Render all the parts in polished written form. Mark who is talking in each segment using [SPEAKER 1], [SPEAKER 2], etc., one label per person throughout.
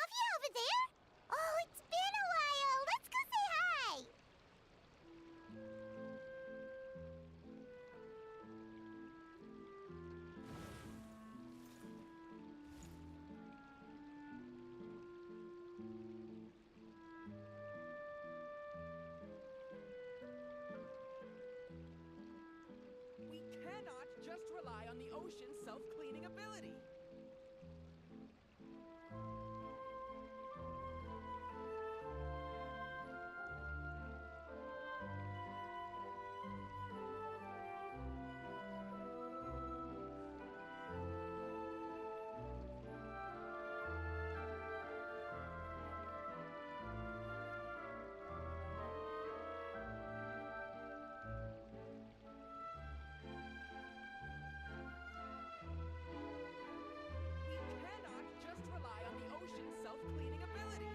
[SPEAKER 1] Fluffy over there? Oh, it's been a while. Let's go say hi.
[SPEAKER 2] We cannot just rely on the ocean's self-cleaning ability. We cannot just rely on the ocean's self-cleaning ability.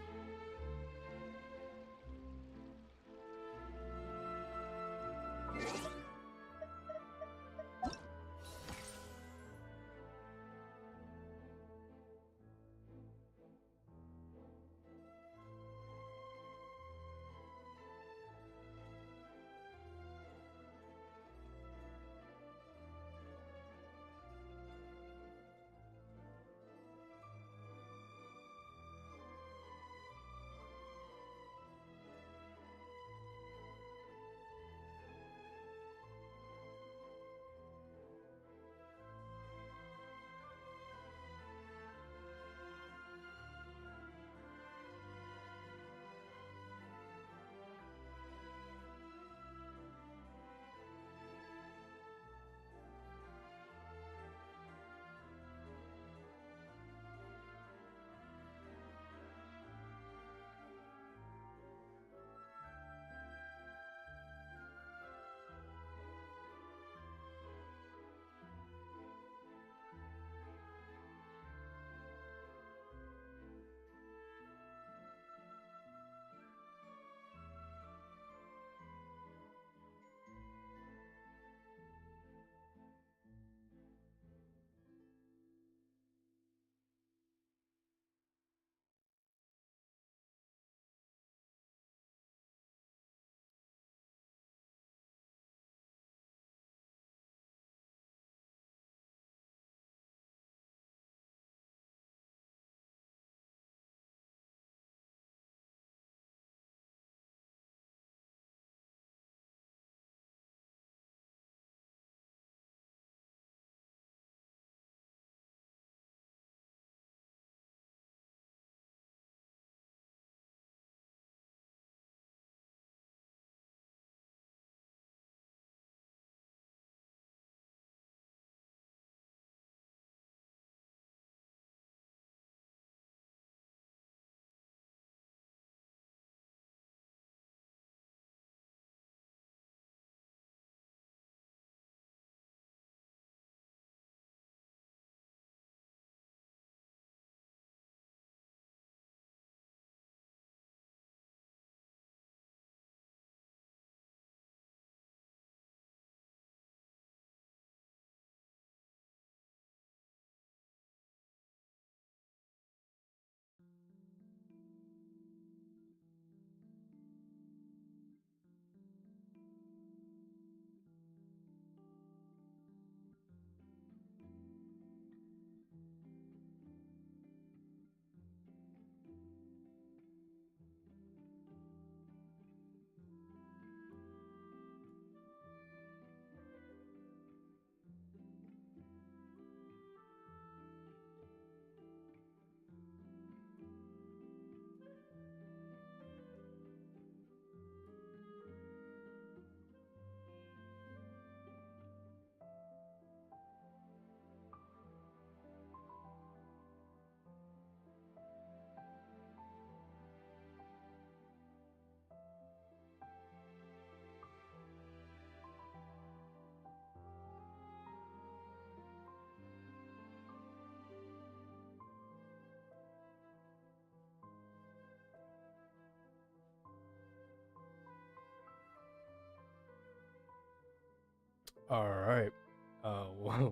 [SPEAKER 3] All right.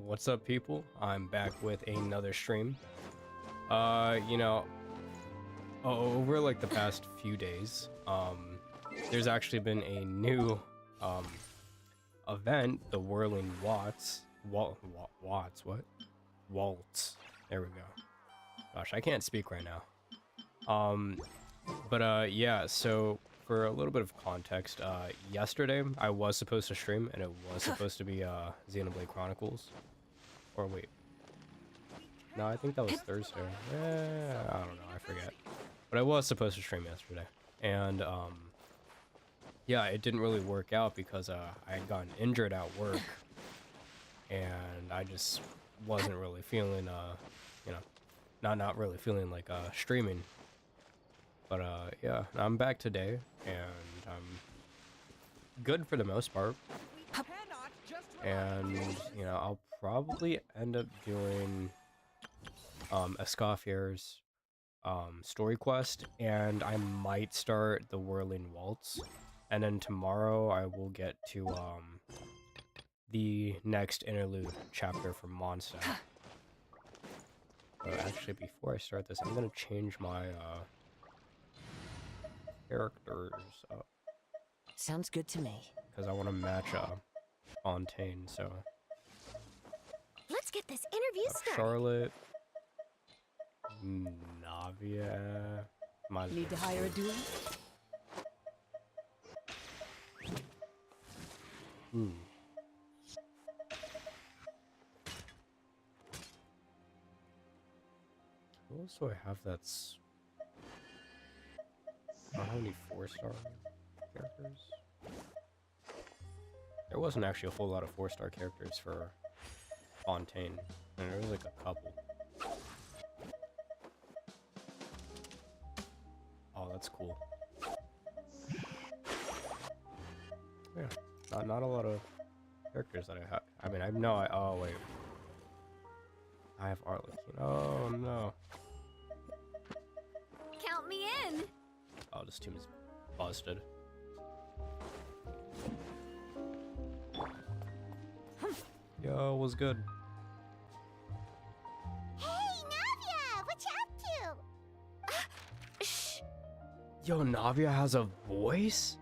[SPEAKER 3] What's up, people? I'm back with another stream. You know, over like the past few days, there's actually been a new event, the Whirling Watts. Watts, what? Waltz. There we go. Gosh, I can't speak right now. Yeah, so for a little bit of context, yesterday I was supposed to stream, and it was supposed to be Xenoblade Chronicles. Or wait. No, I think that was Thursday. I don't know, I forget. But I was supposed to stream yesterday. And yeah, it didn't really work out because I had gotten injured at work. And I just wasn't really feeling you know, not really feeling like streaming. But yeah, I'm back today and I'm good for the most part. And you know, I'll probably end up doing Escoffier's story quest, and I might start the Whirling Waltz, and then tomorrow I will get to the next interlude chapter for Mondstadt. But actually, before I start this, I'm gonna change my characters up.
[SPEAKER 4] Sounds good to me.
[SPEAKER 3] Because I want to match Fontaine, so...
[SPEAKER 1] Let's get this interview started.
[SPEAKER 3] Charlotte... Navia...
[SPEAKER 4] Need to hire a duelist?
[SPEAKER 3] Who else do I have that's... I don't have any 4-star characters. There wasn't actually a whole lot of 4-star characters for Fontaine, and there was like a couple. Oh, that's cool. Yeah, not a lot of characters that I have. I mean, oh wait. I have Arlequin. Oh no.
[SPEAKER 1] Count me in.
[SPEAKER 3] Oh, this team is busted. Yo, what's good?
[SPEAKER 1] Hey, Navia, what you up to?
[SPEAKER 4] Shh!
[SPEAKER 3] Yo, Navia has a voice?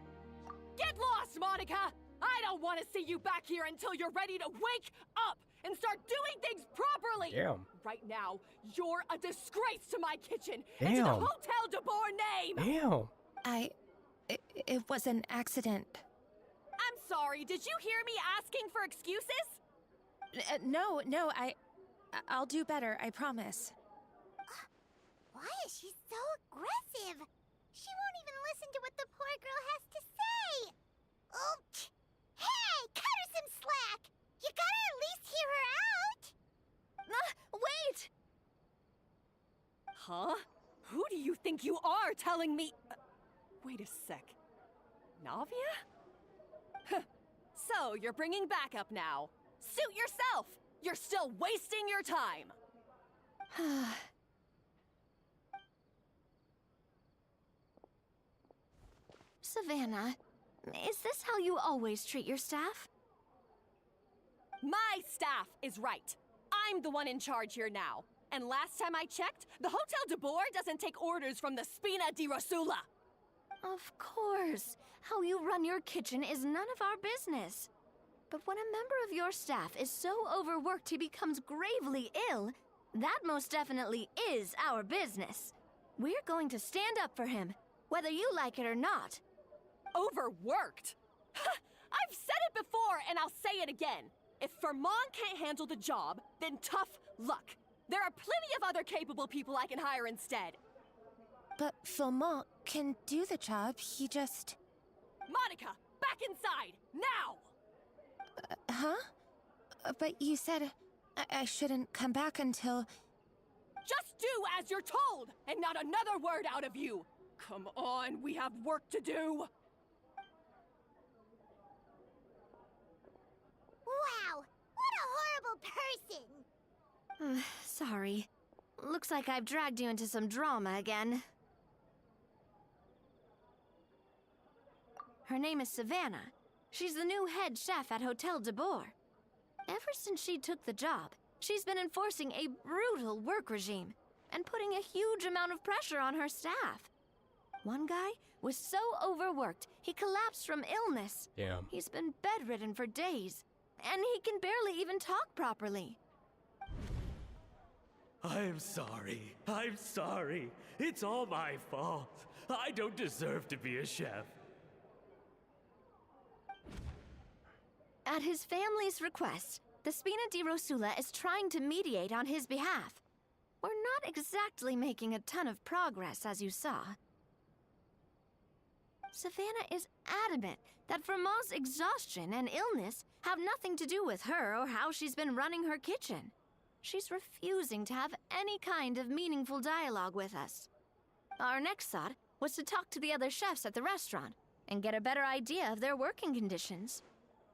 [SPEAKER 5] Get lost, Monica! I don't want to see you back here until you're ready to wake up and start doing things properly!
[SPEAKER 3] Damn.
[SPEAKER 5] Right now, you're a disgrace to my kitchen and to the
[SPEAKER 3] Damn.
[SPEAKER 5] Hotel de Boer name!
[SPEAKER 3] Damn.
[SPEAKER 4] It was an accident.
[SPEAKER 5] I'm sorry, did you hear me asking for excuses?
[SPEAKER 4] No, I'll do better, I promise.
[SPEAKER 1] Why is she so aggressive? She won't even listen to what the poor girl has to say. Oh, hey, cut her some slack. You gotta at least hear her out.
[SPEAKER 4] Wait!
[SPEAKER 5] Huh? Who do you think you are telling me? Wait a sec. Navia? Huh. So, you're bringing backup now. Suit yourself! You're still wasting your time!
[SPEAKER 1] Savannah, is this how you always treat your staff?
[SPEAKER 5] My staff is right. I'm the one in charge here now. And last time I checked, the Hotel de Boer doesn't take orders from the Spina di Rosula.
[SPEAKER 1] Of course. How you run your kitchen is none of our business. But when a member of your staff is so overworked he becomes gravely ill, that most definitely is our business. We're going to stand up for him, whether you like it or not.
[SPEAKER 5] Overworked? I've said it before and I'll say it again. If Fermon can't handle the job, then tough luck. There are plenty of other capable people I can hire instead.
[SPEAKER 4] But Philmont can do the job, he just...
[SPEAKER 5] Monica, back inside, now!
[SPEAKER 4] Huh? But you said I shouldn't come back until...
[SPEAKER 5] Just do as you're told, and not another word out of you! Come on, we have work to do!
[SPEAKER 1] Wow, what a horrible person! Sorry. Looks like I've dragged you into some drama again. Her name is Savannah. She's the new head chef at Hotel de Boer. Ever since she took the job, she's been enforcing a brutal work regime. and putting a huge amount of pressure on her staff. One guy was so overworked, he collapsed from illness.
[SPEAKER 3] Damn.
[SPEAKER 1] He's been bedridden for days, and he can barely even talk properly.
[SPEAKER 6] I'm sorry. I'm sorry. It's all my fault. I don't deserve to be a chef.
[SPEAKER 1] At his family's request, the Spina di Rosula is trying to mediate on his behalf. We're not exactly making a ton of progress, as you saw. Savannah is adamant that Vermont's exhaustion and illness have nothing to do with her or how she's been running her kitchen. She's refusing to have any kind of meaningful dialogue with us. Our next thought was to talk to the other chefs at the restaurant and get a better idea of their working conditions.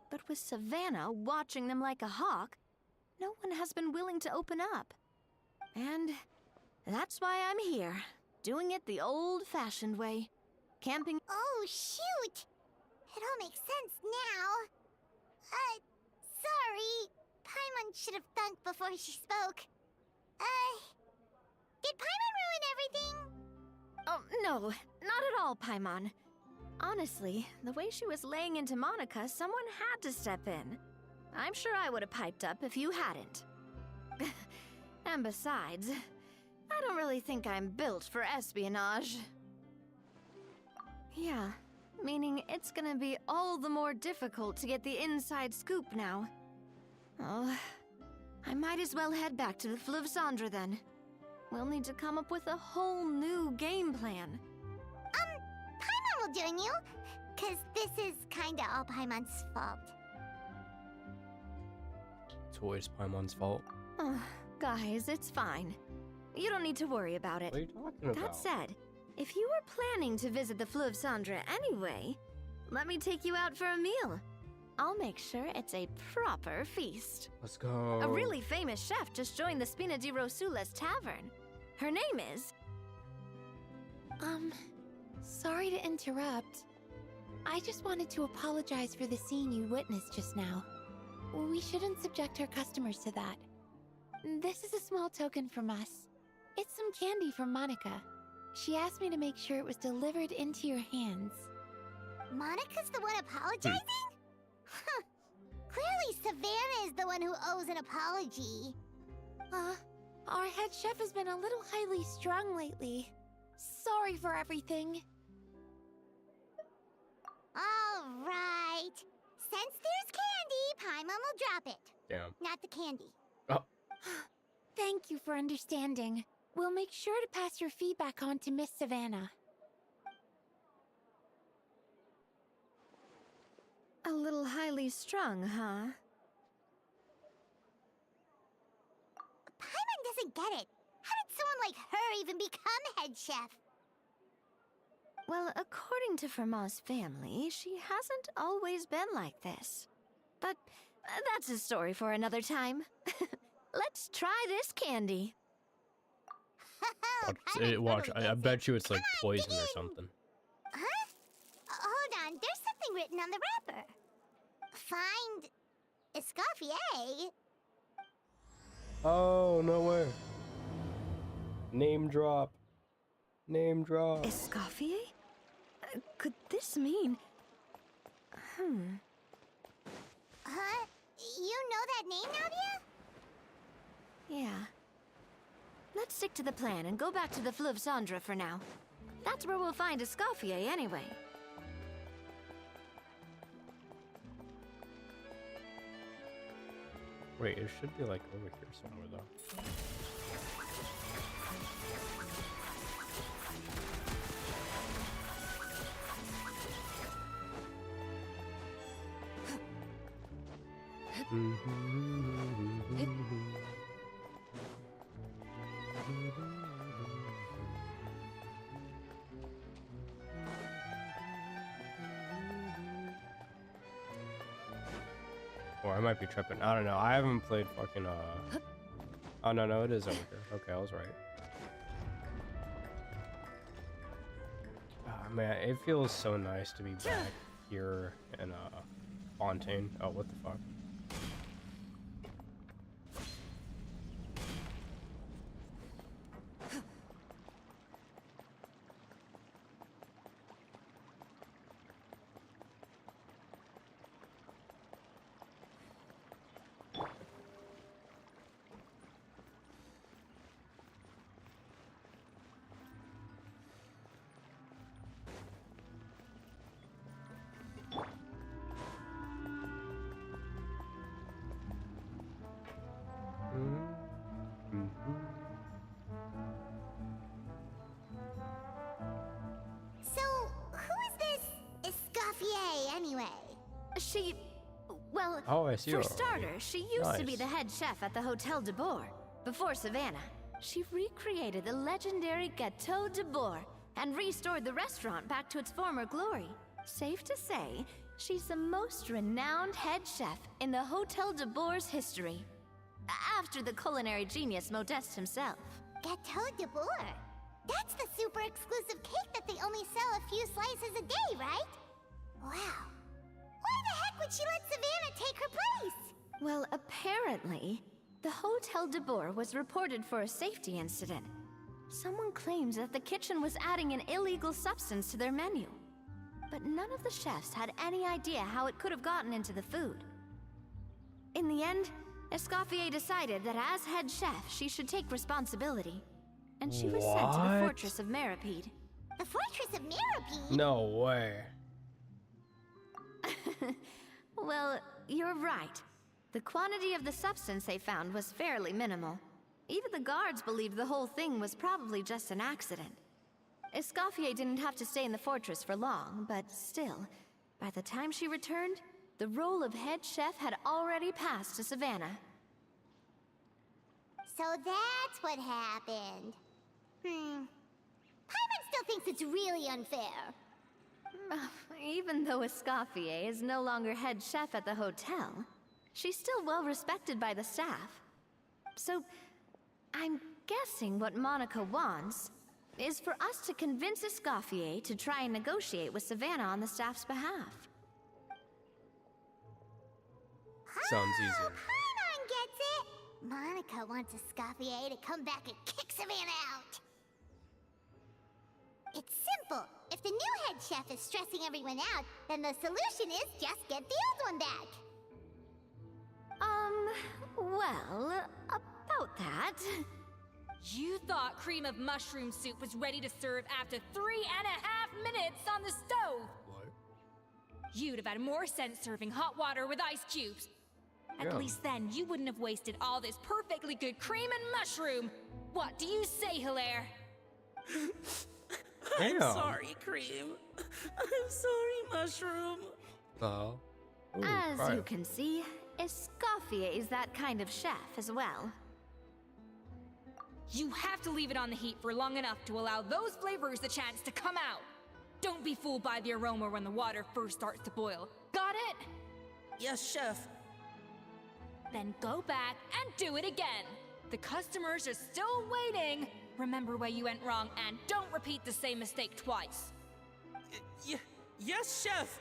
[SPEAKER 1] But with Savannah watching them like a hawk, no one has been willing to open up. And that's why I'm here, doing it the old-fashioned way. Camping.
[SPEAKER 7] Oh, shoot! It all makes sense now. Sorry. Paimon should have thunk before she spoke. Did Paimon ruin everything?
[SPEAKER 1] Oh, no, not at all, Paimon. Honestly, the way she was laying into Monica, someone had to step in. I'm sure I would have piped up if you hadn't. And besides, I don't really think I'm built for espionage. Yeah, meaning it's gonna be all the more difficult to get the inside scoop now. Oh, I might as well head back to the Fleuve Cendre then. We'll need to come up with a whole new game plan.
[SPEAKER 7] Paimon will join you, 'cause this is kinda all Paimon's fault.
[SPEAKER 3] It's always Paimon's fault.
[SPEAKER 1] Guys, it's fine. You don't need to worry about it.
[SPEAKER 3] What are you talking about?
[SPEAKER 1] That said, if you were planning to visit the Fleuve Cendre anyway, let me take you out for a meal. I'll make sure it's a proper feast.
[SPEAKER 3] Let's go.
[SPEAKER 1] A really famous chef just joined the Spina di Rosula's tavern. Her name is...
[SPEAKER 4] Sorry to interrupt. I just wanted to apologize for the scene you witnessed just now. We shouldn't subject our customers to that. This is a small token from us. It's some candy from Monica. She asked me to make sure it was delivered into your hands.
[SPEAKER 7] Monica's the one apologizing? Huh. Clearly Savannah is the one who owes an apology.
[SPEAKER 4] Our head chef has been a little highly strung lately. Sorry for everything.
[SPEAKER 7] All right. Since there's candy, Paimon will drop it.
[SPEAKER 3] Damn.
[SPEAKER 7] Not the candy.
[SPEAKER 3] Oh.
[SPEAKER 4] Thank you for understanding. We'll make sure to pass your feedback on to Miss Savannah.
[SPEAKER 1] A little highly strung, huh?
[SPEAKER 7] Paimon doesn't get it. How did someone like her even become head chef?
[SPEAKER 1] Well, according to Fermat's family, she hasn't always been like this. But that's a story for another time. Let's try this candy.
[SPEAKER 3] Watch, I bet you it's like poison or something.
[SPEAKER 7] Huh? Hold on, there's something written on the wrapper. Find Escoffier.
[SPEAKER 3] Oh, no way. Name drop. Name drop.
[SPEAKER 1] Escoffier? Could this mean...
[SPEAKER 7] Huh? You know that name, Navia?
[SPEAKER 1] Yeah. Let's stick to the plan and go back to the Fleuve Cendre for now. That's where we'll find Escoffier anyway.
[SPEAKER 3] Wait, it should be like over here somewhere though. Or I might be tripping. I don't know. I haven't played fucking Oh no, it is over here. Okay, I was right. Ah, man, it feels so nice to be back here in Fontaine. Oh, what the fuck?
[SPEAKER 1] She... Well,
[SPEAKER 3] Oh, I see.
[SPEAKER 1] for
[SPEAKER 3] her.
[SPEAKER 1] starters, she used to be
[SPEAKER 3] Nice.
[SPEAKER 1] the head chef at the Hotel de Boer. Before Savannah, she recreated the legendary Gâteau de Boer and restored the restaurant back to its former glory. Safe to say, she's the most renowned head chef in the Hotel de Boer's history. After the culinary genius Modeste himself.
[SPEAKER 7] Gâteau de Boer. That's the super exclusive cake that they only sell a few slices a day, right? Wow. Why the heck would she let Savannah take her place?
[SPEAKER 1] Well, apparently, the Hotel de Boer was reported for a safety incident. Someone claims that the kitchen was adding an illegal substance to their menu. But none of the chefs had any idea how it could have gotten into the food. In the end, Escoffier decided that as head chef, she should take responsibility. And she was sent to the
[SPEAKER 3] What?
[SPEAKER 1] Fortress of Meripede.
[SPEAKER 7] The Fortress of Meripede?
[SPEAKER 3] No way.
[SPEAKER 1] Well, you're right. The quantity of the substance they found was fairly minimal. Even the guards believed the whole thing was probably just an accident. Escoffier didn't have to stay in the fortress for long, but still, by the time she returned, the role of head chef had already passed to Savannah.
[SPEAKER 7] So that's what happened. Paimon still thinks it's really unfair.
[SPEAKER 1] Even though Escoffier is no longer head chef at the hotel, she's still well respected by the staff. So, I'm guessing what Monica wants is for us to convince Escoffier to try and negotiate with Savannah on the staff's behalf.
[SPEAKER 3] Sounds easy.
[SPEAKER 7] Paimon gets it. Monica wants Escoffier to come back and kick Savannah out. It's simple. If the new head chef is stressing everyone out, then the solution is just get the old one back.
[SPEAKER 1] Well, about that...
[SPEAKER 8] You thought cream of mushroom soup was ready to serve after 3.5 minutes on the stove!
[SPEAKER 3] What?
[SPEAKER 8] You'd have had more sense serving hot water with ice cubes. At
[SPEAKER 3] Yeah.
[SPEAKER 8] least then you wouldn't have wasted all this perfectly good cream and mushroom. What do you say, Hilaire?
[SPEAKER 6] I'm
[SPEAKER 3] Damn.
[SPEAKER 6] sorry, Cream. I'm sorry, Mushroom.
[SPEAKER 3] Ooh,
[SPEAKER 1] As
[SPEAKER 3] right.
[SPEAKER 1] you can see, Escoffier is that kind of chef as well.
[SPEAKER 8] You have to leave it on the heat for long enough to allow those flavors the chance to come out. Don't be fooled by the aroma when the water first starts to boil. Got it?
[SPEAKER 6] Yes, Chef.
[SPEAKER 8] Then go back and do it again. The customers are still waiting. Remember where you went wrong and don't repeat the same mistake twice.
[SPEAKER 6] Yes, Chef.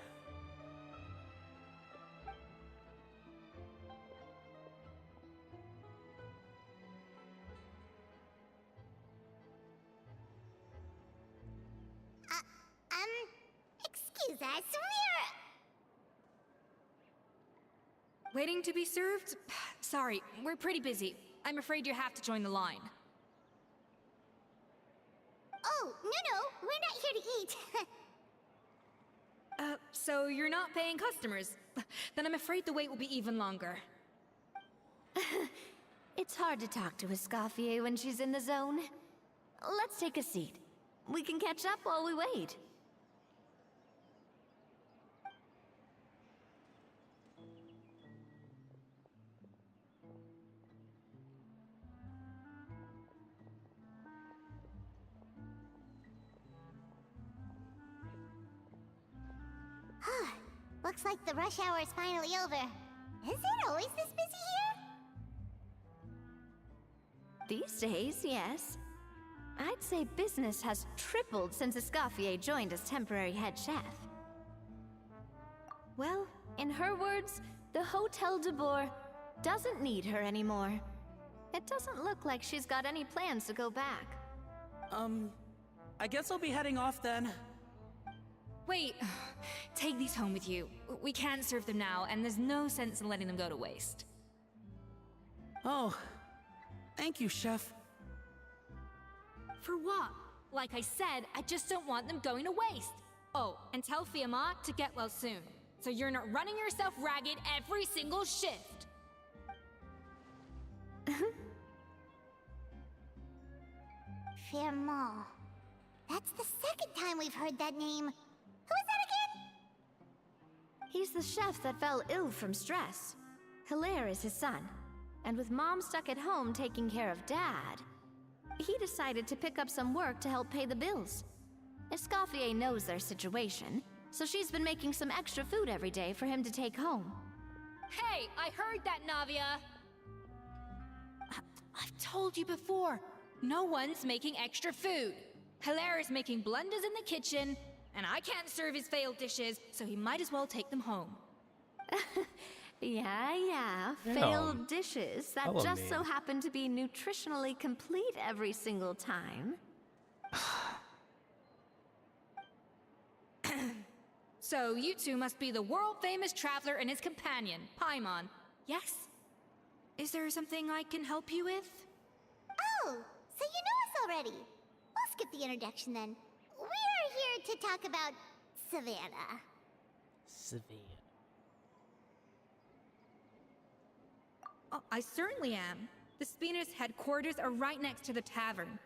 [SPEAKER 7] Excuse us,
[SPEAKER 8] Waiting to be served? Sorry, we're pretty busy. I'm afraid you have to join the line.
[SPEAKER 7] Oh, no, we're not here to eat.
[SPEAKER 8] So you're not paying customers? Then I'm afraid the wait will be even longer.
[SPEAKER 1] It's hard to talk to Escoffier when she's in the zone. Let's take a seat. We can catch up while we wait.
[SPEAKER 7] Looks like the rush hour is finally over. Is it always this busy here?
[SPEAKER 1] These days, yes. I'd say business has tripled since Escoffier joined as temporary head chef. Well, in her words, the Hotel de Boer doesn't need her anymore. It doesn't look like she's got any plans to go back.
[SPEAKER 6] I guess I'll be heading off then.
[SPEAKER 8] Wait, take these home with you. We can't serve them now, and there's no sense in letting them go to waste.
[SPEAKER 6] Oh, thank you, Chef.
[SPEAKER 8] For what? Like I said, I just don't want them going to waste. Oh, and tell Fiamma to get well soon, so you're not running yourself ragged every single shift.
[SPEAKER 7] Firmont. That's the second time we've heard that name. Who is that again?
[SPEAKER 1] He's the chef that fell ill from stress. Hilaire is his son. And with Mom stuck at home taking care of Dad, he decided to pick up some work to help pay the bills. Escoffier knows their situation, so she's been making some extra food every day for him to take home.
[SPEAKER 8] Hey, I heard that, Navia! I've told you before, no one's making extra food. Hilaire is making blunders in the kitchen, and I can't serve his failed dishes, so he might as well take them home.
[SPEAKER 1] Yeah,
[SPEAKER 3] Damn.
[SPEAKER 1] failed dishes that
[SPEAKER 3] Hella
[SPEAKER 1] just
[SPEAKER 3] mean.
[SPEAKER 1] so happen to be nutritionally complete every single time.
[SPEAKER 8] So you two must be the world-famous traveler and his companion, Paimon. Yes? Is there something I can help you with?
[SPEAKER 7] Oh, so you know us already. I'll skip the introduction then. We are here to talk about Savannah.
[SPEAKER 6] Savannah.
[SPEAKER 8] Oh, I certainly am. The Spina's headquarters are right next to the tavern.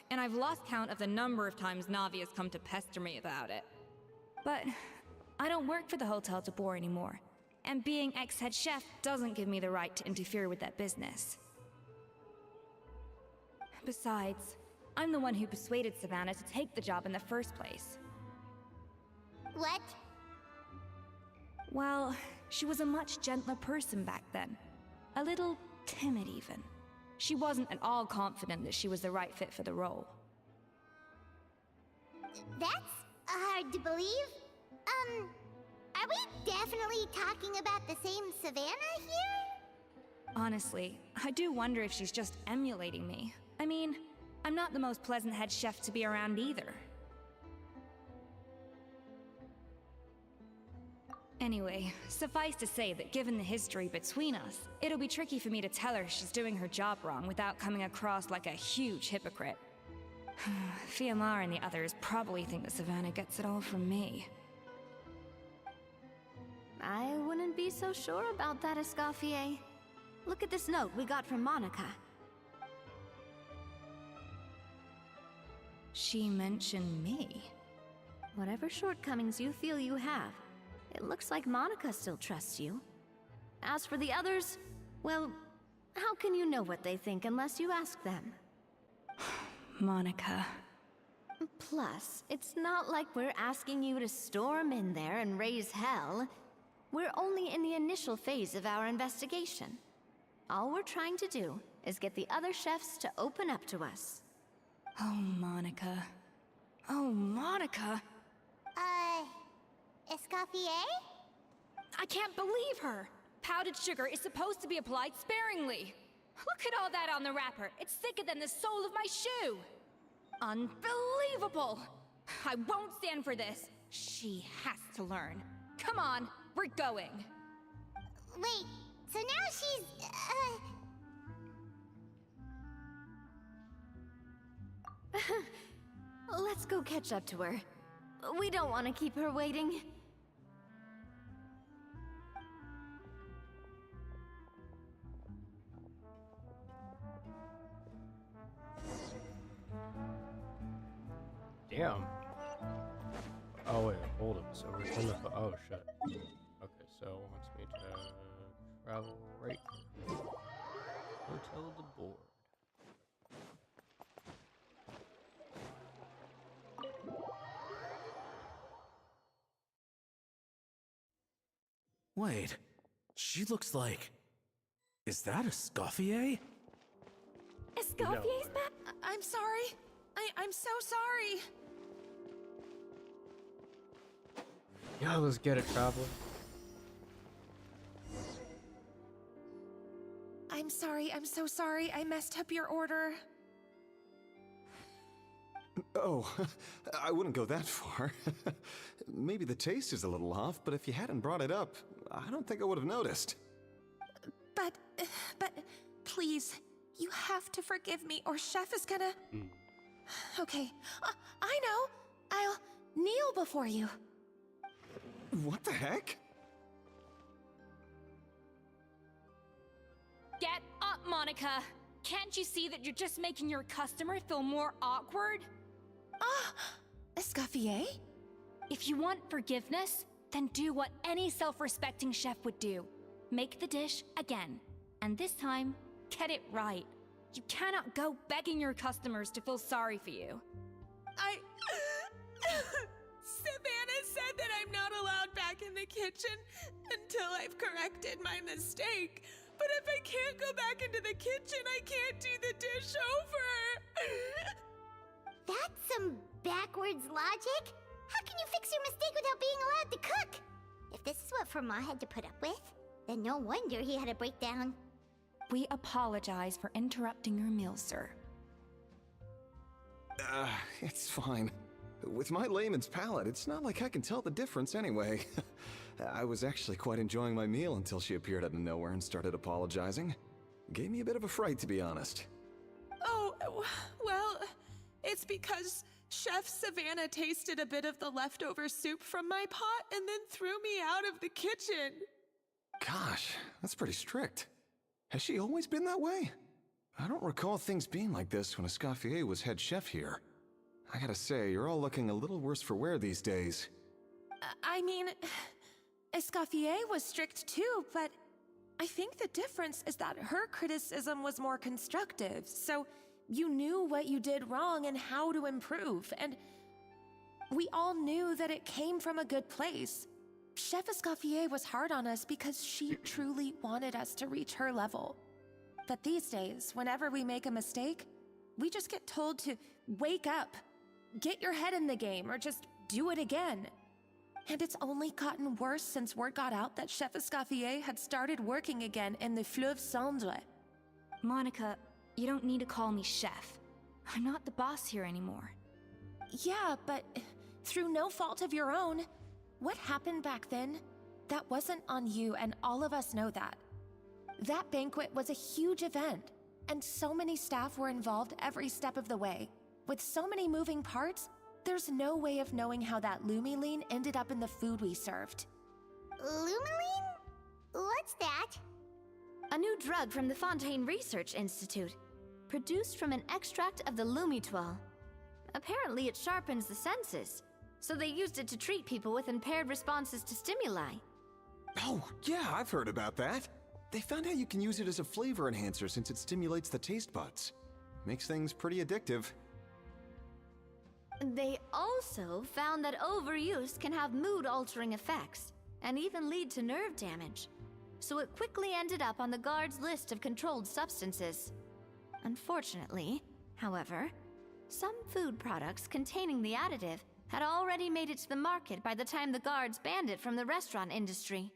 [SPEAKER 8] And I've lost count of the number of times Navia's come to pester me about it. But I don't work for the Hotel de Boer anymore. And being ex-head chef doesn't give me the right to interfere with that business. Besides, I'm the one who persuaded Savannah to take the job in the first place.
[SPEAKER 7] What?
[SPEAKER 8] Well, she was a much gentler person back then. A little timid, even. She wasn't at all confident that she was the right fit for the role.
[SPEAKER 7] That's hard to believe. Are we definitely talking about the same Savannah here?
[SPEAKER 8] Honestly, I do wonder if she's just emulating me. I mean, I'm not the most pleasant head chef to be around either. Anyway, suffice to say that given the history between us, it'll be tricky for me to tell her she's doing her job wrong without coming across like a huge hypocrite. Fiamar and the others probably think that Savannah gets it all from me.
[SPEAKER 1] I wouldn't be so sure about that, Escoffier. Look at this note we got from Monica.
[SPEAKER 8] She mentioned me.
[SPEAKER 1] Whatever shortcomings you feel you have, it looks like Monica still trusts you. As for the others, well, how can you know what they think unless you ask them?
[SPEAKER 8] Monica.
[SPEAKER 1] Plus, it's not like we're asking you to storm in there and raise hell. We're only in the initial phase of our investigation. All we're trying to do is get the other chefs to open up to us.
[SPEAKER 8] Oh, Monica. Oh, Monica!
[SPEAKER 7] Escoffier?
[SPEAKER 8] I can't believe her! Powdered sugar is supposed to be applied sparingly. Look at all that on the wrapper. It's thicker than the sole of my shoe. Unbelievable! I won't stand for this. She has to learn. Come on, we're going.
[SPEAKER 7] Wait, so now she's,
[SPEAKER 1] Let's go catch up to her. We don't want to keep her waiting.
[SPEAKER 3] Damn. Oh wait, hold up. So return the oh shit. Okay, so it wants me to travel right here. Hotel the board.
[SPEAKER 6] Wait, she looks like... Is that a Escoffier?
[SPEAKER 5] Escoffier's back? I'm sorry. I'm so sorry.
[SPEAKER 3] Yeah, let's get it, traveler.
[SPEAKER 5] I'm sorry. I'm so sorry. I messed up your order.
[SPEAKER 9] Oh, I wouldn't go that far. Maybe the taste is a little off, but if you hadn't brought it up, I don't think I would have noticed.
[SPEAKER 5] But, please, you have to forgive me or Chef is gonna... Okay, I know. I'll kneel before you.
[SPEAKER 9] What the heck?
[SPEAKER 8] Get up, Monica! Can't you see that you're just making your customer feel more awkward?
[SPEAKER 5] Escoffier?
[SPEAKER 8] If you want forgiveness, Then do what any self-respecting chef would do. Make the dish again. And this time, get it right. You cannot go begging your customers to feel sorry for you.
[SPEAKER 10] Savannah said that I'm not allowed back in the kitchen until I've corrected my mistake. But if I can't go back into the kitchen, I can't do the dish over.
[SPEAKER 7] That's some backwards logic. How can you fix your mistake without being allowed to cook? If this is what Fermat had to put up with, then no wonder he had a breakdown.
[SPEAKER 8] We apologize for interrupting your meal, sir.
[SPEAKER 9] It's fine. With my layman's palate, it's not like I can tell the difference anyway. I was actually quite enjoying my meal until she appeared out of nowhere and started apologizing. Gave me a bit of a fright, to be honest.
[SPEAKER 10] Oh, well, it's because Chef Savannah tasted a bit of the leftover soup from my pot and then threw me out of the kitchen.
[SPEAKER 9] Gosh, that's pretty strict. Has she always been that way? I don't recall things being like this when Escoffier was head chef here. I gotta say, you're all looking a little worse for wear these days.
[SPEAKER 10] I mean, Escoffier was strict too, but I think the difference is that her criticism was more constructive, so you knew what you did wrong and how to improve, and we all knew that it came from a good place. Chef Escoffier was hard on us because she truly wanted us to reach her level. But these days, whenever we make a mistake, we just get told to wake up, get your head in the game, or just do it again. And it's only gotten worse since word got out that Chef Escoffier had started working again in the Fleuve Cendre.
[SPEAKER 8] Monica, you don't need to call me chef. I'm not the boss here anymore.
[SPEAKER 10] Yeah, but through no fault of your own, what happened back then, that wasn't on you, and all of us know that. That banquet was a huge event, and so many staff were involved every step of the way. With so many moving parts, there's no way of knowing how that Lumiline ended up in the food we served.
[SPEAKER 7] Lumiline? What's that?
[SPEAKER 1] A new drug from the Fontaine Research Institute, produced from an extract of the Lumitoile. Apparently it sharpens the senses, so they used it to treat people with impaired responses to stimuli.
[SPEAKER 9] Oh, yeah, I've heard about that. They found out you can use it as a flavor enhancer since it stimulates the taste buds. Makes things pretty addictive.
[SPEAKER 1] They also found that overuse can have mood-altering effects, and even lead to nerve damage. So it quickly ended up on the guards' list of controlled substances. Unfortunately, however, some food products containing the additive had already made it to the market by the time the guards banned it from the restaurant industry.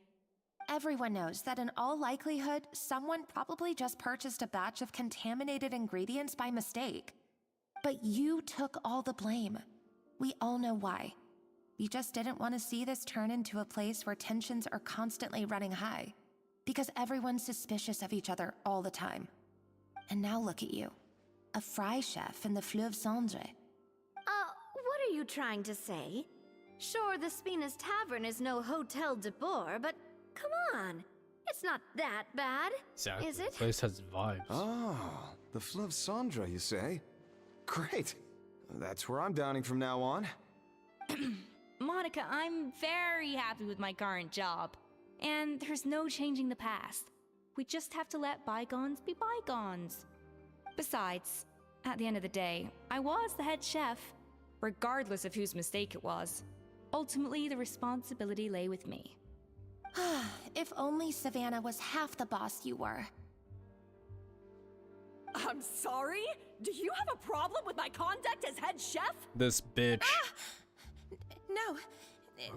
[SPEAKER 10] Everyone knows that in all likelihood, someone probably just purchased a batch of contaminated ingredients by mistake. But you took all the blame. We all know why. You just didn't want to see this turn into a place where tensions are constantly running high, because everyone's suspicious of each other all the time. And now look at you, a fry chef in the Fleuve Cendre.
[SPEAKER 1] What are you trying to say? Sure, the Spina's Tavern is no Hotel de Boer, but come on. It's not that bad, is it?
[SPEAKER 3] Place has vibes.
[SPEAKER 9] Oh, the Fleuve Cendre, you say? Great. That's where I'm dining from now on.
[SPEAKER 8] Monica, I'm very happy with my current job. And there's no changing the past. We just have to let bygones be bygones. Besides, at the end of the day, I was the head chef, regardless of whose mistake it was. Ultimately, the responsibility lay with me.
[SPEAKER 10] If only Savannah was half the boss you were.
[SPEAKER 5] I'm sorry? Do you have a problem with my conduct as head chef?
[SPEAKER 3] This bitch.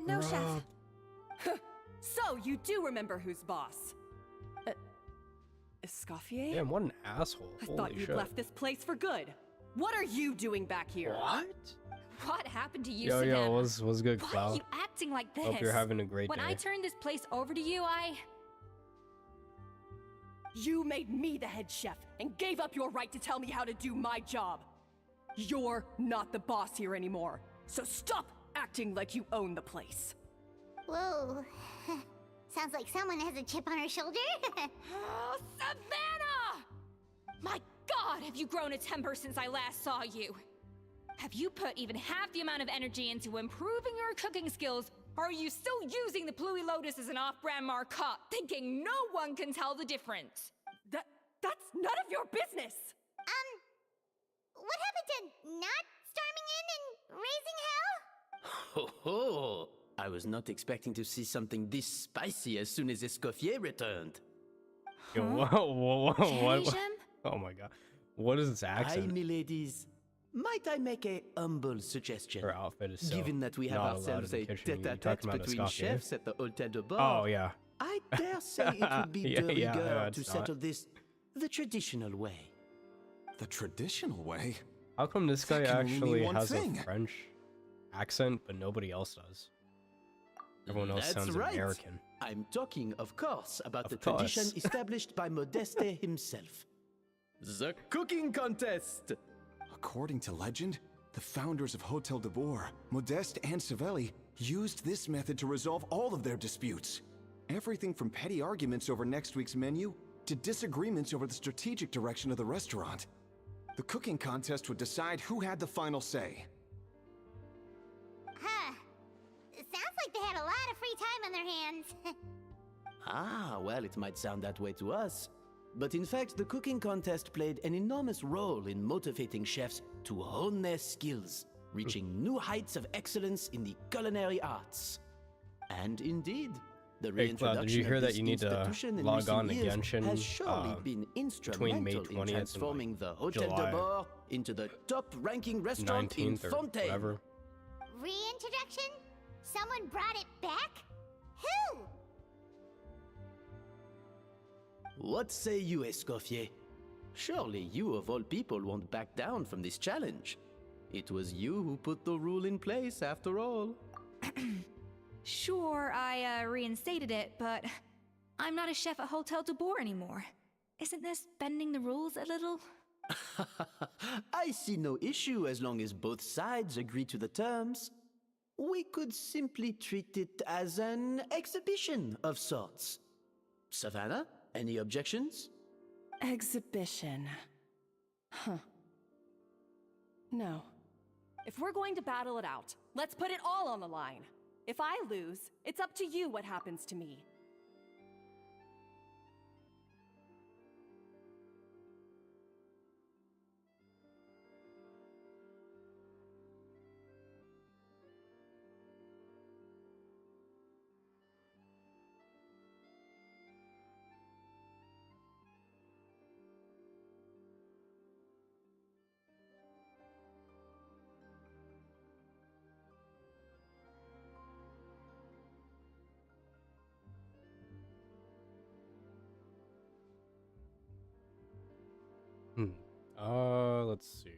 [SPEAKER 10] No, chef.
[SPEAKER 5] So, you do remember who's boss? Escoffier?
[SPEAKER 3] Damn, what an asshole.
[SPEAKER 5] I
[SPEAKER 3] Holy
[SPEAKER 5] thought you'd
[SPEAKER 3] shit.
[SPEAKER 5] left this place for good. What are you doing back here?
[SPEAKER 3] What?
[SPEAKER 8] What happened to you,
[SPEAKER 3] Yo,
[SPEAKER 8] Savannah?
[SPEAKER 3] was good,
[SPEAKER 8] Why are
[SPEAKER 3] Cloud?
[SPEAKER 8] you acting like this?
[SPEAKER 3] Hope you're having a great
[SPEAKER 8] when
[SPEAKER 3] day.
[SPEAKER 8] I turned this place over to you,
[SPEAKER 5] You made me the head chef and gave up your right to tell me how to do my job. You're not the boss here anymore, so stop acting like you own the place.
[SPEAKER 7] Whoa. Sounds like someone has a chip on her shoulder.
[SPEAKER 8] Oh, Savannah! My God, have you grown a temper since I last saw you? Have you put even half the amount of energy into improving your cooking skills, or are you still using the Pluie Lotus as an off-brand marcotte, thinking no one can tell the difference?
[SPEAKER 5] That's none of your business!
[SPEAKER 7] What happened to not storming in and raising hell?
[SPEAKER 11] Ho ho! I was not expecting to see something this spicy as soon as Escoffier returned.
[SPEAKER 3] Yo, what?
[SPEAKER 8] Jam?
[SPEAKER 3] Oh my god. What is this
[SPEAKER 11] Aye,
[SPEAKER 3] accent?
[SPEAKER 11] miladies. Might I make a humble suggestion?
[SPEAKER 3] Her outfit is so
[SPEAKER 11] Given that we have
[SPEAKER 3] not allowed
[SPEAKER 11] ourselves
[SPEAKER 3] in
[SPEAKER 11] a
[SPEAKER 3] the kitchen. You
[SPEAKER 11] tete-a-tete
[SPEAKER 3] talking about
[SPEAKER 11] between
[SPEAKER 3] Escoffier?
[SPEAKER 11] chefs at the Hotel de Bord,
[SPEAKER 3] Oh yeah.
[SPEAKER 11] I dare say it would be
[SPEAKER 3] Yeah,
[SPEAKER 11] de
[SPEAKER 3] yeah,
[SPEAKER 11] rigueur
[SPEAKER 3] it's
[SPEAKER 11] to
[SPEAKER 3] not.
[SPEAKER 11] settle this the traditional way.
[SPEAKER 9] The traditional way?
[SPEAKER 3] How come this guy
[SPEAKER 9] That can only mean
[SPEAKER 3] actually
[SPEAKER 9] one
[SPEAKER 3] has
[SPEAKER 9] thing.
[SPEAKER 3] a French accent, but nobody else does? Everyone else
[SPEAKER 11] That's
[SPEAKER 3] sounds
[SPEAKER 11] right.
[SPEAKER 3] American.
[SPEAKER 11] I'm talking, of course, about
[SPEAKER 3] Of
[SPEAKER 11] the
[SPEAKER 3] course.
[SPEAKER 11] tradition established by Modeste himself. The cooking contest!
[SPEAKER 9] According to legend, the founders of Hotel de Boer, Modeste and Savelli, used this method to resolve all of their disputes. Everything from petty arguments over next week's menu to disagreements over the strategic direction of the restaurant. The cooking contest would decide who had the final say.
[SPEAKER 7] Huh. It sounds like they had a lot of free time on their hands.
[SPEAKER 11] Ah, well, it might sound that way to us. But in fact, the cooking contest played an enormous role in motivating chefs to hone their skills, reaching new heights of excellence in the culinary arts. And indeed, the
[SPEAKER 3] Hey, Cloud,
[SPEAKER 11] reintroduction
[SPEAKER 3] did you hear
[SPEAKER 11] of
[SPEAKER 3] that
[SPEAKER 11] this
[SPEAKER 3] you need to
[SPEAKER 11] institution in
[SPEAKER 3] log
[SPEAKER 11] recent
[SPEAKER 3] on to
[SPEAKER 11] years
[SPEAKER 3] Genshin,
[SPEAKER 11] has surely been
[SPEAKER 3] between May
[SPEAKER 11] instrumental
[SPEAKER 3] 20th
[SPEAKER 11] in
[SPEAKER 3] and,
[SPEAKER 11] transforming
[SPEAKER 3] like,
[SPEAKER 11] the Hotel
[SPEAKER 3] July
[SPEAKER 11] de Bord into the top-ranking restaurant in
[SPEAKER 3] 19th or
[SPEAKER 11] Fontaine.
[SPEAKER 3] whatever?
[SPEAKER 7] Reintroduction? Someone brought it back? Who?
[SPEAKER 11] What say you, Escoffier? Surely you of all people won't back down from this challenge. It was you who put the rule in place, after all.
[SPEAKER 8] Sure, I reinstated it, but I'm not a chef at Hotel de Boer anymore. Isn't this bending the rules a little?
[SPEAKER 11] I see no issue as long as both sides agree to the terms. We could simply treat it as an exhibition of sorts. Savannah, any objections?
[SPEAKER 5] Exhibition. Huh. No. If we're going to battle it out, let's put it all on the line. If I lose, it's up to you what happens to me.
[SPEAKER 3] Let's see.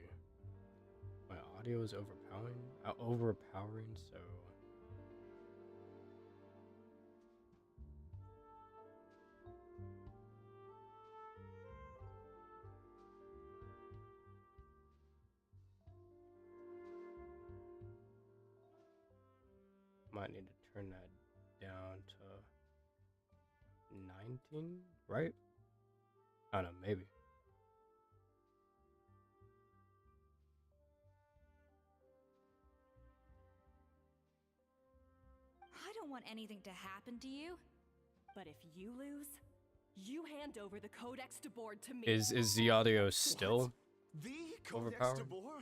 [SPEAKER 3] My audio is overpowering, so might need to turn that down to 19, right? I don't know, maybe.
[SPEAKER 8] I don't want anything to happen to you.
[SPEAKER 5] But if you lose, you hand over the Codex de Board to me.
[SPEAKER 3] Is the audio still
[SPEAKER 9] The
[SPEAKER 3] overpowered?
[SPEAKER 9] Boer?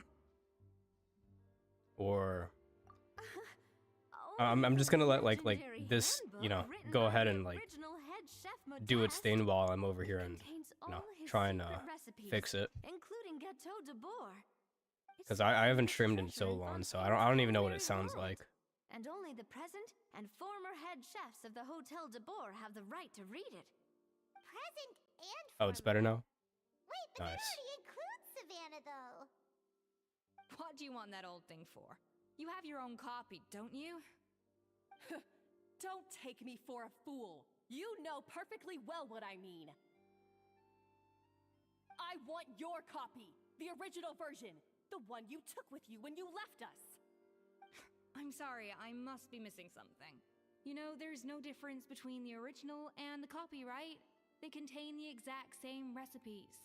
[SPEAKER 3] Or
[SPEAKER 1] Oh,
[SPEAKER 3] I'm just gonna let
[SPEAKER 1] legendary
[SPEAKER 3] this, you know,
[SPEAKER 1] handbook
[SPEAKER 3] go
[SPEAKER 1] written
[SPEAKER 3] ahead
[SPEAKER 1] by
[SPEAKER 3] and
[SPEAKER 1] the
[SPEAKER 3] like
[SPEAKER 1] original head chef
[SPEAKER 3] do its
[SPEAKER 1] Modeste
[SPEAKER 3] thing while I'm over here and
[SPEAKER 1] contains
[SPEAKER 3] you know
[SPEAKER 1] all his
[SPEAKER 3] try and
[SPEAKER 1] secret recipes,
[SPEAKER 3] fix it,
[SPEAKER 1] including Gâteau de Boer. It's
[SPEAKER 3] because I haven't
[SPEAKER 1] a
[SPEAKER 3] streamed in
[SPEAKER 1] treasure
[SPEAKER 3] so
[SPEAKER 1] in
[SPEAKER 3] long, so
[SPEAKER 1] Fontaine's
[SPEAKER 3] I don't even know what it
[SPEAKER 1] culinary
[SPEAKER 3] sounds
[SPEAKER 1] world.
[SPEAKER 3] like.
[SPEAKER 1] And only the present and former head chefs of the Hotel de Boer have the right to read it.
[SPEAKER 7] Present and
[SPEAKER 3] Oh, it's better now.
[SPEAKER 7] Wait, but
[SPEAKER 3] Nice.
[SPEAKER 7] that already includes Savannah, though.
[SPEAKER 8] What do you want that old thing for? You have your own copy, don't you?
[SPEAKER 5] Don't take me for a fool. You know perfectly well what I mean. I want your copy, the original version, the one you took with you when you left us.
[SPEAKER 8] I'm sorry, I must be missing something. You know, there's no difference between the original and the copy, right? They contain the exact same recipes.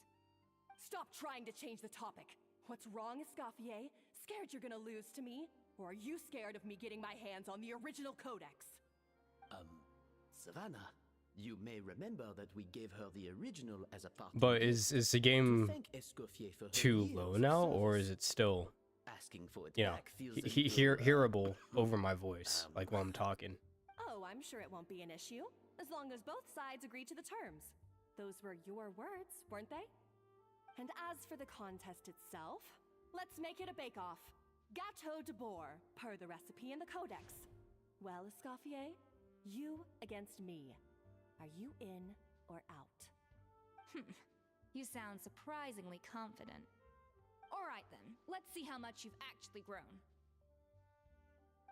[SPEAKER 5] Stop trying to change the topic. What's wrong, Escoffier? Scared you're gonna lose to me? Or are you scared of me getting my hands on the original codex?
[SPEAKER 11] Savannah, you may remember that we gave her the original as a part.
[SPEAKER 3] But is the game too low now, or is it still,
[SPEAKER 11] asking for it
[SPEAKER 3] you know,
[SPEAKER 11] back feels a little,
[SPEAKER 3] hearable over my voice, like while I'm talking?
[SPEAKER 5] Oh, I'm sure it won't be an issue, as long as both sides agree to the terms. Those were your words, weren't they? And as for the contest itself, let's make it a bake-off. Gâteau de boar, per the recipe in the codex. Well, Escoffier, you against me. Are you in or out?
[SPEAKER 8] You sound surprisingly confident. Alright then, let's see how much you've actually grown.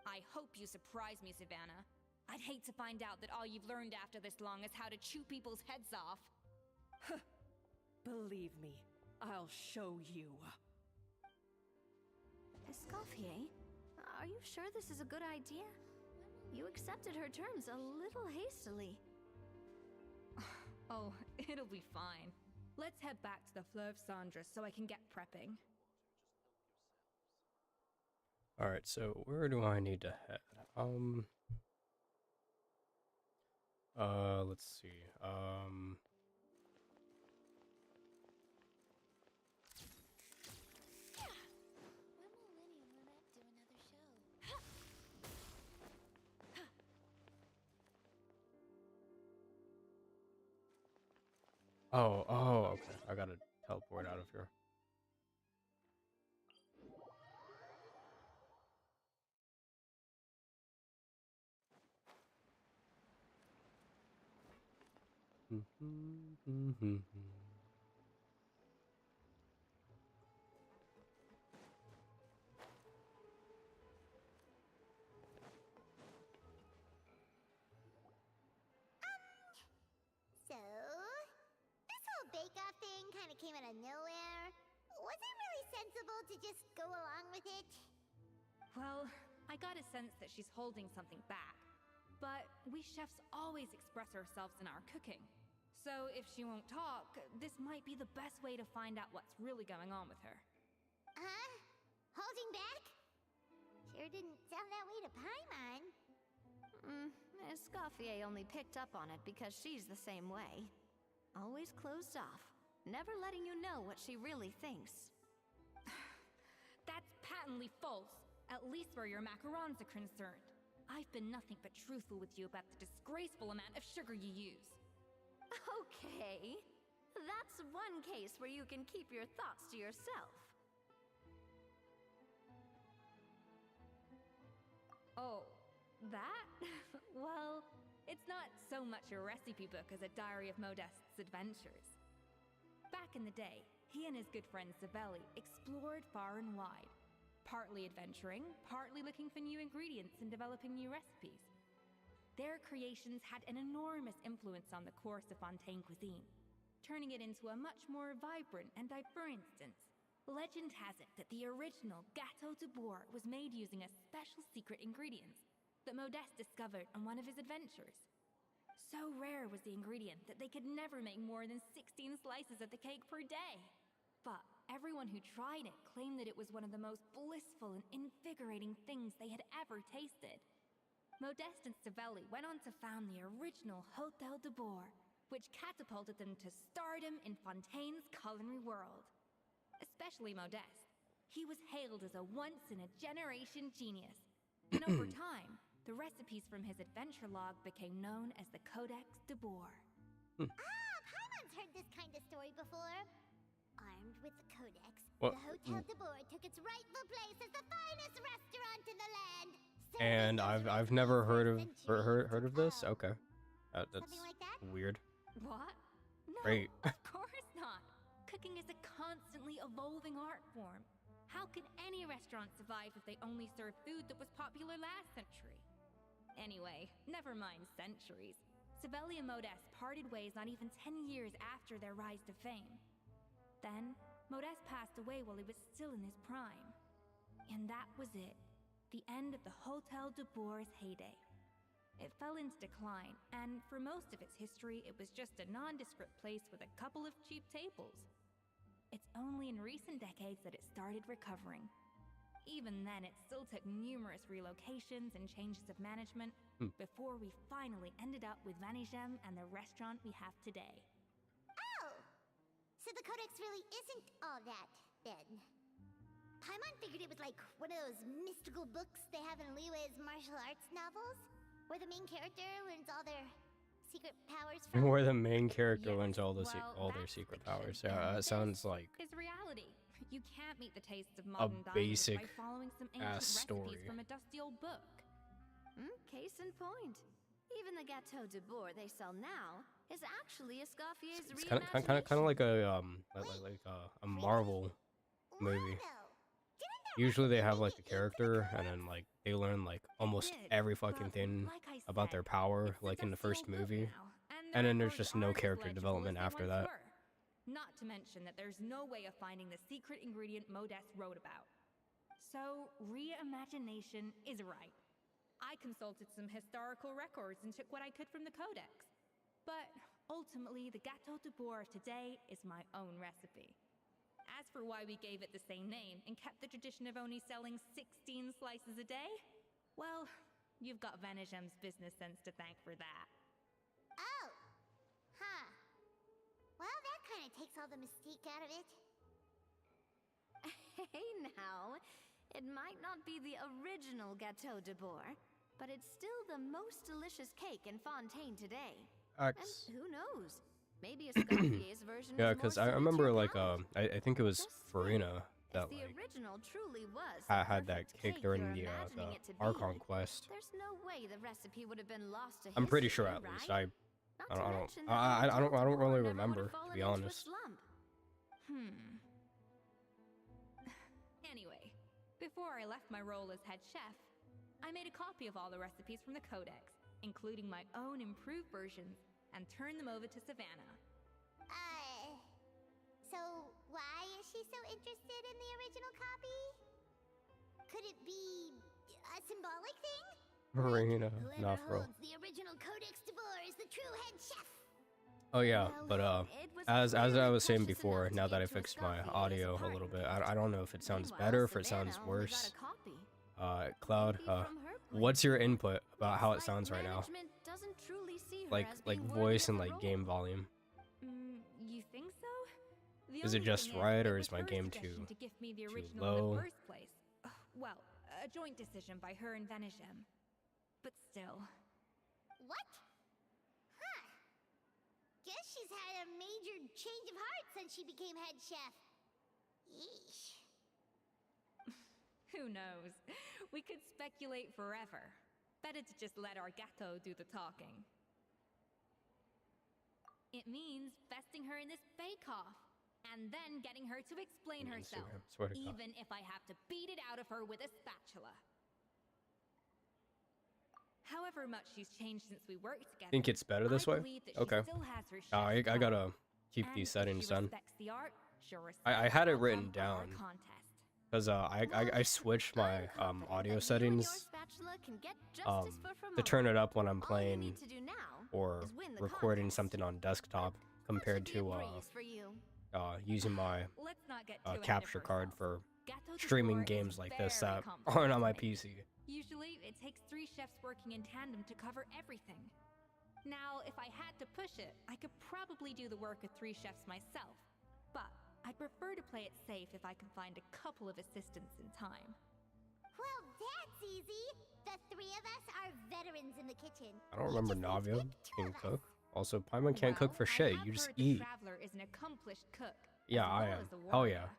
[SPEAKER 8] I hope you surprise me, Savannah. I'd hate to find out that all you've learned after this long is how to chew people's heads off.
[SPEAKER 5] Believe me, I'll show you.
[SPEAKER 1] Escoffier, are you sure this is a good idea? You accepted her terms a little hastily.
[SPEAKER 8] Oh, it'll be fine. Let's head back to the Fleur of Sandra so I can get prepping.
[SPEAKER 3] Alright, so where do I need to head? Let's see.
[SPEAKER 4] When will Winnie and Lynette do another show?
[SPEAKER 3] Oh, okay. I gotta teleport out of here.
[SPEAKER 7] So, this whole bake-off thing kind of came out of nowhere. Was it really sensible to just go along with it?
[SPEAKER 8] Well, I got a sense that she's holding something back. But we chefs always express ourselves in our cooking. So if she won't talk, this might be the best way to find out what's really going on with her.
[SPEAKER 7] Huh? Holding back? Sure didn't sound that way to Paimon.
[SPEAKER 1] Escoffier only picked up on it because she's the same way. Always closed off, never letting you know what she really thinks.
[SPEAKER 8] That's patently false, at least where your macarons are concerned. I've been nothing but truthful with you about the disgraceful amount of sugar you use.
[SPEAKER 1] Okay, that's one case where you can keep your thoughts to yourself.
[SPEAKER 8] Oh, that? Well, it's not so much a recipe book as a diary of Modeste's adventures. Back in the day, he and his good friend Savelli explored far and wide, partly adventuring, partly looking for new ingredients and developing new recipes. Their creations had an enormous influence on the course of Fontaine cuisine, turning it into a much more vibrant and for instance, legend has it that the original Gâteau de boar was made using a special secret ingredient that Modeste discovered on one of his adventures. So rare was the ingredient that they could never make more than 16 slices of the cake per day. But everyone who tried it claimed that it was one of the most blissful and invigorating things they had ever tasted. Modeste and Savelli went on to found the original Hôtel de Bourg, which catapulted them to stardom in Fontaine's culinary world. Especially Modeste. He was hailed as a once-in-a-generation genius. And over time, the recipes from his adventure log became known as the Codex de Bourg.
[SPEAKER 7] Paimon's heard this kind of story before. Armed with the Codex,
[SPEAKER 3] What?
[SPEAKER 7] the Hotel de Bourg took its rightful place as the finest restaurant in the land.
[SPEAKER 3] And I've never heard of this. Okay, that's
[SPEAKER 7] Something like that?
[SPEAKER 3] weird.
[SPEAKER 8] What? No,
[SPEAKER 3] Great.
[SPEAKER 8] of course not. Cooking is a constantly evolving art form. How could any restaurant survive if they only served food that was popular last century? Anyway, never mind centuries. Savelli and Modeste parted ways not even 10 years after their rise to fame. Then, Modeste passed away while he was still in his prime. And that was it. The end of the Hôtel de Bourg's heyday. It fell into decline, and for most of its history, it was just a nondescript place with a couple of cheap tables. It's only in recent decades that it started recovering. Even then, it still took numerous relocations and changes of management before we finally ended up with Vanigem and the restaurant we have today.
[SPEAKER 7] Oh! So the Codex really isn't all that, then. Paimon figured it was like one of those mystical books they have in Liyue's martial arts novels, where the main character learns all their secret powers from.
[SPEAKER 3] Where the main character
[SPEAKER 8] Yes,
[SPEAKER 3] learns all
[SPEAKER 8] well,
[SPEAKER 3] their
[SPEAKER 8] that's
[SPEAKER 3] secret
[SPEAKER 8] fiction,
[SPEAKER 3] powers. Yeah,
[SPEAKER 8] and
[SPEAKER 3] that sounds like
[SPEAKER 8] is reality. You can't meet the tastes of modern diners
[SPEAKER 3] basic
[SPEAKER 8] by following some
[SPEAKER 3] ass
[SPEAKER 8] ancient
[SPEAKER 3] story.
[SPEAKER 8] recipes from a dusty old book.
[SPEAKER 1] Case in point. Even the Gâteau de Bourg they sell now is actually Escoffier's
[SPEAKER 3] it's kind of like a a Marvel movie. Usually they have like the character, and then like they learn like almost every fucking thing about their power, like in the first movie, and then there's just no character development after that.
[SPEAKER 8] Not to mention that there's no way of finding the secret ingredient Modest wrote about. So, reimagination is right. I consulted some historical records and took what I could from the Codex. But ultimately, the Gâteau de Bourg today is my own recipe. As for why we gave it the same name and kept the tradition of only selling 16 slices a day, well, you've got Vanigem's business sense to thank for that.
[SPEAKER 7] Oh! Huh. Well, that kind of takes all the mystique out of it.
[SPEAKER 1] Hey now, it might not be the original Gâteau de Bourg, but it's still the most delicious cake in Fontaine today. And who knows? Maybe Escoffier's version
[SPEAKER 3] Yeah,
[SPEAKER 1] is more
[SPEAKER 3] because I
[SPEAKER 1] suited to
[SPEAKER 3] remember
[SPEAKER 1] your
[SPEAKER 3] like
[SPEAKER 1] palate.
[SPEAKER 3] I think it was
[SPEAKER 1] Just
[SPEAKER 3] Farina that
[SPEAKER 1] the
[SPEAKER 3] like
[SPEAKER 1] original truly was
[SPEAKER 3] had
[SPEAKER 1] the
[SPEAKER 3] that
[SPEAKER 1] perfect
[SPEAKER 3] cake during
[SPEAKER 1] you're
[SPEAKER 3] the
[SPEAKER 1] imagining it to be,
[SPEAKER 3] Archon quest.
[SPEAKER 1] There's no way the recipe would have been lost to
[SPEAKER 3] I'm pretty sure
[SPEAKER 1] history,
[SPEAKER 3] at least.
[SPEAKER 1] right?
[SPEAKER 3] I don't really remember, to be honest.
[SPEAKER 8] Anyway, before I left my role as head chef, I made a copy of all the recipes from the Codex, including my own improved versions, and turned them over to Savannah.
[SPEAKER 7] So why is she so interested in the original copy? Could it be a symbolic thing?
[SPEAKER 3] Farina,
[SPEAKER 7] Whoever
[SPEAKER 3] not for real.
[SPEAKER 7] holds the original Codex de Bourg is the true head chef.
[SPEAKER 3] Oh yeah, but
[SPEAKER 1] it was
[SPEAKER 3] as I
[SPEAKER 1] clearly
[SPEAKER 3] was saying
[SPEAKER 1] precious
[SPEAKER 3] before,
[SPEAKER 1] enough to
[SPEAKER 3] now that I
[SPEAKER 1] give to
[SPEAKER 3] fixed my
[SPEAKER 1] Escoffier as a
[SPEAKER 3] audio a
[SPEAKER 1] parting
[SPEAKER 3] little bit,
[SPEAKER 1] gift.
[SPEAKER 3] I don't know if it sounds
[SPEAKER 1] Meanwhile,
[SPEAKER 3] better, if it sounds
[SPEAKER 1] Savannah only got
[SPEAKER 3] worse.
[SPEAKER 1] a copy.
[SPEAKER 3] Cloud,
[SPEAKER 1] Maybe from her point
[SPEAKER 3] what's
[SPEAKER 1] of
[SPEAKER 3] your
[SPEAKER 1] view,
[SPEAKER 3] input about how it
[SPEAKER 1] it's
[SPEAKER 3] sounds
[SPEAKER 1] like
[SPEAKER 3] right now?
[SPEAKER 1] management doesn't truly see her
[SPEAKER 3] Like
[SPEAKER 1] as being worthy
[SPEAKER 3] voice
[SPEAKER 1] of
[SPEAKER 3] and
[SPEAKER 1] the
[SPEAKER 3] like
[SPEAKER 1] role.
[SPEAKER 3] game volume.
[SPEAKER 8] You think so? The
[SPEAKER 3] Is it
[SPEAKER 8] only
[SPEAKER 3] just
[SPEAKER 8] thing
[SPEAKER 3] right,
[SPEAKER 8] it
[SPEAKER 3] or
[SPEAKER 8] was
[SPEAKER 3] is my
[SPEAKER 8] her
[SPEAKER 3] game
[SPEAKER 8] suggestion
[SPEAKER 3] too
[SPEAKER 8] to give me the
[SPEAKER 3] too
[SPEAKER 8] original
[SPEAKER 3] low?
[SPEAKER 8] in the first place? Well, a joint decision by her and Vanigem. But still.
[SPEAKER 7] What? Huh. Guess she's had a major change of heart since she became head chef. Yeesh.
[SPEAKER 8] Who knows? We could speculate forever. Better to just let our Gâteau do the talking. It means besting her in this bake-off, and then getting her to explain herself,
[SPEAKER 3] Swear to God.
[SPEAKER 8] even if I have to beat it out of her with a spatula. However much she's changed since we worked together,
[SPEAKER 3] Think it's better this
[SPEAKER 8] I
[SPEAKER 3] way?
[SPEAKER 8] believe that she
[SPEAKER 3] Okay.
[SPEAKER 8] still has her
[SPEAKER 3] I
[SPEAKER 8] chef's pride.
[SPEAKER 3] gotta keep
[SPEAKER 8] And
[SPEAKER 3] these
[SPEAKER 8] if
[SPEAKER 3] settings
[SPEAKER 8] she
[SPEAKER 3] done.
[SPEAKER 8] respects the art, she'll
[SPEAKER 3] I had it
[SPEAKER 8] respect
[SPEAKER 3] written
[SPEAKER 8] the outcome of our
[SPEAKER 3] down.
[SPEAKER 8] contest.
[SPEAKER 3] Because I switched my
[SPEAKER 1] I'm confident that
[SPEAKER 3] audio
[SPEAKER 1] you and
[SPEAKER 3] settings
[SPEAKER 1] your spatula can get just as far from
[SPEAKER 3] to turn
[SPEAKER 1] home.
[SPEAKER 3] it up when I'm
[SPEAKER 1] All you
[SPEAKER 3] playing
[SPEAKER 1] need to do now
[SPEAKER 3] or
[SPEAKER 1] is win the
[SPEAKER 3] recording
[SPEAKER 1] contest.
[SPEAKER 3] something on desktop compared
[SPEAKER 1] That should be
[SPEAKER 3] to
[SPEAKER 1] a breeze for you.
[SPEAKER 3] using my
[SPEAKER 8] Let's not get too ahead of
[SPEAKER 3] capture card
[SPEAKER 8] ourselves.
[SPEAKER 3] for
[SPEAKER 8] Gâteau de
[SPEAKER 3] streaming
[SPEAKER 8] Bourg is
[SPEAKER 3] games like this
[SPEAKER 8] very
[SPEAKER 3] that
[SPEAKER 8] complex
[SPEAKER 3] aren't on
[SPEAKER 8] to
[SPEAKER 3] my
[SPEAKER 8] make.
[SPEAKER 3] PC.
[SPEAKER 8] Usually, it takes 3 chefs working in tandem to cover everything. Now, if I had to push it, I could probably do the work of 3 chefs myself. But I'd prefer to play it safe if I can find a couple of assistants in time.
[SPEAKER 7] Well, that's easy. The 3 of us are veterans in the kitchen.
[SPEAKER 3] I don't
[SPEAKER 7] We
[SPEAKER 3] remember
[SPEAKER 7] just need to
[SPEAKER 3] Navia
[SPEAKER 7] pick 2
[SPEAKER 3] can
[SPEAKER 7] of us.
[SPEAKER 3] cook. Also, Paimon can't cook for
[SPEAKER 8] Well, I
[SPEAKER 3] shit.
[SPEAKER 8] have
[SPEAKER 3] You just
[SPEAKER 8] heard the
[SPEAKER 3] eat.
[SPEAKER 8] Traveler is an accomplished cook.
[SPEAKER 3] Yeah,
[SPEAKER 8] as
[SPEAKER 3] I
[SPEAKER 8] well
[SPEAKER 3] am.
[SPEAKER 8] as a
[SPEAKER 3] Hell yeah.
[SPEAKER 8] warrior.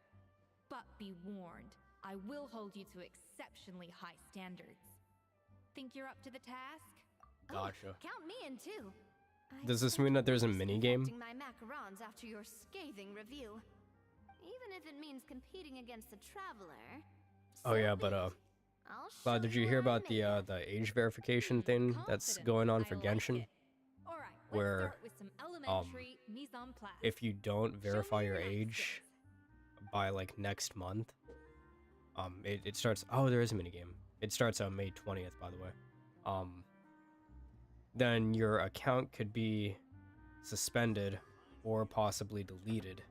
[SPEAKER 8] But be warned, I will hold you to exceptionally high standards. Think you're up to the task?
[SPEAKER 3] Gotcha.
[SPEAKER 1] Count me in too. I
[SPEAKER 3] Does this
[SPEAKER 1] spent
[SPEAKER 3] mean that there's a
[SPEAKER 1] weeks
[SPEAKER 3] mini game?
[SPEAKER 1] perfecting my macarons after your scathing review. Even if it means competing against the Traveler.
[SPEAKER 3] Oh
[SPEAKER 1] so
[SPEAKER 3] yeah,
[SPEAKER 1] be
[SPEAKER 3] but
[SPEAKER 1] it. I'll
[SPEAKER 3] Cloud,
[SPEAKER 1] show
[SPEAKER 3] did you
[SPEAKER 1] what
[SPEAKER 3] hear
[SPEAKER 1] I'm
[SPEAKER 3] about
[SPEAKER 1] made of.
[SPEAKER 3] the age verification thing that's
[SPEAKER 8] Confident.
[SPEAKER 3] going on for
[SPEAKER 8] I like
[SPEAKER 3] Genshin?
[SPEAKER 8] it. All right, let's
[SPEAKER 3] Where,
[SPEAKER 8] start with some elementary mise en place.
[SPEAKER 3] If you don't
[SPEAKER 8] Show
[SPEAKER 3] verify
[SPEAKER 8] me
[SPEAKER 3] your
[SPEAKER 8] knife
[SPEAKER 3] age
[SPEAKER 8] skills.
[SPEAKER 3] by like next month, it starts. Oh, there is a minigame. It starts on May 20th, by the way. Then your account could be suspended or possibly deleted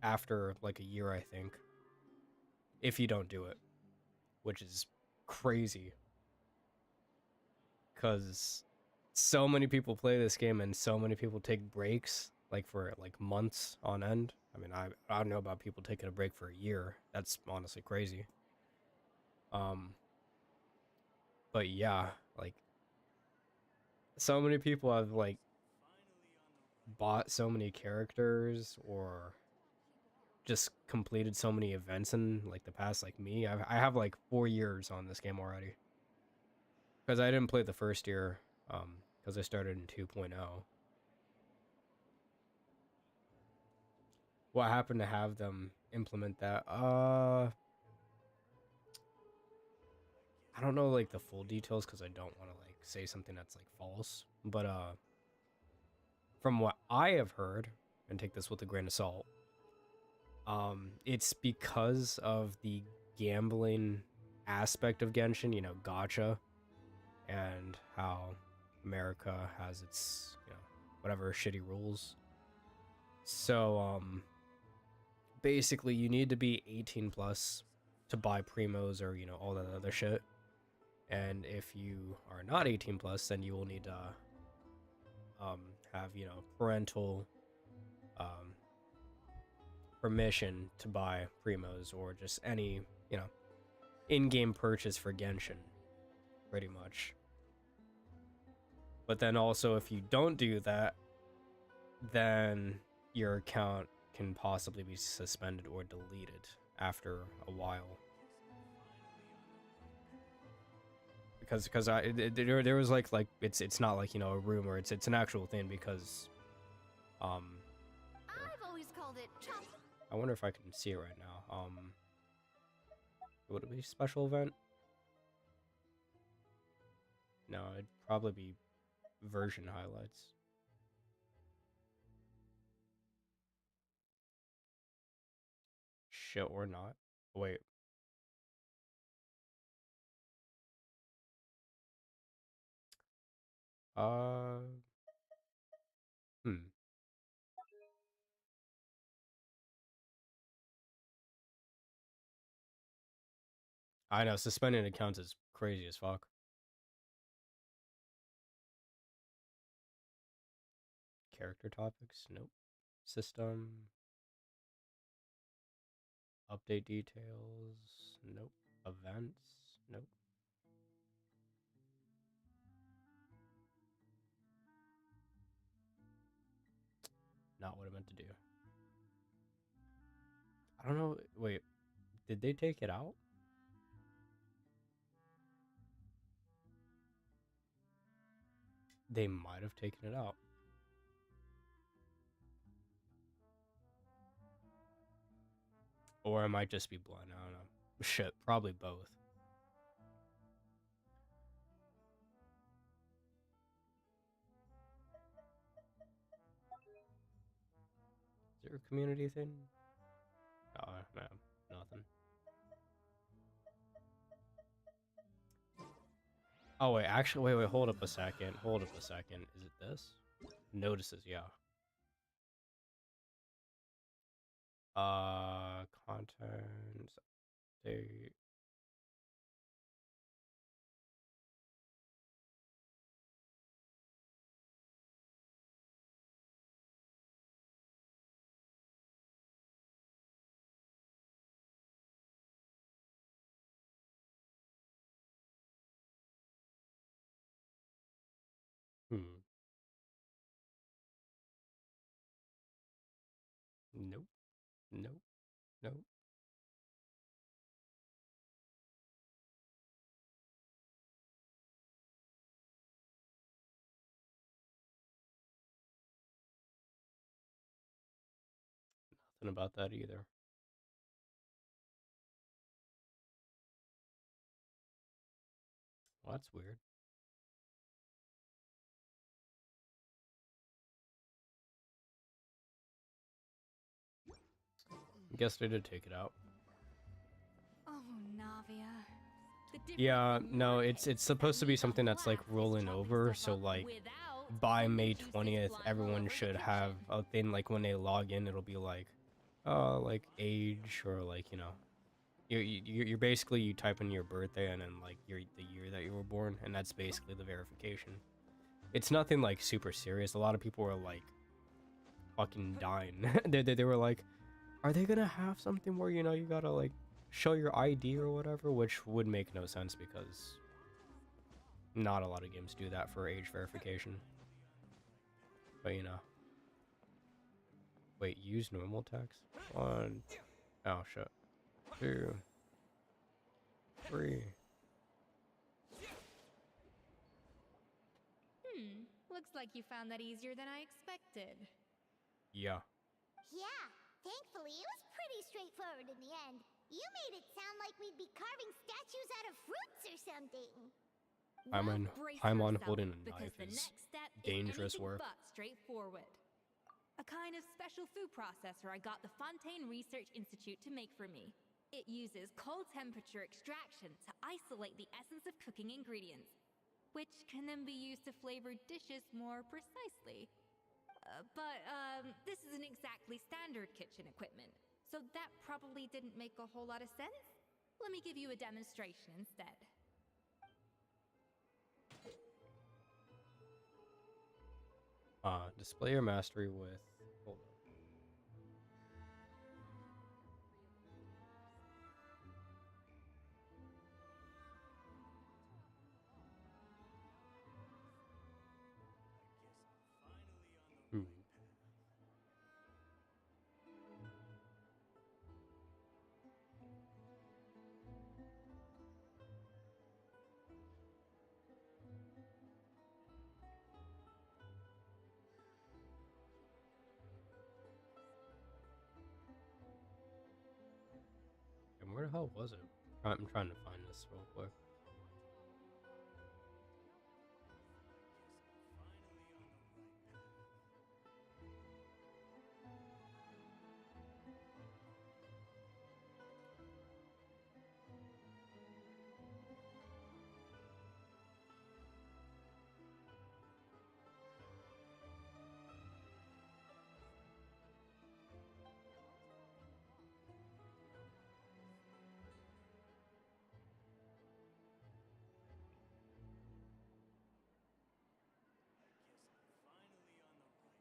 [SPEAKER 3] after like a year, I think. if you don't do it, which is crazy because so many people play this game and so many people take breaks like for like months on end. I mean, I don't know about people taking a break for a year. That's honestly crazy. But yeah, like so many people have like bought so many characters or just completed so many events in like the past. Like me, I have like 4 years on this game already because I didn't play the first year because I started in 2.0. What happened to have them implement that? I don't know like the full details because I don't want to like say something that's like false, but from what I have heard, and take this with a grain of salt, it's because of the gambling aspect of Genshin, you know, gacha, and how America has its, you know, whatever shitty rules. So basically you need to be 18 plus to buy primos or, you know, all that other shit. And if you are not 18 plus, then you will need to have, you know, parental permission to buy primos or just any, you know, in-game purchase for Genshin, pretty much. But then also if you don't do that, then your account can possibly be suspended or deleted after a while. Because there was like it's not like, you know, a rumor, it's an actual thing because
[SPEAKER 1] I've always called it chop.
[SPEAKER 3] I wonder if I can see it right now. Would it be special event? No, it'd probably be version highlights. Shit or not. Wait. Hmm. I know, suspending accounts is crazy as fuck. Character topics? Nope. System. Update details? Nope. Events? Nope. Not what I meant to do. I don't know. Wait, did they take it out? They might have taken it out. Or I might just be blind. I don't know. Shit, probably both. Is there a community thing? Oh, no, nothing. Oh, wait, actually, wait, hold up a second. Hold up a second. Is it this? Notices, yeah. Contents. They. Hmm. Nope. Nope. Nope. Nothing about that either. Well, that's weird. I guess they did take it out.
[SPEAKER 8] Oh, Navia.
[SPEAKER 3] Yeah, no, it's supposed to be something that's like rolling over, so like by May 20th, everyone should have a thing like when they log in, it'll be like age or like, you know, you're basically, you type in your birthday and then like the year that you were born, and that's basically the verification. It's nothing like super serious. A lot of people were like fucking dying. They were like, are they gonna have something where, you know, you gotta like show your ID or whatever, which would make no sense because not a lot of games do that for age verification. But you know. Wait, use normal text? 1. Oh shit. 2. 3.
[SPEAKER 8] Looks like you found that easier than I expected.
[SPEAKER 3] Yeah.
[SPEAKER 7] Yeah, thankfully it was pretty straightforward in the end. You made it sound like we'd be carving statues out of fruits or something.
[SPEAKER 3] Paimon holding a
[SPEAKER 8] because
[SPEAKER 3] knife
[SPEAKER 8] the
[SPEAKER 3] is
[SPEAKER 8] next step
[SPEAKER 3] dangerous
[SPEAKER 8] is
[SPEAKER 3] work.
[SPEAKER 8] but straightforward. A kind of special food processor I got the Fontaine Research Institute to make for me. It uses cold temperature extraction to isolate the essence of cooking ingredients, which can then be used to flavor dishes more precisely. But this isn't exactly standard kitchen equipment, so that probably didn't make a whole lot of sense. Let me give you a demonstration instead.
[SPEAKER 3] Display your mastery with. Hold on. Hmm. And where the hell was it? I'm trying to find this real quick.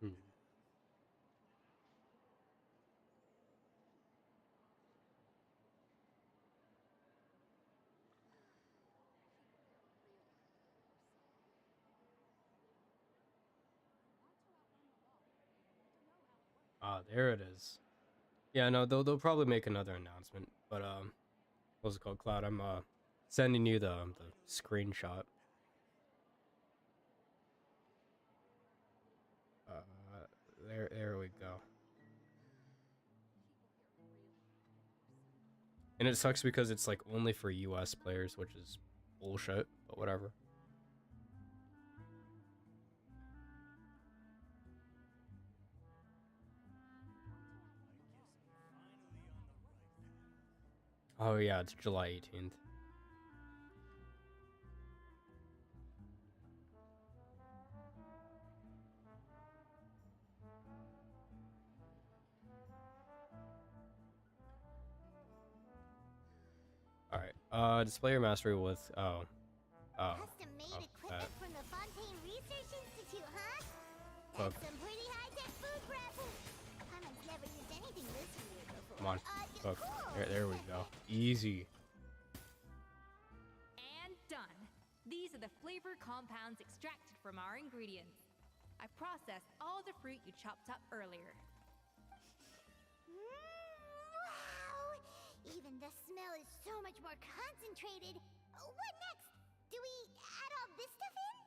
[SPEAKER 3] Hmm. Ah, there it is. Yeah, no, they'll probably make another announcement. But what's it called, Cloud? I'm sending you the screenshot. There we go. And it sucks because it's like only for US players, which is bullshit, but whatever. Oh yeah, it's July 18th. Alright, display your mastery with, oh.
[SPEAKER 7] Custom-made equipment from the Fontaine Research Institute, huh? That's some pretty high-tech food prep. Paimon's never used anything this weird before.
[SPEAKER 3] Come on, cook.
[SPEAKER 7] Cool.
[SPEAKER 3] There we go. Easy.
[SPEAKER 8] And done. These are the flavor compounds extracted from our ingredients. I processed all the fruit you chopped up earlier.
[SPEAKER 7] Wow! Even the smell is so much more concentrated. What next? Do we add all this stuff in?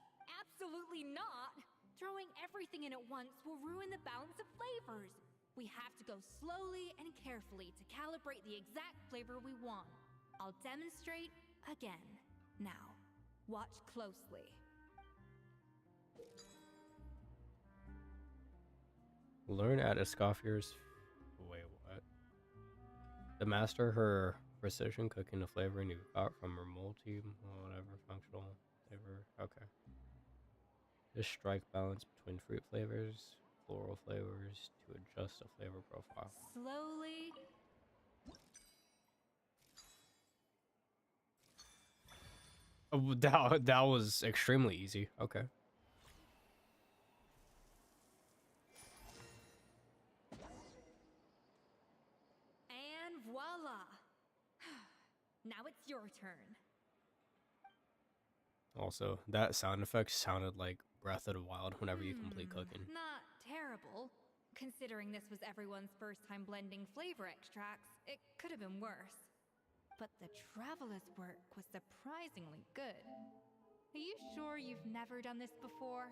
[SPEAKER 8] Absolutely not! Throwing everything in at once will ruin the balance of flavors. We have to go slowly and carefully to calibrate the exact flavor we want. I'll demonstrate again. Now, watch closely.
[SPEAKER 3] Learn at Escoffier's. Wait, what? The master her precision cooking the flavoring you got from her whatever functional flavor. Okay. Just strike balance between fruit flavors, floral flavors to adjust the flavor profile.
[SPEAKER 8] Slowly.
[SPEAKER 3] That was extremely easy. Okay.
[SPEAKER 8] And voila! Now it's your turn.
[SPEAKER 3] Also, that sound effect sounded like Breath of the Wild whenever you complete cooking.
[SPEAKER 8] Not terrible. Considering this was everyone's first time blending flavor extracts, it could have been worse. But the Traveler's work was surprisingly good. Are you sure you've never done this before?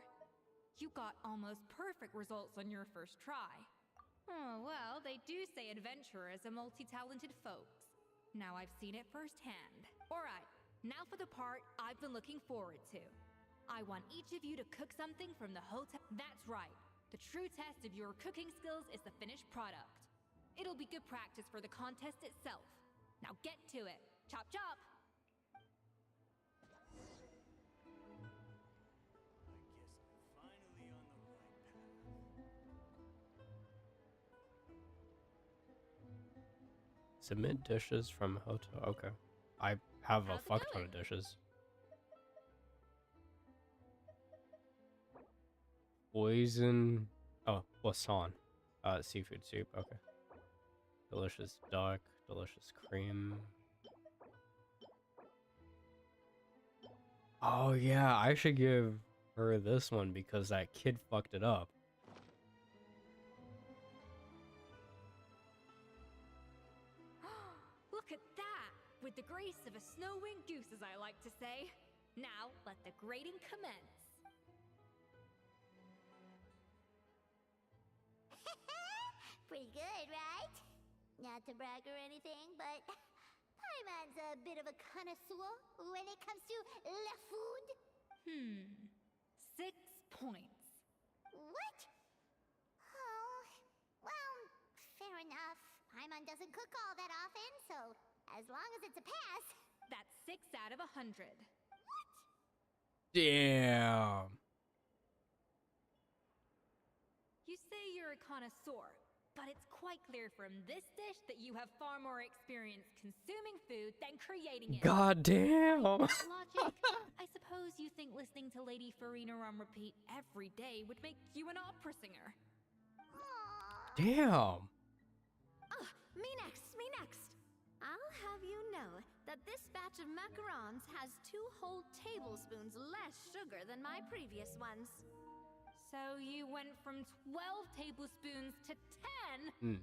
[SPEAKER 8] You got almost perfect results on your first try. Oh, well, they do say adventurers are multi-talented folks. Now I've seen it firsthand. Alright, now for the part I've been looking forward to. I want each of you to cook something from the hotel. That's right. The true test of your cooking skills is the finished product. It'll be good practice for the contest itself. Now get to it. Chop chop!
[SPEAKER 3] Submit dishes from hotel. Okay. I have a fuck ton of dishes. Poison. Oh, poisson. Seafood soup. Okay. Delicious duck. Delicious cream. Oh yeah, I should give her this one because that kid fucked it up.
[SPEAKER 8] Look at that! With the grace of a snow-winged goose, as I like to say. Now, let the grating commence.
[SPEAKER 7] Pretty good, right? Not to brag or anything, but Paimon's a bit of a connoisseur when it comes to la food.
[SPEAKER 8] 6 points.
[SPEAKER 7] What? Oh, well, fair enough. Paimon doesn't cook all that often, so as long as it's a pass.
[SPEAKER 8] That's 6 out of 100.
[SPEAKER 7] What?
[SPEAKER 3] Damn.
[SPEAKER 8] You say you're a connoisseur, but it's quite clear from this dish that you have far more experience consuming food than creating it.
[SPEAKER 3] God damn.
[SPEAKER 8] Logic. I suppose you think listening to Lady Farina on repeat every day would make you an opera singer.
[SPEAKER 3] Damn.
[SPEAKER 1] Me next, me next. I'll have you know that this batch of macarons has 2 whole tablespoons less sugar than my previous ones.
[SPEAKER 8] So you went from 12 tablespoons to 10?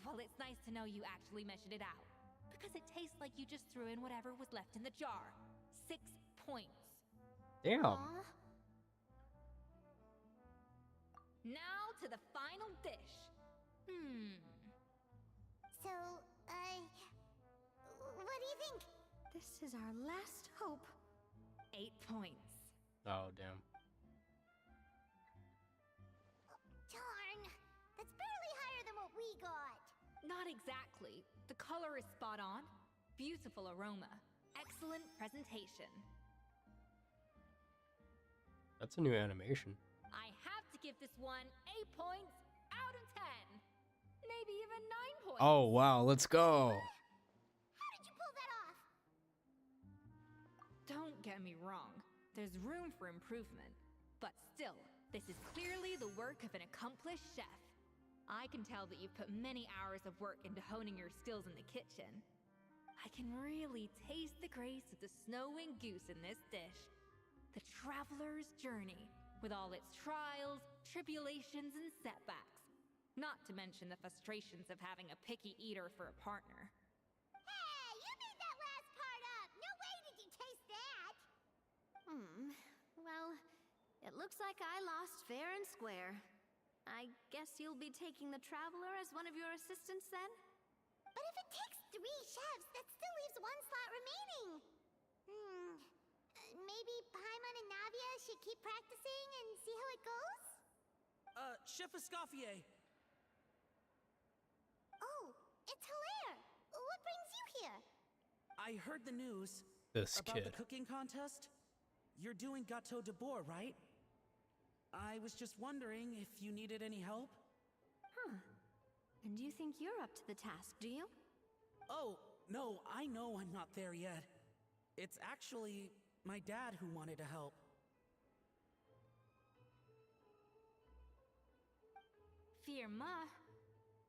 [SPEAKER 8] Well, it's nice to know you actually measured it out. Because it tastes like you just threw in whatever was left in the jar. 6 points.
[SPEAKER 3] Damn.
[SPEAKER 1] Aw.
[SPEAKER 8] Now to the final dish.
[SPEAKER 7] So, what do you think?
[SPEAKER 1] This is our last hope.
[SPEAKER 8] 8 points.
[SPEAKER 3] Oh, damn.
[SPEAKER 7] Darn, that's barely higher than what we got.
[SPEAKER 8] Not exactly. The color is spot on. Beautiful aroma. Excellent presentation.
[SPEAKER 3] That's a new animation.
[SPEAKER 8] I have to give this one 8 points out of 10. Maybe even 9 points.
[SPEAKER 3] Oh, wow. Let's go.
[SPEAKER 7] How did you pull that off?
[SPEAKER 8] Don't get me wrong. There's room for improvement. But still, this is clearly the work of an accomplished chef. I can tell that you've put many hours of work into honing your skills in the kitchen. I can really taste the grace of the snow-winged goose in this dish. The traveler's journey, with all its trials, tribulations, and setbacks. Not to mention the frustrations of having a picky eater for a partner.
[SPEAKER 7] Hey, you made that last part up. No way did you taste that.
[SPEAKER 1] Well, it looks like I lost fair and square. I guess you'll be taking the Traveler as one of your assistants then?
[SPEAKER 7] But if it takes 3 chefs, that still leaves 1 slot remaining. Maybe Paimon and Navia should keep practicing and see how it goes?
[SPEAKER 2] Chef Escoffier.
[SPEAKER 7] Oh, it's Hilaire. What brings you here?
[SPEAKER 2] I heard the news
[SPEAKER 3] This
[SPEAKER 2] about
[SPEAKER 3] kid.
[SPEAKER 2] the cooking contest. You're doing Gâteau de Bois, right? I was just wondering if you needed any help.
[SPEAKER 1] And you think you're up to the task, do you?
[SPEAKER 2] Oh, no, I know I'm not there yet. It's actually my dad who wanted to help.
[SPEAKER 8] Firma,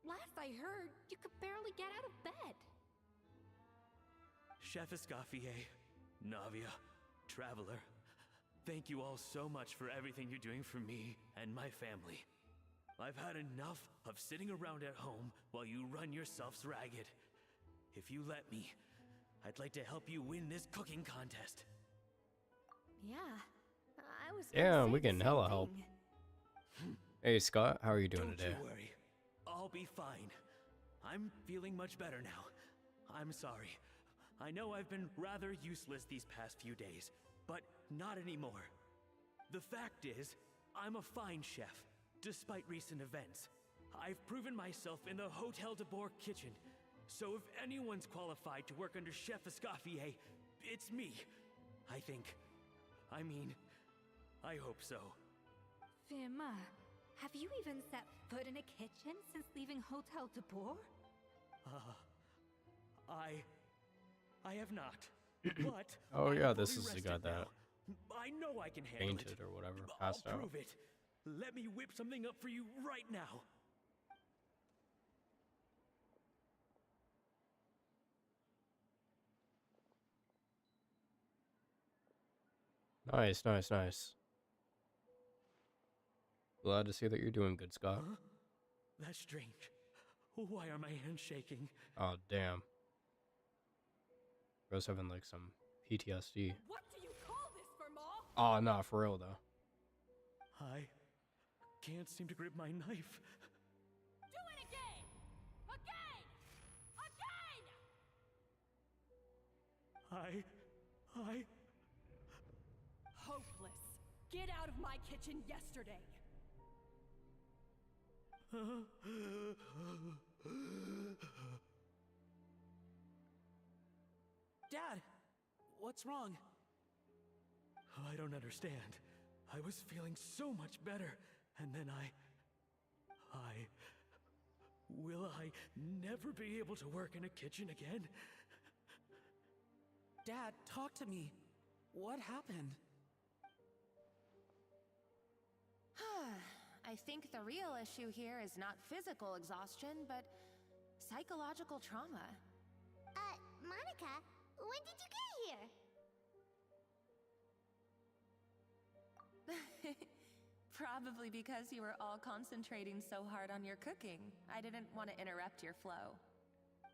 [SPEAKER 8] last I heard, you could barely get out of bed.
[SPEAKER 6] Chef Escoffier, Navia, Traveler, thank you all so much for everything you're doing for me and my family. I've had enough of sitting around at home while you run yourselves ragged. If you let me, I'd like to help you win this cooking contest.
[SPEAKER 1] Yeah, I was.
[SPEAKER 3] Yeah, we can hella help. Hey Scott, how are you doing today?
[SPEAKER 6] Don't you worry. I'll be fine. I'm feeling much better now. I'm sorry. I know I've been rather useless these past few days, but not anymore. The fact is, I'm a fine chef, despite recent events. I've proven myself in the Hotel de Bourg kitchen, so if anyone's qualified to work under Chef Escoffier, it's me. I think. I hope so.
[SPEAKER 8] Firma, have you even set foot in a kitchen since leaving Hotel de Bourg?
[SPEAKER 6] I have not. But
[SPEAKER 3] Oh
[SPEAKER 6] I'm
[SPEAKER 3] yeah, this
[SPEAKER 6] fully
[SPEAKER 3] is the
[SPEAKER 6] rested
[SPEAKER 3] guy that
[SPEAKER 6] now. I know I can handle
[SPEAKER 3] fainted
[SPEAKER 6] it.
[SPEAKER 3] or whatever,
[SPEAKER 6] I'll
[SPEAKER 3] passed out.
[SPEAKER 6] prove it. Let me whip something up for you right now.
[SPEAKER 3] Nice, nice, nice. Glad to see that you're doing good, Scott.
[SPEAKER 6] Huh? That's strange. Why are my hands shaking?
[SPEAKER 3] Oh damn. Bro's having like some PTSD.
[SPEAKER 5] What do you call this, Firma?
[SPEAKER 3] Oh nah, for real though.
[SPEAKER 6] I can't seem to grip my knife.
[SPEAKER 5] Do it again! Again!
[SPEAKER 6] I...
[SPEAKER 5] Hopeless. Get out of my kitchen yesterday.
[SPEAKER 2] Dad, what's wrong?
[SPEAKER 6] I don't understand. I was feeling so much better, and then Will I never be able to work in a kitchen again?
[SPEAKER 2] Dad, talk to me. What happened?
[SPEAKER 10] I think the real issue here is not physical exhaustion, but psychological trauma.
[SPEAKER 7] Monica, when did you get here?
[SPEAKER 10] Probably because you were all concentrating so hard on your cooking. I didn't want to interrupt your flow.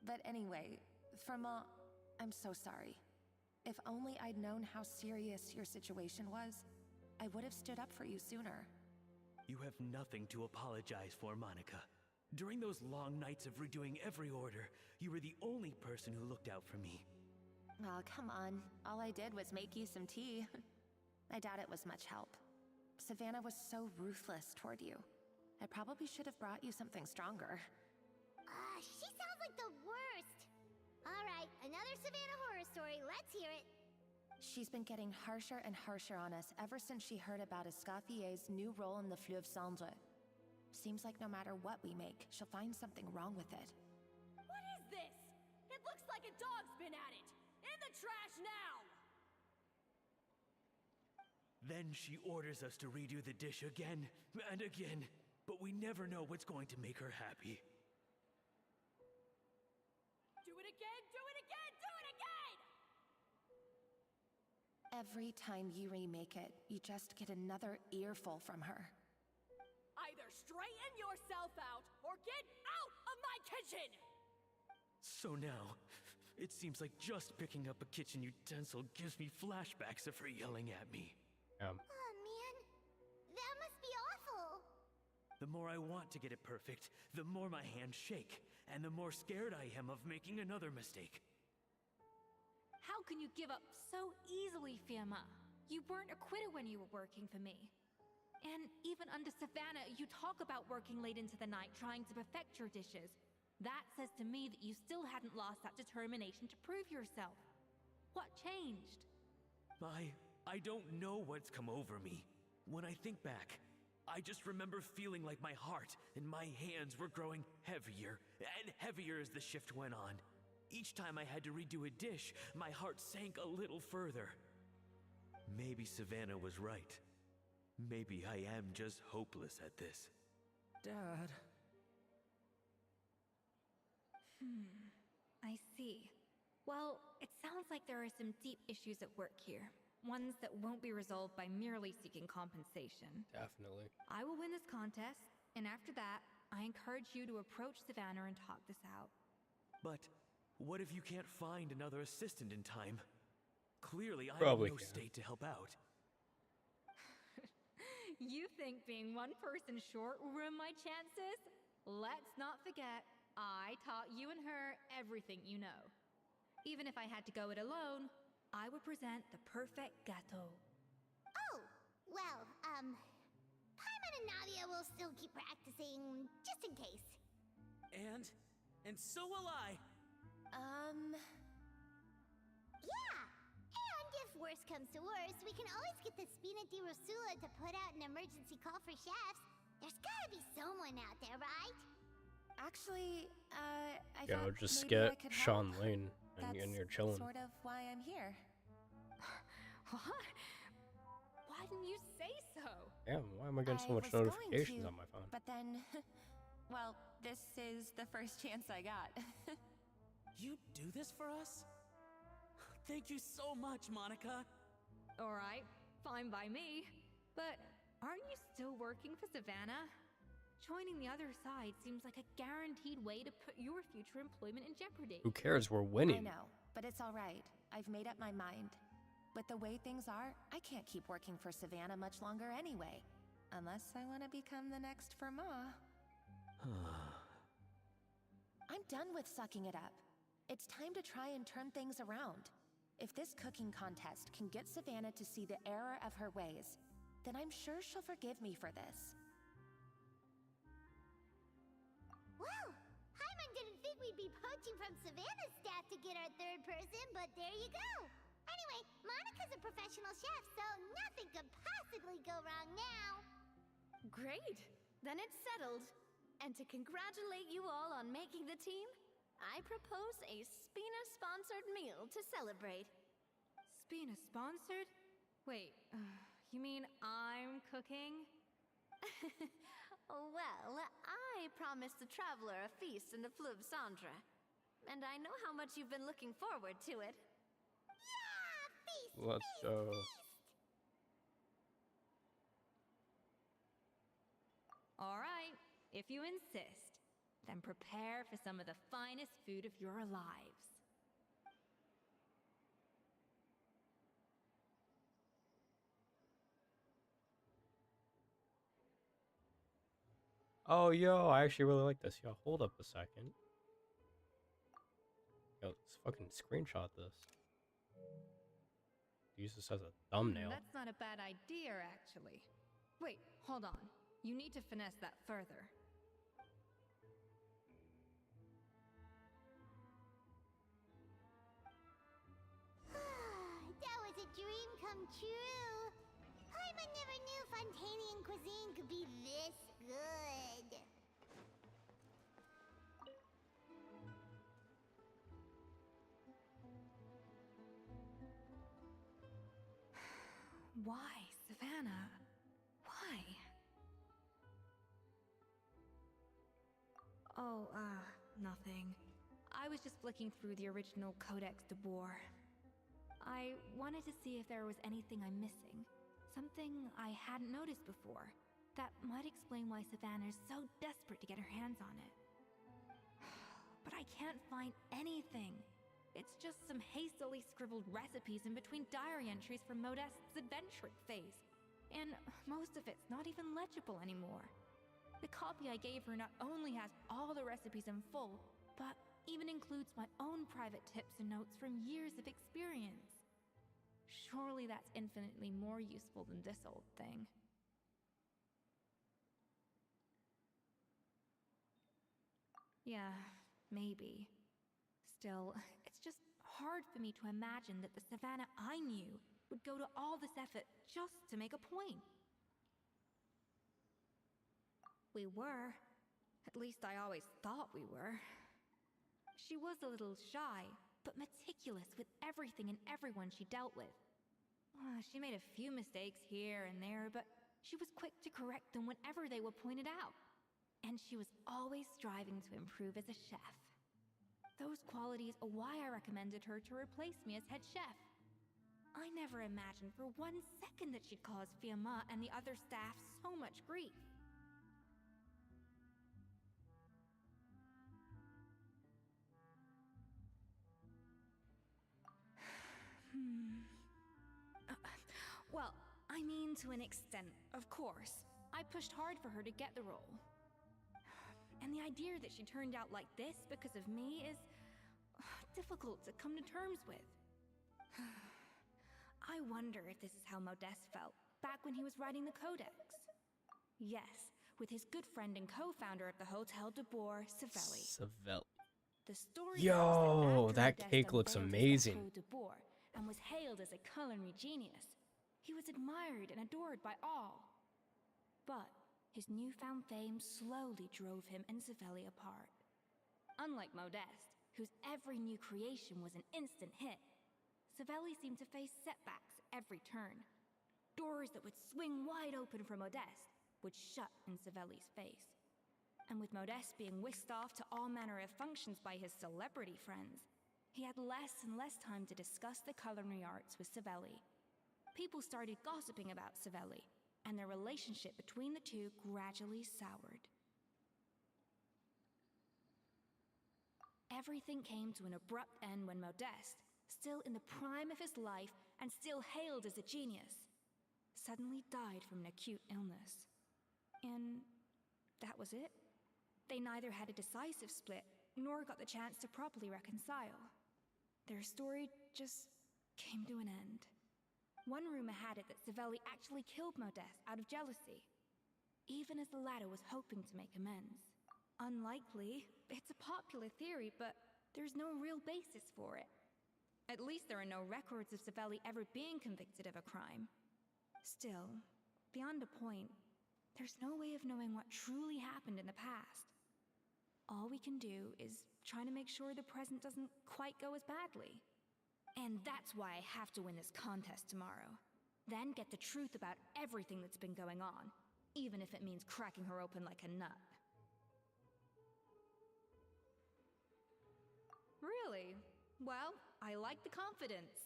[SPEAKER 10] But anyway, Firma, I'm so sorry. If only I'd known how serious your situation was, I would have stood up for you sooner.
[SPEAKER 6] You have nothing to apologize for, Monica. During those long nights of redoing every order, you were the only person who looked out for me.
[SPEAKER 10] Oh, come on. All I did was make you some tea. I doubt it was much help. Savannah was so ruthless toward you. I probably should have brought you something stronger.
[SPEAKER 7] She sounds like the worst. All right, another Savannah horror story. Let's hear it.
[SPEAKER 10] She's been getting harsher and harsher on us ever since she heard about Escoffier's new role in the Fleuve Cendre. Seems like no matter what we make, she'll find something wrong with it.
[SPEAKER 5] What is this? It looks like a dog's been at it. In the trash now!
[SPEAKER 6] Then she orders us to redo the dish again and again, but we never know what's going to make her happy.
[SPEAKER 5] Do it again, do it again, do it again!
[SPEAKER 10] Every time you remake it, you just get another earful from her.
[SPEAKER 5] Either straighten yourself out or get out of my kitchen!
[SPEAKER 6] So now, it seems like just picking up a kitchen utensil gives me flashbacks of her yelling at me.
[SPEAKER 7] Oh man, that must be awful.
[SPEAKER 6] The more I want to get it perfect, the more my hands shake, and the more scared I am of making another mistake.
[SPEAKER 8] How can you give up so easily, Firma? You weren't a quitter when you were working for me. And even under Savannah, you talk about working late into the night trying to perfect your dishes. That says to me that you still hadn't lost that determination to prove yourself. What changed?
[SPEAKER 6] I don't know what's come over me. When I think back, I just remember feeling like my heart and my hands were growing heavier and heavier as the shift went on. Each time I had to redo a dish, my heart sank a little further. Maybe Savannah was right. Maybe I am just hopeless at this.
[SPEAKER 2] Dad.
[SPEAKER 8] I see. Well, it sounds like there are some deep issues at work here. Ones that won't be resolved by merely seeking compensation.
[SPEAKER 3] Definitely.
[SPEAKER 8] I will win this contest, and after that, I encourage you to approach Savannah and talk this out.
[SPEAKER 6] But what if you can't find another assistant in time? Clearly, I
[SPEAKER 3] Probably
[SPEAKER 6] have no
[SPEAKER 3] can.
[SPEAKER 6] state to help out.
[SPEAKER 8] You think being one person short will ruin my chances? Let's not forget, I taught you and her everything you know. Even if I had to go it alone, I would present the perfect gâteau.
[SPEAKER 7] Oh, well, Paimon and Nadia will still keep practicing, just in case.
[SPEAKER 2] And so will I.
[SPEAKER 7] Yeah! And if worse comes to worse, we can always get the Spina di Rosula to put out an emergency call for chefs. There's gotta be someone out there, right?
[SPEAKER 10] Actually, I
[SPEAKER 3] Yeah,
[SPEAKER 10] thought
[SPEAKER 3] just
[SPEAKER 10] maybe I
[SPEAKER 3] get
[SPEAKER 10] could
[SPEAKER 3] Sean
[SPEAKER 10] help.
[SPEAKER 3] Lane and
[SPEAKER 10] That's
[SPEAKER 3] you're chilling.
[SPEAKER 10] sort of why I'm here.
[SPEAKER 8] What? Why didn't you say so?
[SPEAKER 3] Damn, why am I getting so
[SPEAKER 10] I
[SPEAKER 3] much
[SPEAKER 10] was going
[SPEAKER 3] notifications
[SPEAKER 10] to,
[SPEAKER 3] on my phone?
[SPEAKER 10] But then, well, this is the first chance I got.
[SPEAKER 2] You do this for us? Thank you so much, Monica.
[SPEAKER 8] Alright, fine by me. But aren't you still working for Savannah? Joining the other side seems like a guaranteed way to put your future employment in jeopardy.
[SPEAKER 3] Who cares? We're
[SPEAKER 10] I
[SPEAKER 3] winning.
[SPEAKER 10] know, but it's all right. I've made up my mind. With the way things are, I can't keep working for Savannah much longer anyway. Unless I want to become the next Fermat. I'm done with sucking it up. It's time to try and turn things around. If this cooking contest can get Savannah to see the error of her ways, then I'm sure she'll forgive me for this.
[SPEAKER 7] Well, Paimon didn't think we'd be poaching from Savannah's staff to get our third person, but there you go. Anyway, Monica's a professional chef, so nothing could possibly go wrong now.
[SPEAKER 1] Great! Then it's settled. And to congratulate you all on making the team, I propose a Spina-sponsored meal to celebrate.
[SPEAKER 8] Spina sponsored? Wait, you mean I'm cooking?
[SPEAKER 1] Well, I promised the traveler a feast in the Fleuve Cendre. And I know how much you've been looking forward to it.
[SPEAKER 7] Yeah! Feast!
[SPEAKER 3] Let's
[SPEAKER 7] feast,
[SPEAKER 3] go.
[SPEAKER 7] feast.
[SPEAKER 8] Alright, if you insist, then prepare for some of the finest food of your lives.
[SPEAKER 3] Oh, yo, I actually really like this. Yo, hold up a second. Yo, let's fucking screenshot this. Use this as a thumbnail.
[SPEAKER 8] That's not a bad idea, actually. Wait, hold on. You need to finesse that further.
[SPEAKER 7] That was a dream come true. Paimon never knew Fontanian cuisine could be this good.
[SPEAKER 8] Why, Savannah? Why? Oh, nothing. I was just flicking through the original Codex de Boer. I wanted to see if there was anything I'm missing. Something I hadn't noticed before. That might explain why Savannah's so desperate to get her hands on it. But I can't find anything. It's just some hastily scribbled recipes in between diary entries from Modeste's adventuring phase. And most of it's not even legible anymore. The copy I gave her not only has all the recipes in full, but even includes my own private tips and notes from years of experience. Surely that's infinitely more useful than this old thing. Yeah, maybe. Still, it's just hard for me to imagine that the Savannah I knew would go to all this effort just to make a point. We were. At least I always thought we were. She was a little shy, but meticulous with everything and everyone she dealt with. She made a few mistakes here and there, but she was quick to correct them whenever they were pointed out. And she was always striving to improve as a chef. Those qualities are why I recommended her to replace me as head chef. I never imagined for 1 second that she'd cause Fiamma and the other staff so much grief. Well, I mean to an extent, of course. I pushed hard for her to get the role. And the idea that she turned out like this because of me is difficult to come to terms with. I wonder if this is how Modeste felt back when he was writing the Codex. Yes, with his good friend and co-founder of the Hotel de Boer, Savelli.
[SPEAKER 3] Savelli.
[SPEAKER 8] The story
[SPEAKER 3] Yo,
[SPEAKER 8] goes
[SPEAKER 3] that
[SPEAKER 8] after
[SPEAKER 3] cake
[SPEAKER 8] Modeste
[SPEAKER 3] looks
[SPEAKER 8] unveiled his
[SPEAKER 3] amazing.
[SPEAKER 8] Chateau de Boer and was hailed as a culinary genius. He was admired and adored by all. But his newfound fame slowly drove him and Savelli apart. Unlike Modeste, whose every new creation was an instant hit, Savelli seemed to face setbacks at every turn. Doors that would swing wide open for Modeste would shut in Savelli's face. And with Modeste being whisked off to all manner of functions by his celebrity friends, he had less and less time to discuss the culinary arts with Savelli. People started gossiping about Savelli, and their relationship between the two gradually soured. Everything came to an abrupt end when Modeste, still in the prime of his life and still hailed as a genius, suddenly died from an acute illness. And that was it. They neither had a decisive split, nor got the chance to properly reconcile. Their story just came to an end. One rumor had it that Savelli actually killed Modeste out of jealousy, even as the latter was hoping to make amends. Unlikely, it's a popular theory, but there's no real basis for it. At least there are no records of Savelli ever being convicted of a crime. Still, beyond a point, there's no way of knowing what truly happened in the past. All we can do is try to make sure the present doesn't quite go as badly. And that's why I have to win this contest tomorrow. Then get the truth about everything that's been going on, even if it means cracking her open like a nut. Really? Well, I like the confidence.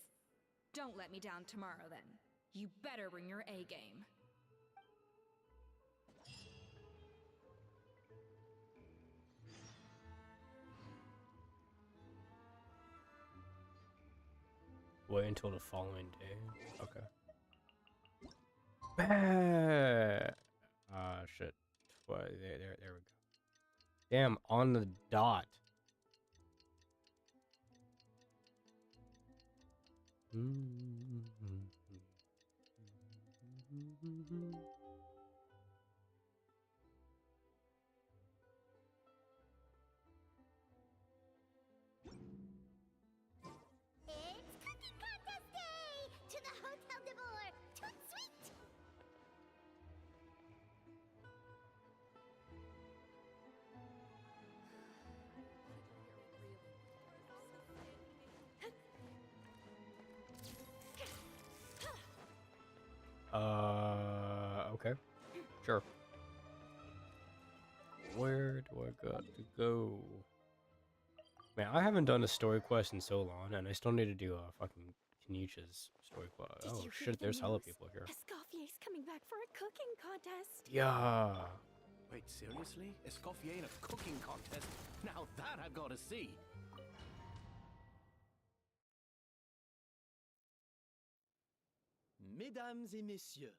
[SPEAKER 8] Don't let me down tomorrow, then. You better bring your A game.
[SPEAKER 3] Wait until the following day. Okay. Ah, shit. What? There we go. Damn, on the dot.
[SPEAKER 7] It's cooking contest day! To the Hotel de Boer! Toot sweet!
[SPEAKER 3] Okay. Sure. Where do I got to go? Man, I haven't done a story quest in so long, and I still need to do a fucking Kenichi's story quest. Oh shit, there's hella people here.
[SPEAKER 5] Escoffier's coming back for a cooking contest.
[SPEAKER 3] Yeah.
[SPEAKER 11] Wait, seriously? Escoffier in a cooking contest? Now that I've got to see. Mesdames et messieurs,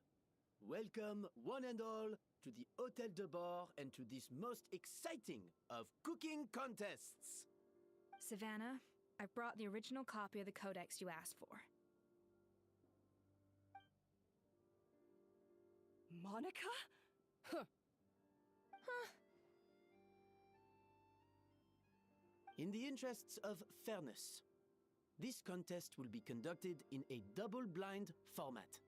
[SPEAKER 11] welcome one and all to the Hotel de Boer and to this most exciting of cooking contests.
[SPEAKER 8] Savannah, I brought the original copy of the Codex you asked for.
[SPEAKER 5] Monica? Huh.
[SPEAKER 11] In the interests of fairness, this contest will be conducted in a double-blind format.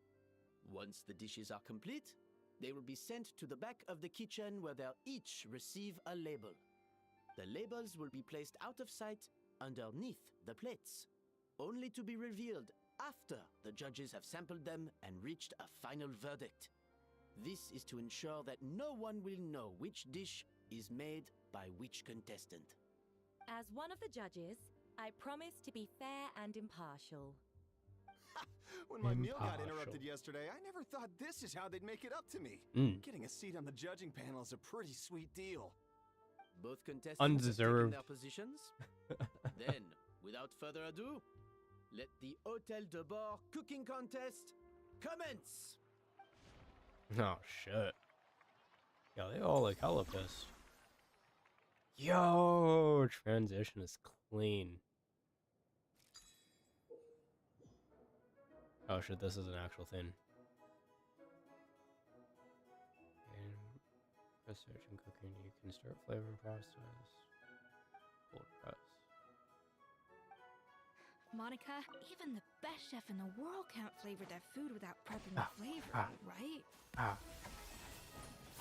[SPEAKER 11] Once the dishes are complete, they will be sent to the back of the kitchen where they'll each receive a label. The labels will be placed out of sight underneath the plates, only to be revealed after The judges have sampled them and reached a final verdict. This is to ensure that no one will know which dish is made by which contestant.
[SPEAKER 12] As one of the judges, I promise to be fair and impartial.
[SPEAKER 9] When my meal got
[SPEAKER 3] Impartial.
[SPEAKER 9] interrupted yesterday, I never thought this is how they'd make it up to me.
[SPEAKER 3] Mm.
[SPEAKER 9] Getting a seat on the judging panel is a pretty sweet deal.
[SPEAKER 11] Both contestants have taken
[SPEAKER 3] Undeserved.
[SPEAKER 11] their positions. Then, without further ado, let the Hotel de Bord cooking contest commence!
[SPEAKER 3] Oh shit. Yeah, they all look hella pissed. Yo, transition is clean. Oh shit, this is an actual thing. In research and cooking, you can start flavoring process. Cold press.
[SPEAKER 8] Monica, even the best chef in the world can't flavor their food without prepping the flavor, right?
[SPEAKER 3] Ah,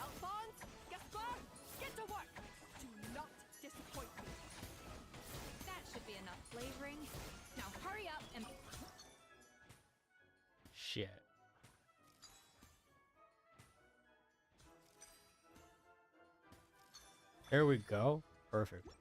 [SPEAKER 5] Alphonse, Gaspar, get to work! Do not disappoint me.
[SPEAKER 8] That should be enough flavoring. Now hurry up and...
[SPEAKER 3] shit. Here we go. Perfect.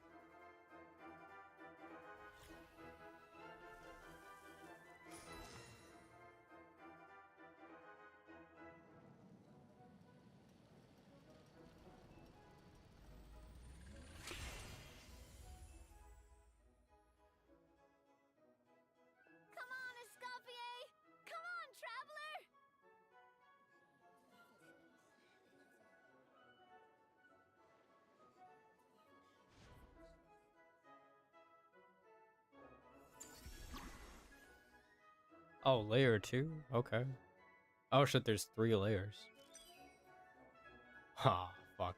[SPEAKER 1] Come on, Escoffier! Come on, traveler!
[SPEAKER 3] Oh, layer 2? Okay. Oh shit, there's 3 layers. Ha, fuck.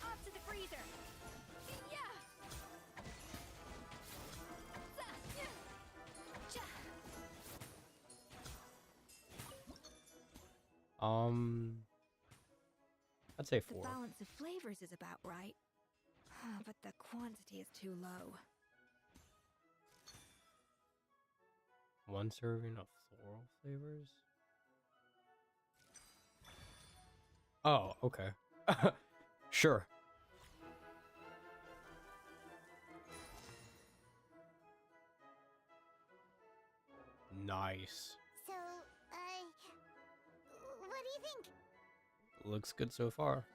[SPEAKER 8] Off to the freezer! Yeah!
[SPEAKER 3] I'd say
[SPEAKER 8] The
[SPEAKER 3] 4.
[SPEAKER 8] balance of flavors is about right. But the quantity is too low.
[SPEAKER 3] 1 serving of floral flavors? Oh, okay. Sure. Nice.
[SPEAKER 7] So, what do you think?
[SPEAKER 3] Looks good so far.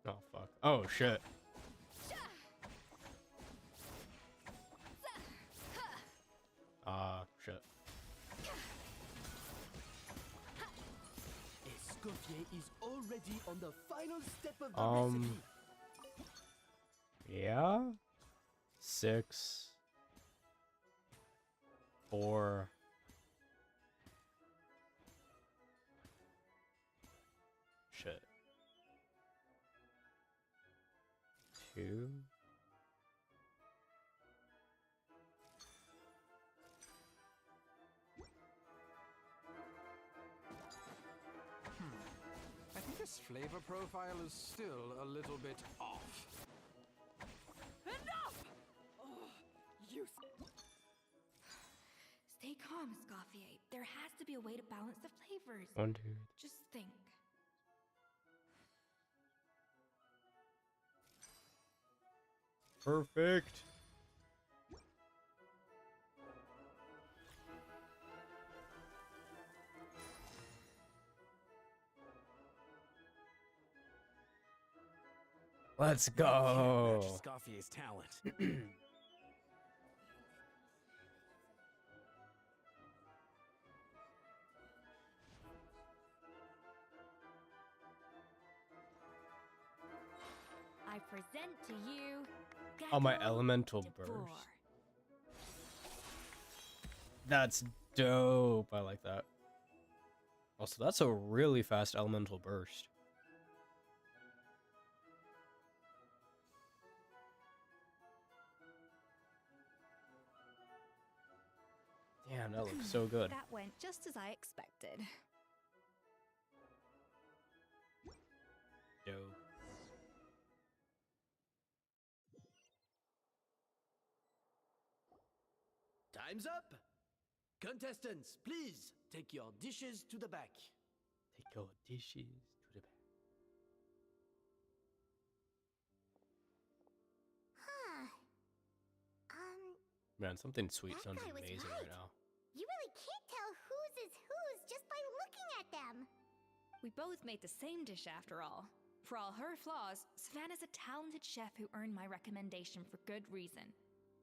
[SPEAKER 3] Oh fuck. Oh shit. Shit.
[SPEAKER 11] Escoffier is already on the final step of the recipe.
[SPEAKER 3] Yeah. 6. 4. Shit. 2.
[SPEAKER 13] I think this flavor profile is still a little bit off.
[SPEAKER 5] Enough! Oh, you...
[SPEAKER 8] Stay calm, Escoffier. There has to be a way to balance the flavors.
[SPEAKER 3] 1, 2.
[SPEAKER 8] Just think.
[SPEAKER 3] Perfect. Let's go.
[SPEAKER 6] Escoffier's talent.
[SPEAKER 8] I present to you...
[SPEAKER 3] Oh, my
[SPEAKER 8] Gecko
[SPEAKER 3] elemental
[SPEAKER 8] de
[SPEAKER 3] burst.
[SPEAKER 8] Boer.
[SPEAKER 3] That's dope. I like that. Also, that's a really fast elemental burst. Man, that looks so good.
[SPEAKER 8] That went just as I expected.
[SPEAKER 3] Dope.
[SPEAKER 11] Time's up! Contestants, please take your dishes to the back.
[SPEAKER 3] Take your dishes to the back.
[SPEAKER 7] Huh.
[SPEAKER 3] Man, something sweet
[SPEAKER 7] That
[SPEAKER 3] sounds
[SPEAKER 7] guy was
[SPEAKER 3] amazing
[SPEAKER 7] right.
[SPEAKER 3] right now.
[SPEAKER 7] You really can't tell whose is whose just by looking at them.
[SPEAKER 8] We both made the same dish after all. For all her flaws, Savannah's a talented chef who earned my recommendation for good reason.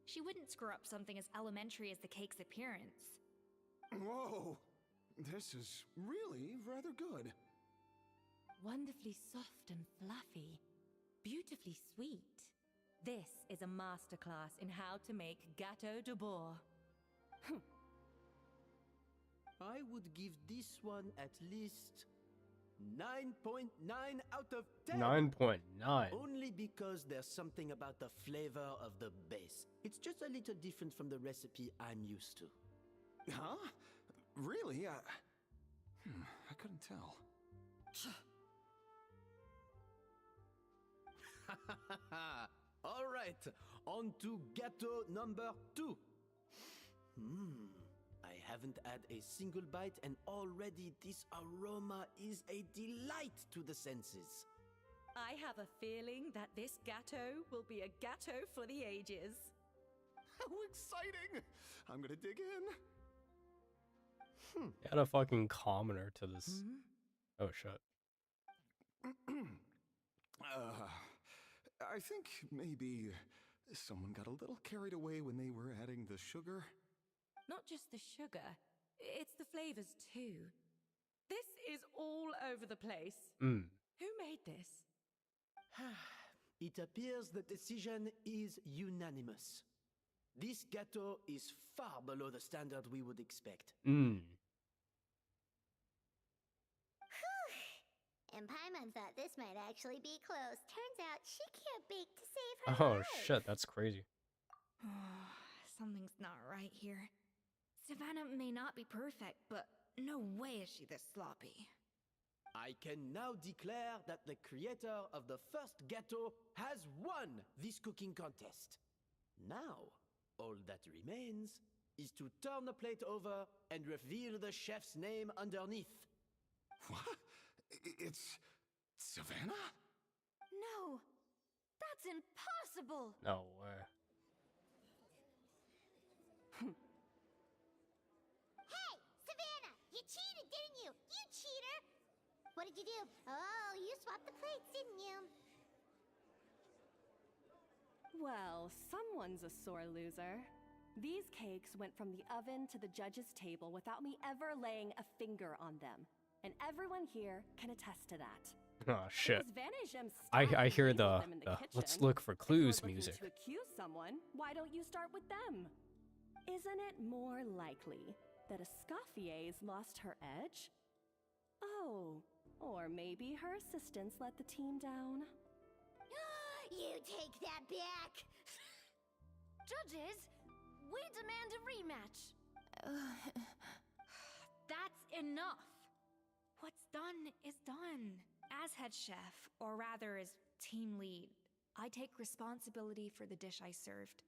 [SPEAKER 8] She wouldn't screw up something as elementary as the cake's appearance.
[SPEAKER 9] Whoa! This is really rather good.
[SPEAKER 12] Wonderfully soft and fluffy. Beautifully sweet. This is a masterclass in how to make gâteau de bois.
[SPEAKER 11] I would give this one at least 9.9 out of 10.
[SPEAKER 3] 9.9.
[SPEAKER 11] Only because there's something about the flavor of the base. It's just a little different from the recipe I'm used to.
[SPEAKER 9] Huh? Really? I couldn't tell.
[SPEAKER 11] All right, on to gâteau number 2. I haven't had a single bite and already this aroma is a delight to the senses.
[SPEAKER 12] I have a feeling that this gâteau will be a gâteau for the ages.
[SPEAKER 9] How exciting! I'm gonna dig in.
[SPEAKER 3] Add a fucking commoner to this. Oh shit.
[SPEAKER 9] I think maybe someone got a little carried away when they were adding the sugar.
[SPEAKER 12] Not just the sugar, it's the flavors too. This is all over the place. Who made this?
[SPEAKER 11] It appears the decision is unanimous. This gâteau is far below the standard we would expect.
[SPEAKER 7] And Paimon thought this might actually be close. Turns out she can't bake to save her
[SPEAKER 3] Oh
[SPEAKER 7] life.
[SPEAKER 3] shit, that's crazy.
[SPEAKER 8] Something's not right here. Savannah may not be perfect, but no way is she this sloppy.
[SPEAKER 11] I can now declare that the creator of the first gâteau has won this cooking contest. Now, all that remains is to turn the plate over and reveal the chef's name underneath.
[SPEAKER 9] What? It's Savannah?
[SPEAKER 1] No, that's impossible.
[SPEAKER 3] No way.
[SPEAKER 7] Hey, Savannah! You cheated, didn't you? You cheater! What did you do? Oh, you swapped the plates, didn't you?
[SPEAKER 5] Well, someone's a sore loser. These cakes went from the oven to the judge's table without me ever laying a finger on them. And everyone here can attest to that.
[SPEAKER 3] Oh shit.
[SPEAKER 5] It was Vanishem's
[SPEAKER 3] I
[SPEAKER 5] staff
[SPEAKER 3] hear
[SPEAKER 5] who
[SPEAKER 3] the,
[SPEAKER 5] labeled them in
[SPEAKER 3] the
[SPEAKER 5] kitchen.
[SPEAKER 3] let's look for
[SPEAKER 5] If
[SPEAKER 3] clues
[SPEAKER 5] you're looking
[SPEAKER 3] music.
[SPEAKER 5] to accuse someone, why don't you start with them? Isn't it more likely that Escoffier's lost her edge? Oh, or maybe her assistants let the team down.
[SPEAKER 7] You take that back!
[SPEAKER 1] Judges, we demand a rematch.
[SPEAKER 8] That's enough. What's done is done. As head chef, or rather as team lead, I take responsibility for the dish I served.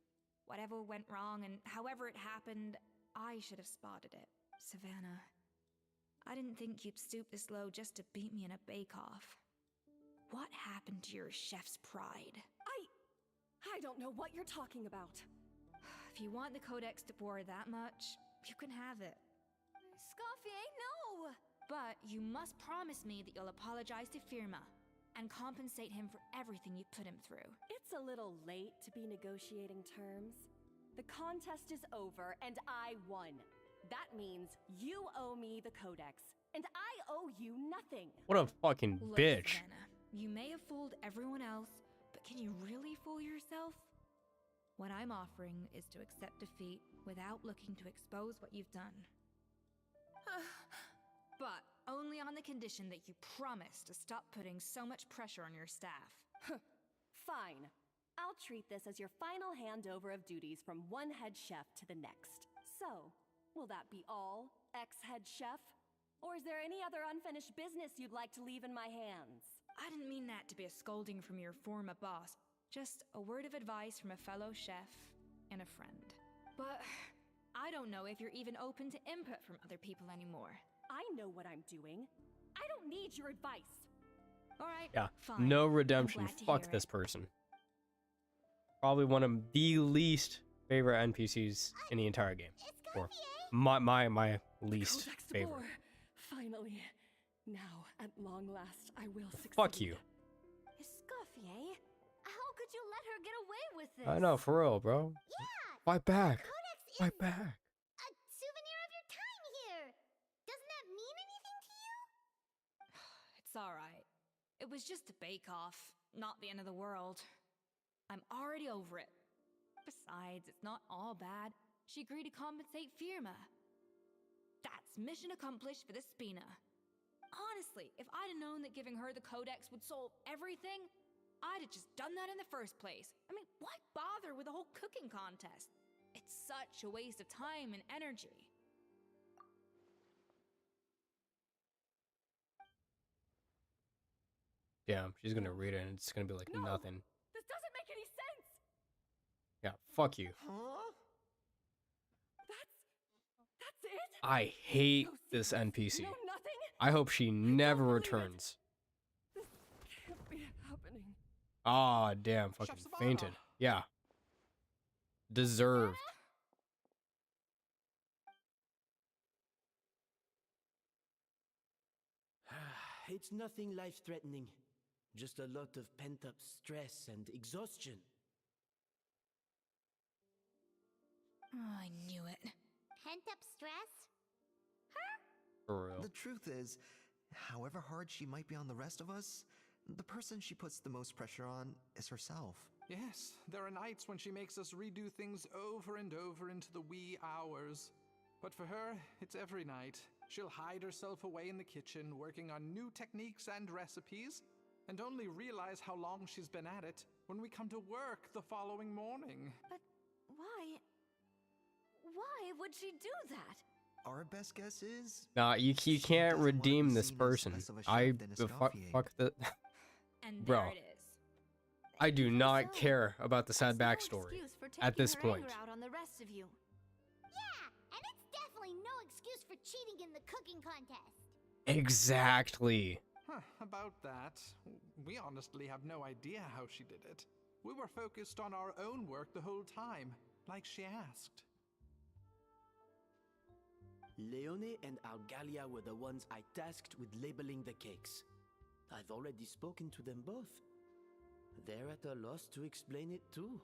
[SPEAKER 8] Whatever went wrong and however it happened, I should have spotted it. Savannah, I didn't think you'd stoop this low just to beat me in a bake-off. What happened to your chef's pride?
[SPEAKER 5] I don't know what you're talking about.
[SPEAKER 8] If you want the Codex de Boer that much, you can have it.
[SPEAKER 1] Scoffier, no!
[SPEAKER 8] But you must promise me that you'll apologize to Firma and compensate him for everything you put him through.
[SPEAKER 5] It's a little late to be negotiating terms. The contest is over and I won. That means you owe me the Codex, and I owe you nothing.
[SPEAKER 3] What a fucking
[SPEAKER 8] Look,
[SPEAKER 3] bitch.
[SPEAKER 8] Savannah, you may have fooled everyone else, but can you really fool yourself? What I'm offering is to accept defeat without looking to expose what you've done. But only on the condition that you promise to stop putting so much pressure on your staff.
[SPEAKER 5] Fine. I'll treat this as your final handover of duties from one head chef to the next. So, Will that be all, ex-head chef? Or is there any other unfinished business you'd like to leave in my hands?
[SPEAKER 8] I didn't mean that to be a scolding from your former boss. Just a word of advice from a fellow chef and a friend. But I don't know if you're even open to input from other people anymore.
[SPEAKER 5] I know what I'm doing. I don't need your advice.
[SPEAKER 8] All right,
[SPEAKER 3] Yeah,
[SPEAKER 8] fine.
[SPEAKER 3] no
[SPEAKER 8] I'm
[SPEAKER 3] redemption.
[SPEAKER 8] glad to
[SPEAKER 3] Fuck
[SPEAKER 8] hear
[SPEAKER 3] this
[SPEAKER 8] it.
[SPEAKER 3] person. Probably one of the least favorite NPCs in the entire game. Or my least
[SPEAKER 5] Codex de
[SPEAKER 3] favorite.
[SPEAKER 5] Boer. Finally. Now, at long last, I will succeed.
[SPEAKER 3] Fuck you.
[SPEAKER 1] Escoffier? How could you let her get away with this?
[SPEAKER 3] I know, for real, bro.
[SPEAKER 7] Yeah!
[SPEAKER 3] Fight back.
[SPEAKER 7] Codex is
[SPEAKER 3] Fight back.
[SPEAKER 7] a souvenir of your time here. Doesn't that mean anything to you?
[SPEAKER 8] It's all right. It was just a bake-off, not the end of the world. I'm already over it. Besides, it's not all bad. She agreed to compensate Firma. That's mission accomplished for the Spina. Honestly, if I'd have known that giving her the Codex would solve everything, I'd have just done that in the first place. I mean, why bother with the whole cooking contest? It's such a waste of time and energy.
[SPEAKER 3] Damn, she's gonna read it and it's gonna be like
[SPEAKER 5] No!
[SPEAKER 3] nothing.
[SPEAKER 5] This doesn't make any sense!
[SPEAKER 3] Yeah, fuck you.
[SPEAKER 11] Huh?
[SPEAKER 5] That's it?
[SPEAKER 3] I hate
[SPEAKER 5] No
[SPEAKER 3] this
[SPEAKER 5] secrets,
[SPEAKER 3] NPC.
[SPEAKER 5] No nothing?
[SPEAKER 3] I hope she never
[SPEAKER 5] believe it.
[SPEAKER 3] returns.
[SPEAKER 5] This can't be happening.
[SPEAKER 3] Ah, damn, fucking
[SPEAKER 13] Chef Savannah.
[SPEAKER 3] fainted. Yeah. Deserved.
[SPEAKER 11] It's nothing life-threatening. Just a lot of pent-up stress and exhaustion.
[SPEAKER 8] Oh, I knew it.
[SPEAKER 7] Pent up stress?
[SPEAKER 3] For real.
[SPEAKER 14] The truth is, however hard she might be on the rest of us, the person she puts the most pressure on is herself.
[SPEAKER 13] Yes, there are nights when she makes us redo things over and over into the wee hours. But for her, it's every night. She'll hide herself away in the kitchen, working on new techniques and recipes, and only realize how long she's been at it when we come to work the following morning.
[SPEAKER 1] But why? Why would she do that?
[SPEAKER 14] Our best guess is...
[SPEAKER 3] Nah, you
[SPEAKER 14] she
[SPEAKER 3] can't
[SPEAKER 14] doesn't want to be
[SPEAKER 3] redeem this
[SPEAKER 14] seen as
[SPEAKER 3] person.
[SPEAKER 14] less of a chef
[SPEAKER 3] I
[SPEAKER 14] than Escoffier.
[SPEAKER 3] fuck the
[SPEAKER 8] And
[SPEAKER 3] Bro.
[SPEAKER 8] there it is.
[SPEAKER 3] I do
[SPEAKER 1] Even
[SPEAKER 3] not
[SPEAKER 1] so,
[SPEAKER 3] care about the sad
[SPEAKER 1] that's no
[SPEAKER 3] backstory
[SPEAKER 1] excuse for
[SPEAKER 3] at this
[SPEAKER 1] taking her
[SPEAKER 3] point.
[SPEAKER 1] anger out on the rest of you.
[SPEAKER 7] Yeah, and it's definitely no excuse for cheating in the cooking contest.
[SPEAKER 3] Exactly.
[SPEAKER 13] Huh, about that, we honestly have no idea how she did it. We were focused on our own work the whole time, like she asked.
[SPEAKER 11] Leone and Argalia were the ones I tasked with labeling the cakes. I've already spoken to them both. They're at a loss to explain it too.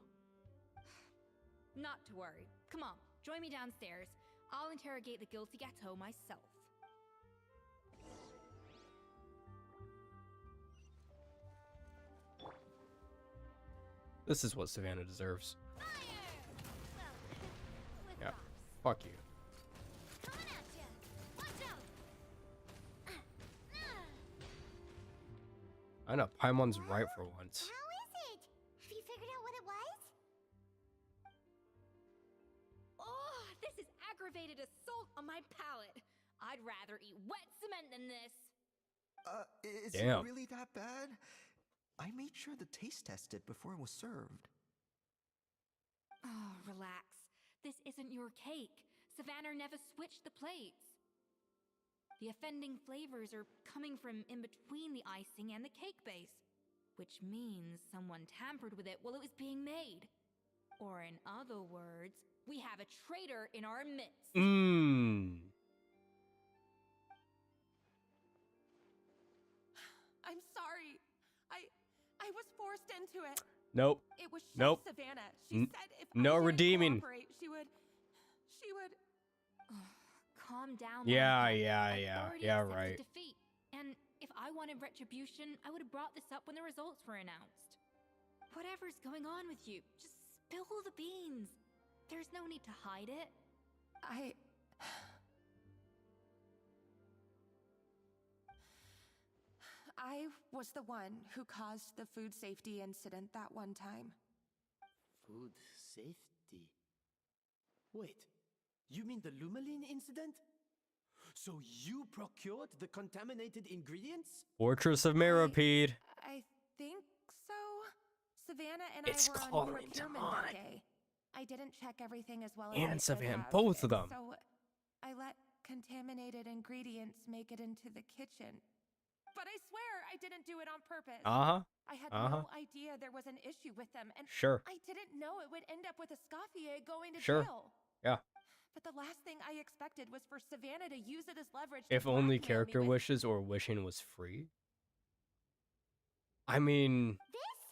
[SPEAKER 8] Not to worry. Come on, join me downstairs. I'll interrogate the guilty gâteau myself.
[SPEAKER 3] This is what Savannah deserves.
[SPEAKER 1] With
[SPEAKER 3] Yeah.
[SPEAKER 1] rocks.
[SPEAKER 3] Fuck you.
[SPEAKER 1] Coming at ya. Watch out.
[SPEAKER 3] I know, Paimon's right for once.
[SPEAKER 7] How is it? Have you figured out what it was?
[SPEAKER 8] Oh, this is aggravated assault on my palate. I'd rather eat wet cement than this.
[SPEAKER 14] Is
[SPEAKER 3] Damn.
[SPEAKER 14] it really that bad? I made sure to taste test it before it was served.
[SPEAKER 8] Oh, relax. This isn't your cake. Savannah never switched the plates. The offending flavors are coming from in between the icing and the cake base, which means someone tampered with it while it was being made. Or in other words, we have a traitor in our midst.
[SPEAKER 3] Mmm.
[SPEAKER 10] I'm sorry. I was forced into it.
[SPEAKER 3] Nope.
[SPEAKER 10] It was Chef
[SPEAKER 3] Nope.
[SPEAKER 10] Savannah. She said if
[SPEAKER 3] no
[SPEAKER 10] I didn't
[SPEAKER 3] redeeming.
[SPEAKER 10] cooperate, she would.
[SPEAKER 8] Calm down.
[SPEAKER 3] Yeah,
[SPEAKER 8] Monica.
[SPEAKER 3] yeah,
[SPEAKER 8] I've
[SPEAKER 3] yeah,
[SPEAKER 8] already
[SPEAKER 3] yeah,
[SPEAKER 8] accepted
[SPEAKER 3] right.
[SPEAKER 8] defeat. And if I wanted retribution, I would have brought this up when the results were announced. Whatever's going on with you, just spill the beans. There's no need to hide it.
[SPEAKER 10] I was the one who caused the food safety incident that one time.
[SPEAKER 11] Food safety. Wait, You mean the Lumaline incident? So you procured the contaminated ingredients?
[SPEAKER 3] Fortress of Meropide.
[SPEAKER 10] I think so. Savannah and
[SPEAKER 3] It's
[SPEAKER 10] I were on
[SPEAKER 3] calling
[SPEAKER 10] procurement
[SPEAKER 3] time.
[SPEAKER 10] that day. I didn't check everything as well as I
[SPEAKER 3] And
[SPEAKER 10] should
[SPEAKER 3] Savannah,
[SPEAKER 10] have,
[SPEAKER 3] both of
[SPEAKER 10] and
[SPEAKER 3] them.
[SPEAKER 10] So I let contaminated ingredients make it into the kitchen. But I swear I didn't do it on purpose.
[SPEAKER 3] Uh-huh.
[SPEAKER 10] I had
[SPEAKER 3] Uh-huh.
[SPEAKER 10] no idea there was an issue with them, and
[SPEAKER 3] Sure.
[SPEAKER 10] I didn't know it would end up with Escoffier going to
[SPEAKER 3] Sure.
[SPEAKER 10] jail.
[SPEAKER 3] Yeah.
[SPEAKER 10] But the last thing I expected was for Savannah to use it as leverage to
[SPEAKER 3] If only
[SPEAKER 10] blackmail me
[SPEAKER 3] character
[SPEAKER 10] with...
[SPEAKER 3] wishes or wishing was free. I mean,
[SPEAKER 7] This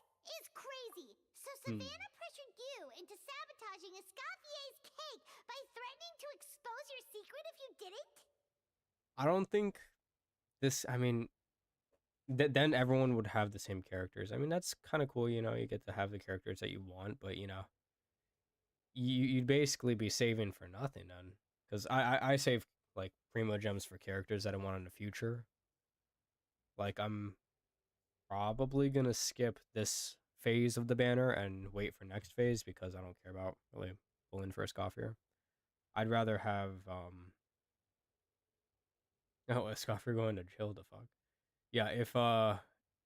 [SPEAKER 7] is crazy. So
[SPEAKER 3] Hmm.
[SPEAKER 7] Savannah pressured you into sabotaging Escoffier's cake by threatening to expose your secret if you didn't?
[SPEAKER 3] I don't think this, I mean, then everyone would have the same characters. I mean, that's kind of cool, you know, you get to have the characters that you want, but you know, you'd basically be saving for nothing then. Because I save like primo gems for characters that I want in the future. Like, I'm probably gonna skip this phase of the banner and wait for next phase because I don't care about really pulling for a Scoffier. I'd rather have oh, a Scoffier going to jail, the fuck. Yeah, if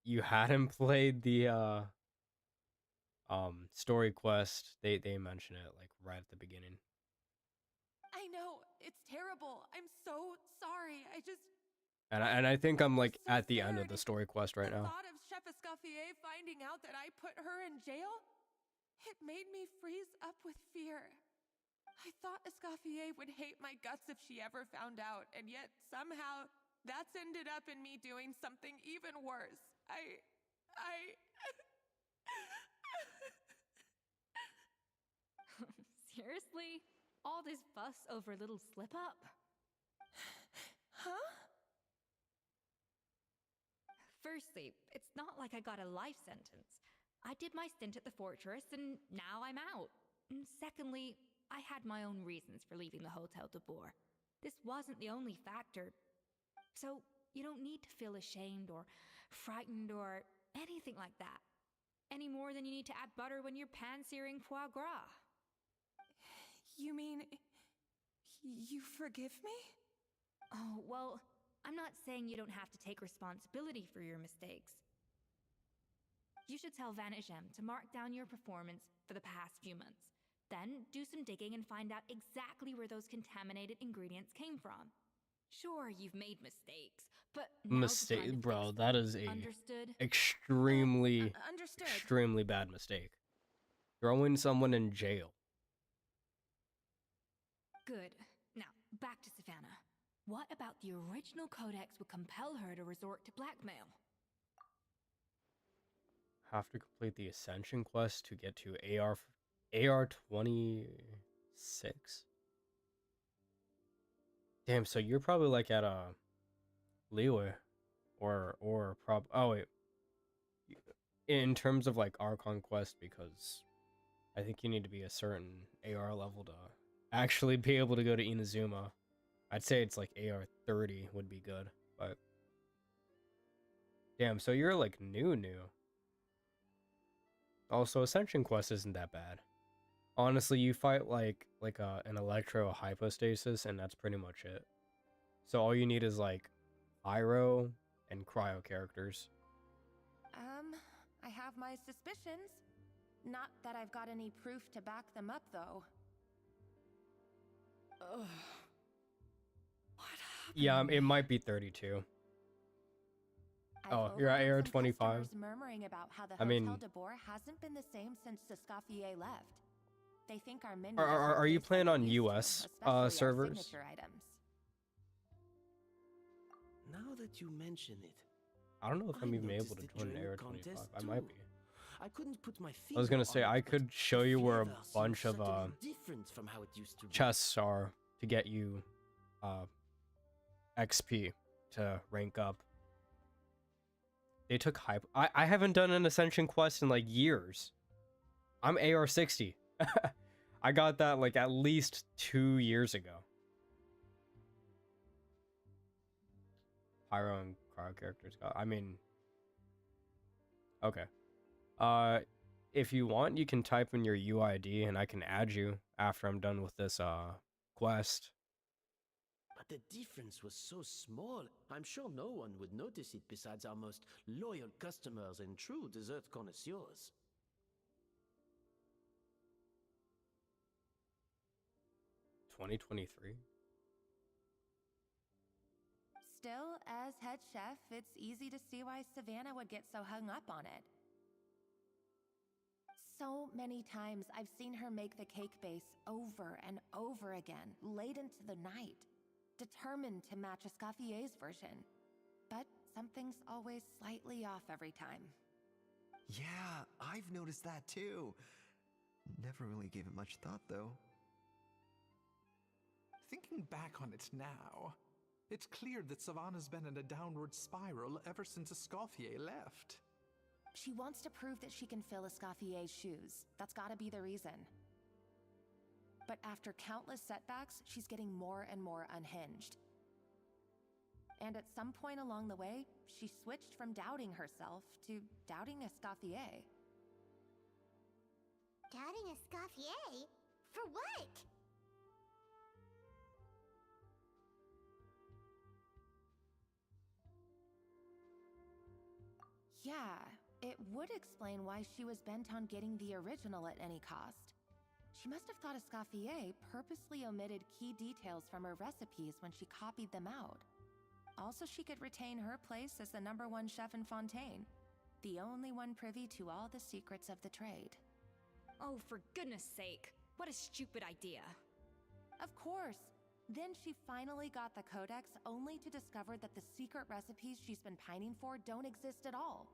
[SPEAKER 3] you hadn't played the story quest, they mention it like right at the beginning.
[SPEAKER 10] I know, it's terrible. I'm so sorry.
[SPEAKER 3] And I think I'm like
[SPEAKER 10] so
[SPEAKER 3] at the end of
[SPEAKER 10] scared.
[SPEAKER 3] the story quest right
[SPEAKER 10] The
[SPEAKER 3] now.
[SPEAKER 10] thought of Chef Escoffier finding out that I put her in jail, it made me freeze up with fear. I thought Escoffier would hate my guts if she ever found out, and yet somehow that's ended up in me doing something even worse.
[SPEAKER 8] Seriously? All this fuss over a little slip up?
[SPEAKER 10] Huh?
[SPEAKER 8] Firstly, it's not like I got a life sentence. I did my stint at the fortress and now I'm out. And secondly, I had my own reasons for leaving the Hotel de Boer. This wasn't the only factor. So you don't need to feel ashamed or frightened or anything like that. Any more than you need to add butter when you're pan-searing foie gras.
[SPEAKER 10] You mean you forgive me?
[SPEAKER 8] Oh, well, I'm not saying you don't have to take responsibility for your mistakes. You should tell Vanagem to mark down your performance for the past few months. Then do some digging and find out exactly where those contaminated ingredients came from. Sure, you've made mistakes, but now's the time to
[SPEAKER 3] Mistake, bro.
[SPEAKER 8] fix
[SPEAKER 3] That
[SPEAKER 8] them.
[SPEAKER 3] is a
[SPEAKER 8] Understood?
[SPEAKER 3] extremely,
[SPEAKER 10] Understood.
[SPEAKER 3] extremely bad mistake. Throwing someone in jail.
[SPEAKER 8] Good. Now, back to Savannah. What about the original codex would compel her to resort to blackmail?
[SPEAKER 3] Have to complete the Ascension quest to get to AR 26. Damn, so you're probably like at Liyue or oh wait. In terms of like Archon quest, because I think you need to be a certain AR level to actually be able to go to Inazuma. I'd say it's like AR 30 would be good, but damn, so you're like new. Also, Ascension quest isn't that bad. Honestly, you fight like an electro hypostasis, and that's pretty much it. So all you need is like pyro and cryo characters.
[SPEAKER 10] I have my suspicions. Not that I've got any proof to back them up, though.
[SPEAKER 5] Ugh. What happened?
[SPEAKER 3] Yeah, it might be 32. Oh, you're at AR 25.
[SPEAKER 10] Murmuring about how the
[SPEAKER 3] I mean,
[SPEAKER 10] Hotel de Boer hasn't been the same since Escoffier left. They think our menu
[SPEAKER 3] are you playing on US servers?
[SPEAKER 10] Signature items.
[SPEAKER 11] Now that you mention it,
[SPEAKER 3] I don't know if I'm even able
[SPEAKER 11] noticed
[SPEAKER 3] to
[SPEAKER 11] it
[SPEAKER 3] join an
[SPEAKER 11] during
[SPEAKER 3] AR
[SPEAKER 11] the
[SPEAKER 3] 25.
[SPEAKER 11] contest
[SPEAKER 3] I might
[SPEAKER 11] too.
[SPEAKER 3] be.
[SPEAKER 11] I couldn't put my
[SPEAKER 3] I was gonna
[SPEAKER 11] finger
[SPEAKER 3] say
[SPEAKER 11] on
[SPEAKER 3] I
[SPEAKER 11] it,
[SPEAKER 3] could
[SPEAKER 11] but
[SPEAKER 3] show
[SPEAKER 11] the
[SPEAKER 3] you where a
[SPEAKER 11] flavor seems
[SPEAKER 3] bunch of
[SPEAKER 11] subtly different from how it used to be.
[SPEAKER 3] chests are to get you XP to rank up. They took hype. I haven't done an Ascension quest in like years. I'm AR 60. I got that like at least 2 years ago. Pyro and cryo characters got. I mean, okay. If you want, you can type in your UID and I can add you after I'm done with this quest.
[SPEAKER 11] But the difference was so small, I'm sure no one would notice it besides our most loyal customers and true dessert connoisseurs.
[SPEAKER 3] $2023.
[SPEAKER 10] Still, as head chef, it's easy to see why Savannah would get so hung up on it. So many times I've seen her make the cake base over and over again, late into the night, determined to match Escoffier's version. But something's always slightly off every time.
[SPEAKER 14] Yeah, I've noticed that too. Never really gave it much thought, though.
[SPEAKER 13] Thinking back on it now, it's clear that Savannah's been in a downward spiral ever since Escoffier left.
[SPEAKER 10] She wants to prove that she can fill Escoffier's shoes. That's gotta be the reason. But after countless setbacks, she's getting more and more unhinged. And at some point along the way, she switched from doubting herself to doubting Escoffier.
[SPEAKER 7] Doubting Escoffier? For what?
[SPEAKER 10] Yeah, it would explain why she was bent on getting the original at any cost. She must have thought Escoffier purposely omitted key details from her recipes when she copied them out. Also, she could retain her place as the #1 chef in Fontaine, the only one privy to all the secrets of the trade.
[SPEAKER 8] Oh, for goodness sake. What a stupid idea.
[SPEAKER 10] Of course. Then she finally got the codex only to discover that the secret recipes she's been pining for don't exist at all.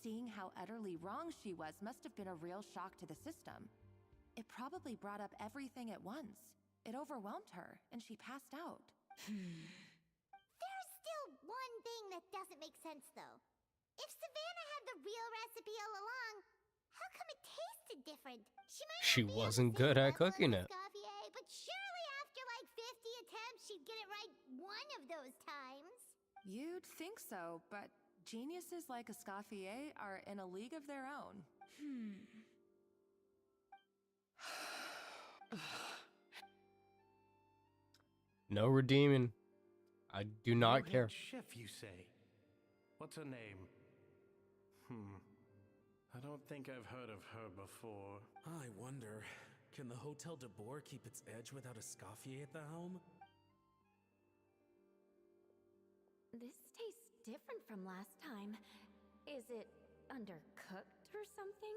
[SPEAKER 10] Seeing how utterly wrong she was must have been a real shock to the system. It probably brought up everything at once. It overwhelmed her, and she passed out.
[SPEAKER 7] There's still one thing that doesn't make sense, though. If Savannah had the real recipe all along, how come it tasted different?
[SPEAKER 3] She wasn't good at cooking it.
[SPEAKER 7] Escoffier, but surely after like 50 attempts, she'd get it right one of those times.
[SPEAKER 10] You'd think so, but geniuses like Escoffier are in a league of their own.
[SPEAKER 3] No redeeming. I do not care.
[SPEAKER 15] Chef, you say? What's her name? I don't think I've heard of her before.
[SPEAKER 2] I wonder, can the Hotel de Boer keep its edge without Escoffier at the helm?
[SPEAKER 1] This tastes different from last time. Is it undercooked or something?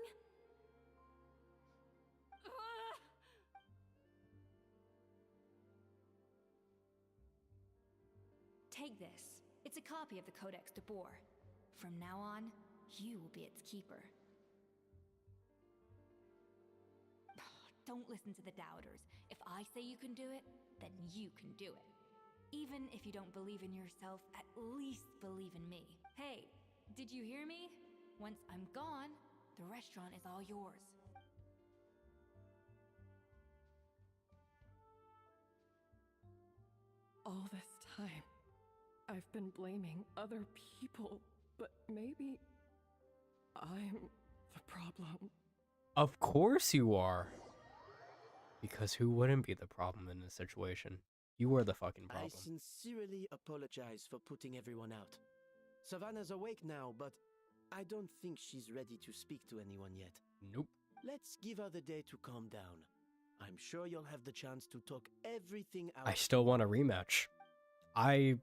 [SPEAKER 8] Take this. It's a copy of the Codex de Boer. From now on, you will be its keeper. Don't listen to the doubters. If I say you can do it, then you can do it. Even if you don't believe in yourself, at least believe in me. Hey, did you hear me? Once I'm gone, the restaurant is all yours.
[SPEAKER 5] All this time, I've been blaming other people, but maybe I'm the problem.
[SPEAKER 3] Of course you are. Because who wouldn't be the problem in this situation? You were the fucking problem.
[SPEAKER 11] I sincerely apologize for putting everyone out. Savannah's awake now, but I don't think she's ready to speak to anyone yet.
[SPEAKER 3] Nope.
[SPEAKER 11] Let's give her the day to calm down. I'm sure you'll have the chance to talk everything out.
[SPEAKER 3] I still want a rematch. I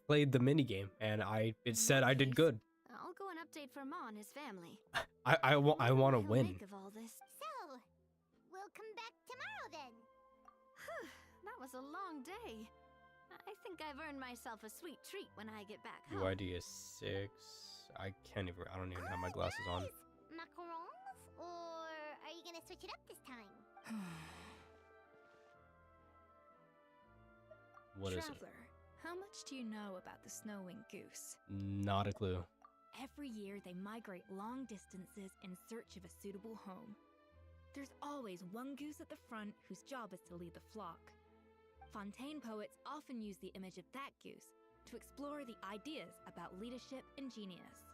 [SPEAKER 3] played the minigame and it said I did good.
[SPEAKER 1] I'll go and update for Ma and his family.
[SPEAKER 3] I want to win.
[SPEAKER 1] Make of all this.
[SPEAKER 7] So, we'll come back tomorrow then.
[SPEAKER 1] That was a long day. I think I've earned myself a sweet treat when I get back home.
[SPEAKER 3] UID is 6. I don't even have my glasses on.
[SPEAKER 7] Macarons? Or are you gonna switch it up this time?
[SPEAKER 3] What is it?
[SPEAKER 8] Traveler, how much do you know about the snow-winged goose?
[SPEAKER 3] Not a clue.
[SPEAKER 8] Every year they migrate long distances in search of a suitable home. There's always one goose at the front whose job is to lead the flock. Fontaine poets often use the image of that goose to explore the ideas about leadership and genius.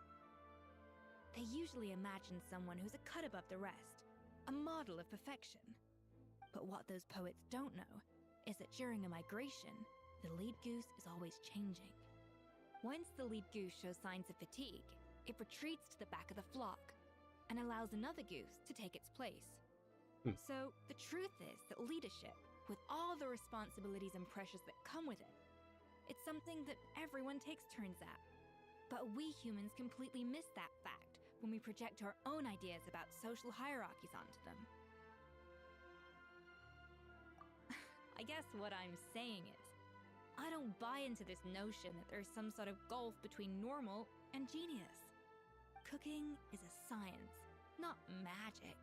[SPEAKER 8] They usually imagine someone who's a cut above the rest, a model of perfection. But what those poets don't know is that during a migration, the lead goose is always changing. Once the lead goose shows signs of fatigue, it retreats to the back of the flock and allows another goose to take its place. So, the truth is that leadership, with all the responsibilities and pressures that come with it, it's something that everyone takes turns at. But we humans completely miss that fact when we project our own ideas about social hierarchies onto them. I guess what I'm saying is, I don't buy into this notion that there's some sort of gulf between normal and genius. Cooking is a science, not magic.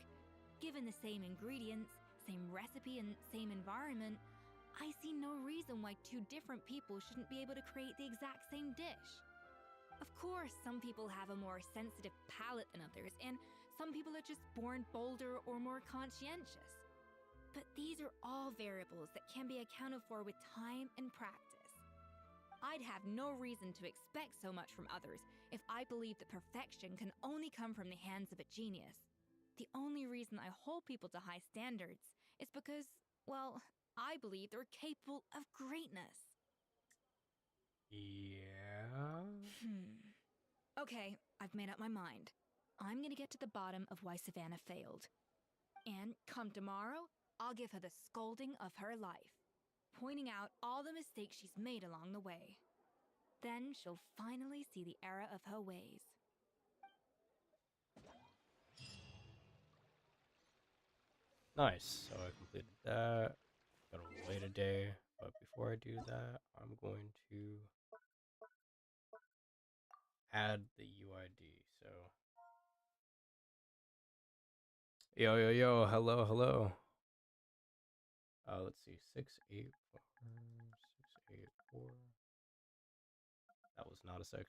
[SPEAKER 8] Given the same ingredients, same recipe, and same environment, I see no reason why two different people shouldn't be able to create the exact same dish. Of course, some people have a more sensitive palate than others, and some people are just born bolder or more conscientious. But these are all variables that can be accounted for with time and practice. I'd have no reason to expect so much from others if I believed that perfection can only come from the hands of a genius. The only reason I hold people to high standards is because, well, I believe they're capable of greatness.
[SPEAKER 3] Yeah.
[SPEAKER 8] Okay, I've made up my mind. I'm gonna get to the bottom of why Savannah failed. And come tomorrow, I'll give her the scolding of her life, pointing out all the mistakes she's made along the way. Then she'll finally see the error of her ways.
[SPEAKER 3] Nice. So I completed that. Gotta wait a day. But before I do that, I'm going to add the UID. So yo yo yo, hello hello. Let's see, 684 684. That was not a 6.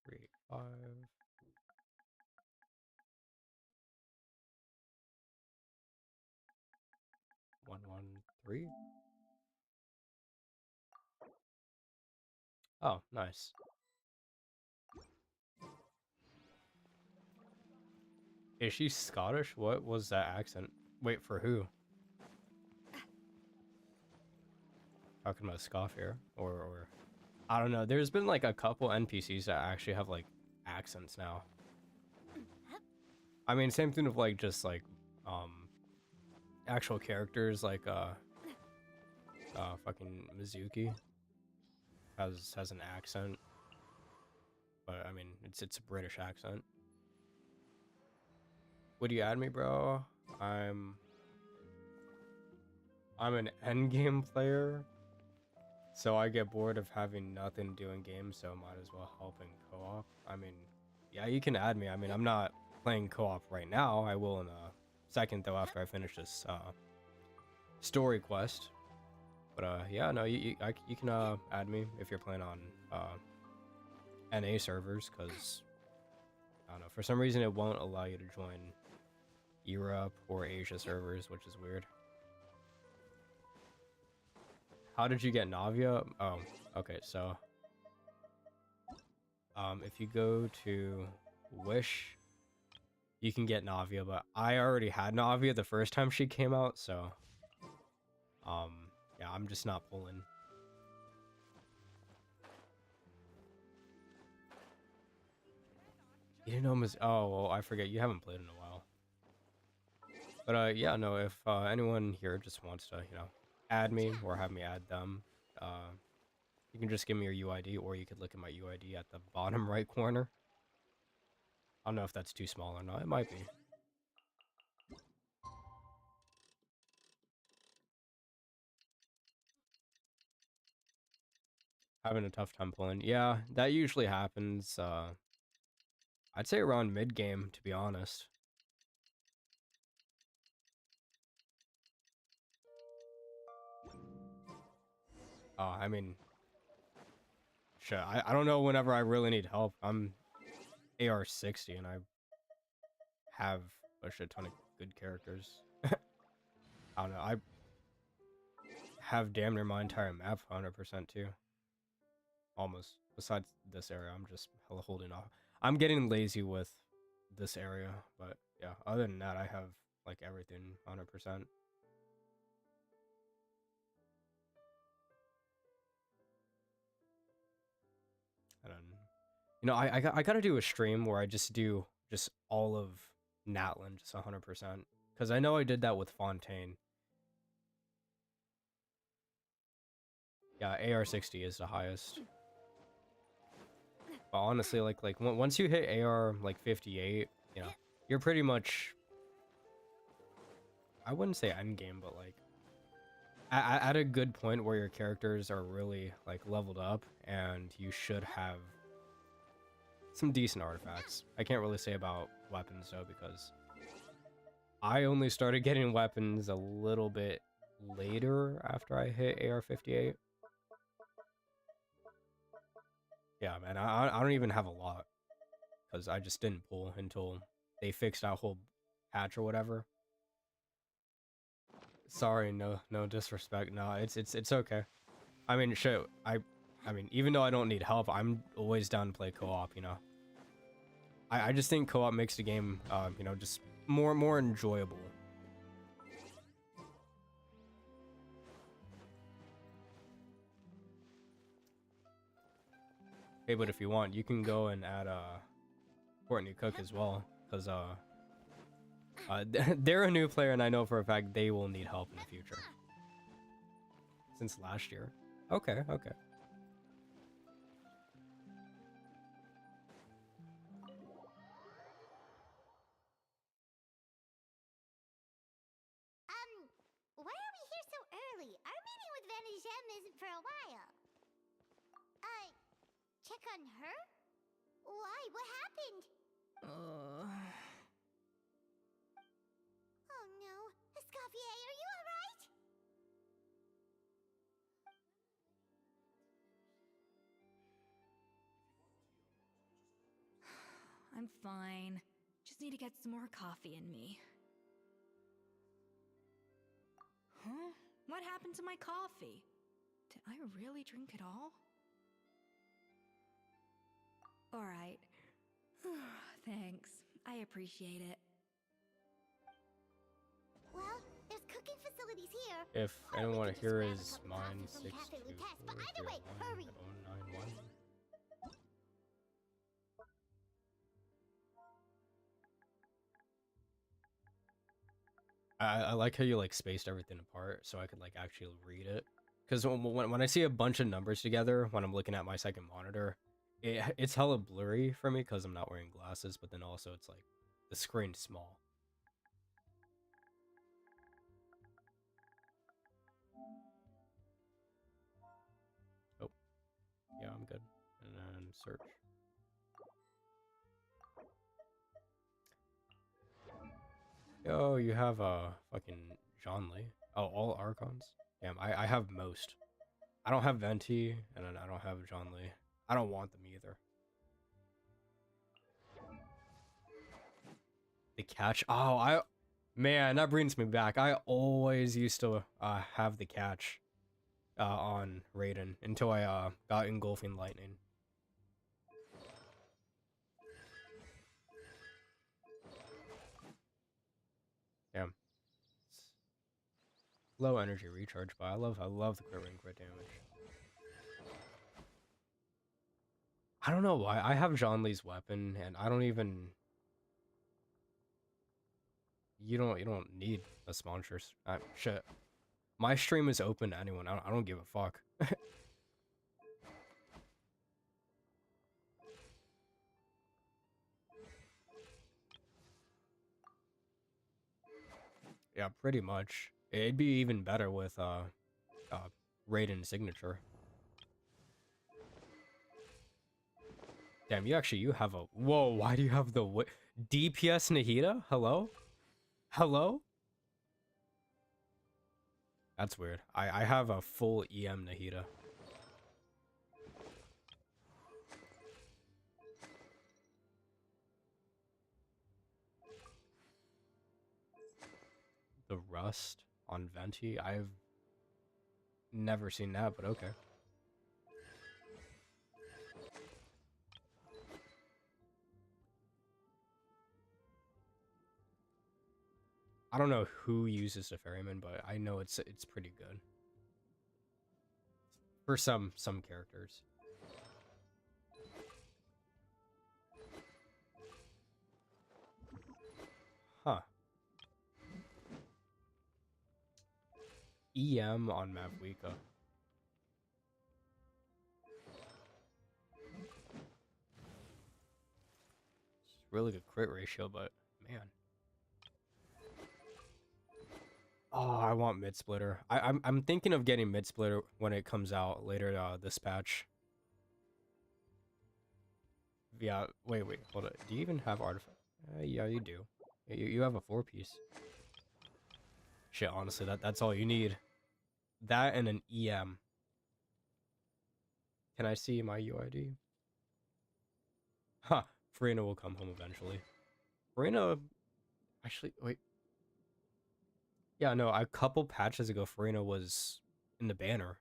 [SPEAKER 3] 385. 113. Oh, nice. Is she Scottish? What was that accent? Wait, for who? Talking about scoff here, or I don't know. There's been like a couple NPCs that actually have like accents now. I mean, same thing with like just like actual characters like fucking Mizuki has an accent, but I mean it's a British accent. Would you add me, bro? I'm an endgame player. So I get bored of having nothing to do in games, so might as well help in co-op. I mean, yeah, you can add me. I mean, I'm not playing co-op right now. I will in a second, though, after I finish this story quest. But yeah, no, you can add me if you're playing on NA servers, because I don't know, for some reason it won't allow you to join Europe or Asia servers, which is weird. How did you get Navia? Oh, okay, so if you go to Wish, you can get Navia, but I already had Navia the first time she came out, so yeah, I'm just not pulling. You didn't know oh, well, I forget, you haven't played in a while. But yeah, no, if anyone here just wants to, you know, add me or have me add them, you can just give me your UID, or you could look at my UID at the bottom right corner. I don't know if that's too small or not. It might be. Having a tough time pulling. Yeah, that usually happens. I'd say around mid-game, to be honest. I mean, shit, I don't know whenever I really need help. I'm AR 60 and I have a shit ton of good characters. I don't know, I have damn near my entire map 100% too. Almost. Besides this area, I'm just hella holding off. I'm getting lazy with this area, but yeah, other than that, I have like everything 100%. And then, you know, I gotta do a stream where I just do just all of Natlan, just 100%, because I know I did that with Fontaine. Yeah, AR60 is the highest. But honestly, once you hit AR like 58, you know, you're pretty much, I wouldn't say endgame, but like at a good point where your characters are really like leveled up, and you should have some decent artifacts. I can't really say about weapons though, because I only started getting weapons a little bit later after I hit AR 58. Yeah, man, I don't even have a lot, because I just didn't pull until they fixed that whole patch or whatever. Sorry, no disrespect. No, it's okay. I mean, shit, I mean, even though I don't need help, I'm always down to play co-op, you know. I just think co-op makes the game, you know, just more enjoyable. Hey, but if you want, you can go and add Courtney Cook as well, because they're a new player, and I know for a fact they will need help in the future. Since last year. Okay.
[SPEAKER 7] Why are we here so early? Our meeting with Vanigem isn't for a while. Check on her? Why? What happened? Oh no. Escoffier, are you alright?
[SPEAKER 8] I'm fine. Just need to get some more coffee in me. Huh? What happened to my coffee? Did I really drink it all? Alright. Thanks. I appreciate it.
[SPEAKER 7] Well, there's cooking facilities here.
[SPEAKER 3] If anyone want to hear his mine, 62431. I like how you like spaced everything apart so I could like actually read it. Because when I see a bunch of numbers together when I'm looking at my second monitor, it's hella blurry for me because I'm not wearing glasses, but then also it's like the screen's small. Oh, yeah, I'm good. And then search. Yo, you have fucking John Lee. Oh, all Archons? Damn, I have most. I don't have Venti, and then I don't have John Lee. I don't want them either. The catch. Oh, man, that brings me back. I always used to have the catch on Raiden until I got Engulfing Lightning. Damn. Low energy recharge, but I love the crit ring crit damage. I don't know why I have John Lee's weapon, and I don't even. You don't need a sponsors. Shit. My stream is open to anyone. I don't give a fuck. Yeah, pretty much. It'd be even better with Raiden signature. Damn, you have a whoa. Why do you have the DPS Nahida? Hello? Hello? That's weird. I have a full EM Nahida. The rust on Venti? I've never seen that, but okay. I don't know who uses the ferryman, but I know it's pretty good for some characters. Huh. EM on Mavwika. Really good crit ratio, but man. Oh, I want mid splitter. I'm thinking of getting mid splitter when it comes out later this patch. Yeah, wait, hold it. Do you even have artifact? Yeah, you do. You have a 4-piece. Shit, honestly, that's all you need. That and an EM. Can I see my UID? Ha! Farina will come home eventually. Farina... Actually, wait. Yeah, no, a couple patches ago, Farina was in the banner.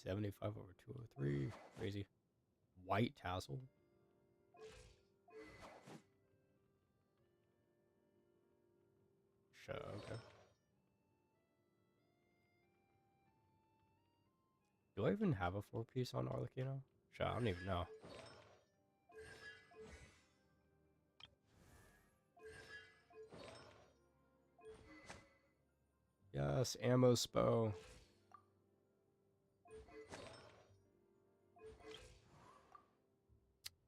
[SPEAKER 3] $75 over 203. Crazy. White tassel. Sure, okay. Do I even have a 4-piece on Arlecchino? Sure, I don't even know. Yes, ammo spo.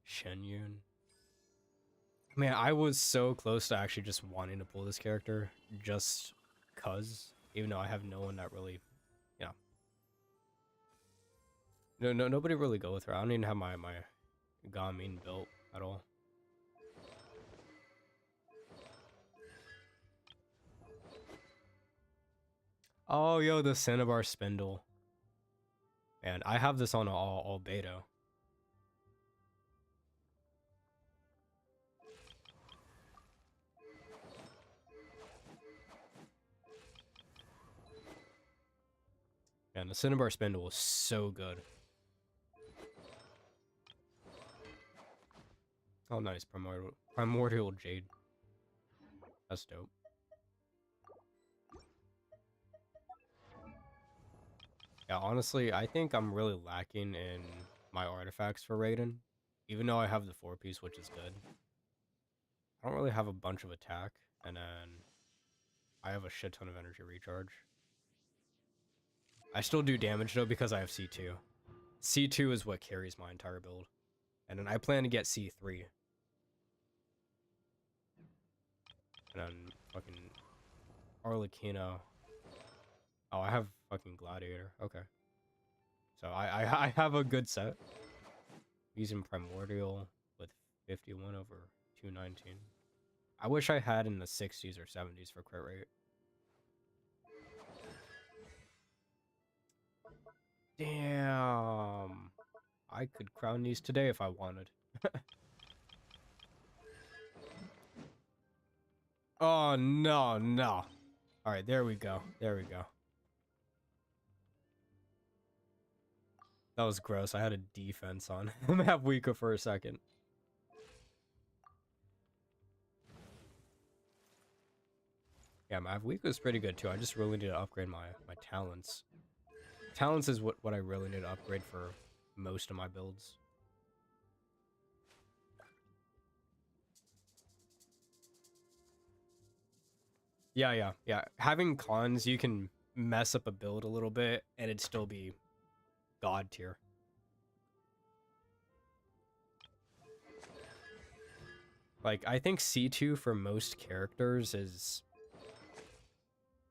[SPEAKER 3] Shenyun. Man, I was so close to actually just wanting to pull this character just cuz, even though I have no one that really, yeah. Nobody really go with her. I don't even have my Gamin built at all. Oh, yo, the Cinnabar Spindle. And I have this on all beta. And the Cinnabar Spindle is so good. Oh, nice. Primordial Jade. That's dope. Yeah, honestly, I think I'm really lacking in my artifacts for Raiden. Even though I have the 4-piece, which is good. I don't really have a bunch of attack. And then I have a shit ton of energy recharge. I still do damage, though, because I have C2. C2 is what carries my entire build. And then I plan to get C3. And then fucking Arlecchino. Oh, I have fucking Gladiator. Okay. So I have a good set. Using Primordial with 51 over 219. I wish I had in the 60s or 70s for crit rate. Damn. I could crown these today if I wanted. Oh, no, no. Alright, there we go. There we go. That was gross. I had a defense on Mavwika for a second. Yeah, Mavwika's pretty good too. I just really need to upgrade my talents. Talents is what I really need to upgrade for most of my builds. Yeah. Having cons, you can mess up a build a little bit and it'd still be god tier. Like, I think C2 for most characters is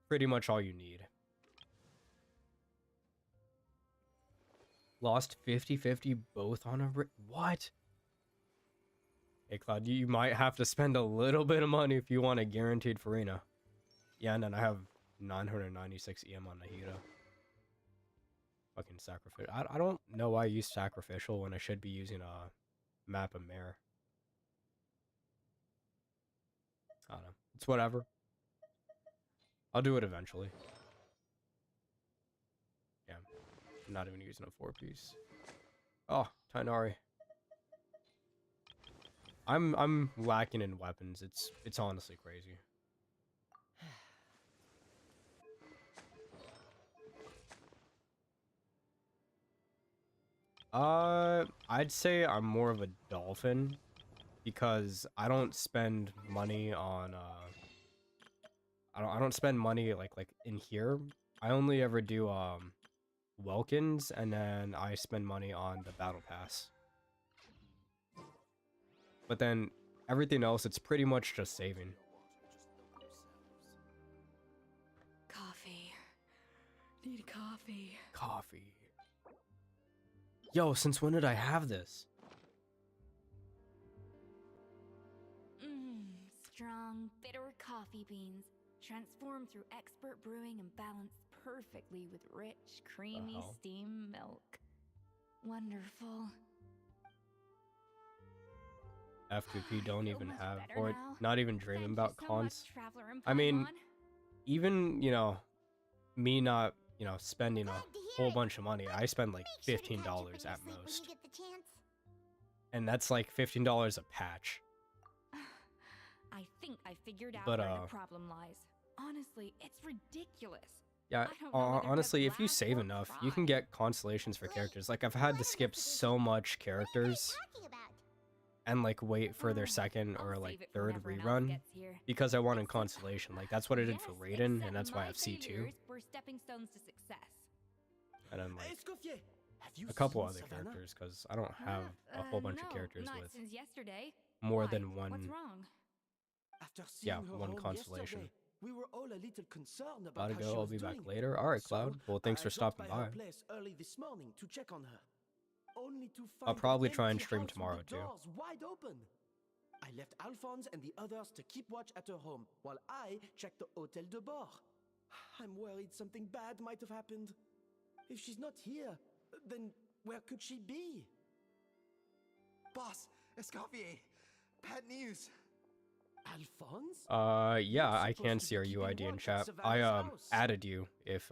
[SPEAKER 3] pretty much all you need. Lost 50-50 both on a... What? Hey, Cloud, you might have to spend a little bit of money if you want a guaranteed Farina. Yeah, and then I have 996 EM on Nahida. Fucking sacrificial. I don't know why I use sacrificial when I should be using a map of mare. I don't know. It's whatever. I'll do it eventually. Yeah. not even using a 4-piece. Oh, Tainari. I'm lacking in weapons. It's honestly crazy. I'd say I'm more of a dolphin because I don't spend money on I don't spend money like in here. I only ever do Welkins, and then I spend money on the battle pass. But then everything else, it's pretty much just saving.
[SPEAKER 5] Coffee. Need coffee.
[SPEAKER 3] Coffee. Yo, since when did I have this?
[SPEAKER 8] Strong, bitter coffee beans, transformed through expert brewing and balanced perfectly with rich, creamy steam milk. Wonderful.
[SPEAKER 3] F2P don't even
[SPEAKER 8] much
[SPEAKER 3] have,
[SPEAKER 8] better
[SPEAKER 3] or
[SPEAKER 8] now.
[SPEAKER 3] not even dreaming
[SPEAKER 8] Thank
[SPEAKER 3] about
[SPEAKER 8] you so much,
[SPEAKER 3] cons.
[SPEAKER 8] Traveler in
[SPEAKER 3] I mean,
[SPEAKER 8] Paimon.
[SPEAKER 3] even, you know, me not, you know, spending a whole bunch of money. I spend like $15 at most. And that's like $15 a patch.
[SPEAKER 8] I think I figured out
[SPEAKER 3] But,
[SPEAKER 8] where the problem lies. Honestly, it's ridiculous.
[SPEAKER 3] Yeah,
[SPEAKER 8] I don't know whether to
[SPEAKER 3] honestly, if you
[SPEAKER 8] laugh
[SPEAKER 3] save
[SPEAKER 8] or
[SPEAKER 3] enough,
[SPEAKER 8] cry.
[SPEAKER 3] you can get constellations for characters. Like, I've had to skip so much characters and, like, wait for their second or, like,
[SPEAKER 8] save it for when
[SPEAKER 3] third
[SPEAKER 8] everyone else
[SPEAKER 3] rerun
[SPEAKER 8] gets here.
[SPEAKER 3] because I wanted constellation. Like, that's what I did for
[SPEAKER 8] Yes,
[SPEAKER 3] Raiden,
[SPEAKER 8] except
[SPEAKER 3] and that's why I
[SPEAKER 8] my
[SPEAKER 3] have C2.
[SPEAKER 8] failures were stepping stones to success.
[SPEAKER 3] And then, like,
[SPEAKER 11] Escoffier, have you
[SPEAKER 3] a couple
[SPEAKER 11] seen
[SPEAKER 3] other
[SPEAKER 11] Savannah?
[SPEAKER 3] characters, because I don't have a whole bunch of
[SPEAKER 8] No,
[SPEAKER 3] characters
[SPEAKER 8] not
[SPEAKER 3] with
[SPEAKER 8] since yesterday.
[SPEAKER 3] more
[SPEAKER 8] Why?
[SPEAKER 3] than
[SPEAKER 8] What's
[SPEAKER 3] one,
[SPEAKER 8] wrong?
[SPEAKER 11] After seeing
[SPEAKER 3] yeah,
[SPEAKER 11] her
[SPEAKER 3] one
[SPEAKER 11] home
[SPEAKER 3] constellation.
[SPEAKER 11] yesterday, we were all a little concerned about
[SPEAKER 3] Gotta
[SPEAKER 11] how
[SPEAKER 3] go,
[SPEAKER 11] she
[SPEAKER 3] I'll
[SPEAKER 11] was
[SPEAKER 3] be back
[SPEAKER 11] doing.
[SPEAKER 3] later. Alright, Cloud.
[SPEAKER 11] So,
[SPEAKER 3] Well, thanks for
[SPEAKER 11] dropped
[SPEAKER 3] stopping
[SPEAKER 11] by her
[SPEAKER 3] by.
[SPEAKER 11] place early this morning to check on her. Only to
[SPEAKER 3] I'll
[SPEAKER 11] find
[SPEAKER 3] probably
[SPEAKER 11] an
[SPEAKER 3] try and
[SPEAKER 11] empty
[SPEAKER 3] stream
[SPEAKER 11] house with
[SPEAKER 3] tomorrow,
[SPEAKER 11] the
[SPEAKER 3] too.
[SPEAKER 11] doors wide open. I left Alphonse and the others to keep watch at her home while I checked the Hotel de Bord. I'm worried something bad might have happened. If she's not here, then where could she be?
[SPEAKER 14] Boss, Escoffier, bad news.
[SPEAKER 11] Alphonse?
[SPEAKER 3] Yeah, I can see our UID in chat. I, added you if,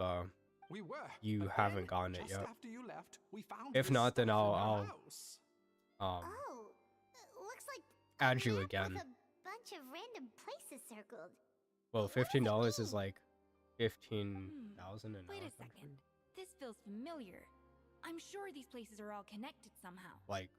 [SPEAKER 13] We were.
[SPEAKER 3] you
[SPEAKER 13] but
[SPEAKER 3] haven't
[SPEAKER 13] then,
[SPEAKER 3] gotten it
[SPEAKER 13] just
[SPEAKER 3] yet.
[SPEAKER 13] after you left, we found
[SPEAKER 3] If
[SPEAKER 13] this
[SPEAKER 3] not, then
[SPEAKER 13] stuff in her
[SPEAKER 3] I'll,
[SPEAKER 13] house.
[SPEAKER 7] Oh, looks like
[SPEAKER 3] add you
[SPEAKER 7] map
[SPEAKER 3] again.
[SPEAKER 7] with a bunch of random places circled.
[SPEAKER 3] Well, $15 is like 15,000 in
[SPEAKER 8] Wait
[SPEAKER 3] our
[SPEAKER 8] a second.
[SPEAKER 3] country.
[SPEAKER 8] This feels familiar. I'm sure these places are all connected somehow.
[SPEAKER 3] Like,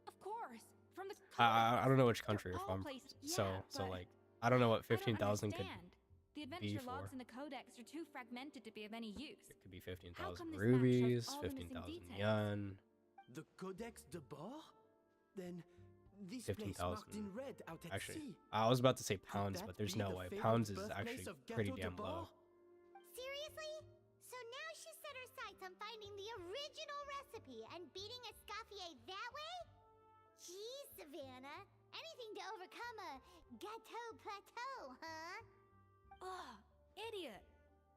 [SPEAKER 8] Of course. From the
[SPEAKER 3] I don't know which country
[SPEAKER 8] They're
[SPEAKER 3] you're
[SPEAKER 8] all
[SPEAKER 3] from,
[SPEAKER 8] placed-
[SPEAKER 3] so
[SPEAKER 8] yeah, but
[SPEAKER 3] like I don't know what
[SPEAKER 8] I don't
[SPEAKER 3] 15,000 could
[SPEAKER 8] understand. The
[SPEAKER 3] be
[SPEAKER 8] adventure
[SPEAKER 3] for.
[SPEAKER 8] logs in the codex are too fragmented to be of any use.
[SPEAKER 3] It could be
[SPEAKER 8] How
[SPEAKER 3] 15,000
[SPEAKER 8] come this map shows
[SPEAKER 3] rubies,
[SPEAKER 8] all the missing
[SPEAKER 3] 15,000
[SPEAKER 8] details?
[SPEAKER 3] yen,
[SPEAKER 11] The Codex de Bord? Then this
[SPEAKER 3] 15,000.
[SPEAKER 11] place marked in red out at
[SPEAKER 3] Actually,
[SPEAKER 11] sea.
[SPEAKER 3] I was about to say
[SPEAKER 11] Could
[SPEAKER 3] pounds,
[SPEAKER 11] that
[SPEAKER 3] but there's
[SPEAKER 11] be
[SPEAKER 3] no
[SPEAKER 11] the
[SPEAKER 3] way.
[SPEAKER 11] fabled
[SPEAKER 3] Pounds is
[SPEAKER 11] birthplace
[SPEAKER 3] actually
[SPEAKER 11] of
[SPEAKER 3] pretty
[SPEAKER 11] Gateau de
[SPEAKER 3] damn low.
[SPEAKER 11] Bord?
[SPEAKER 7] Seriously? So now she set her sights on finding the original recipe and beating Escoffier that way? Geez, Savannah. Anything to overcome a gâteau plateau, huh?
[SPEAKER 8] Ugh, idiot.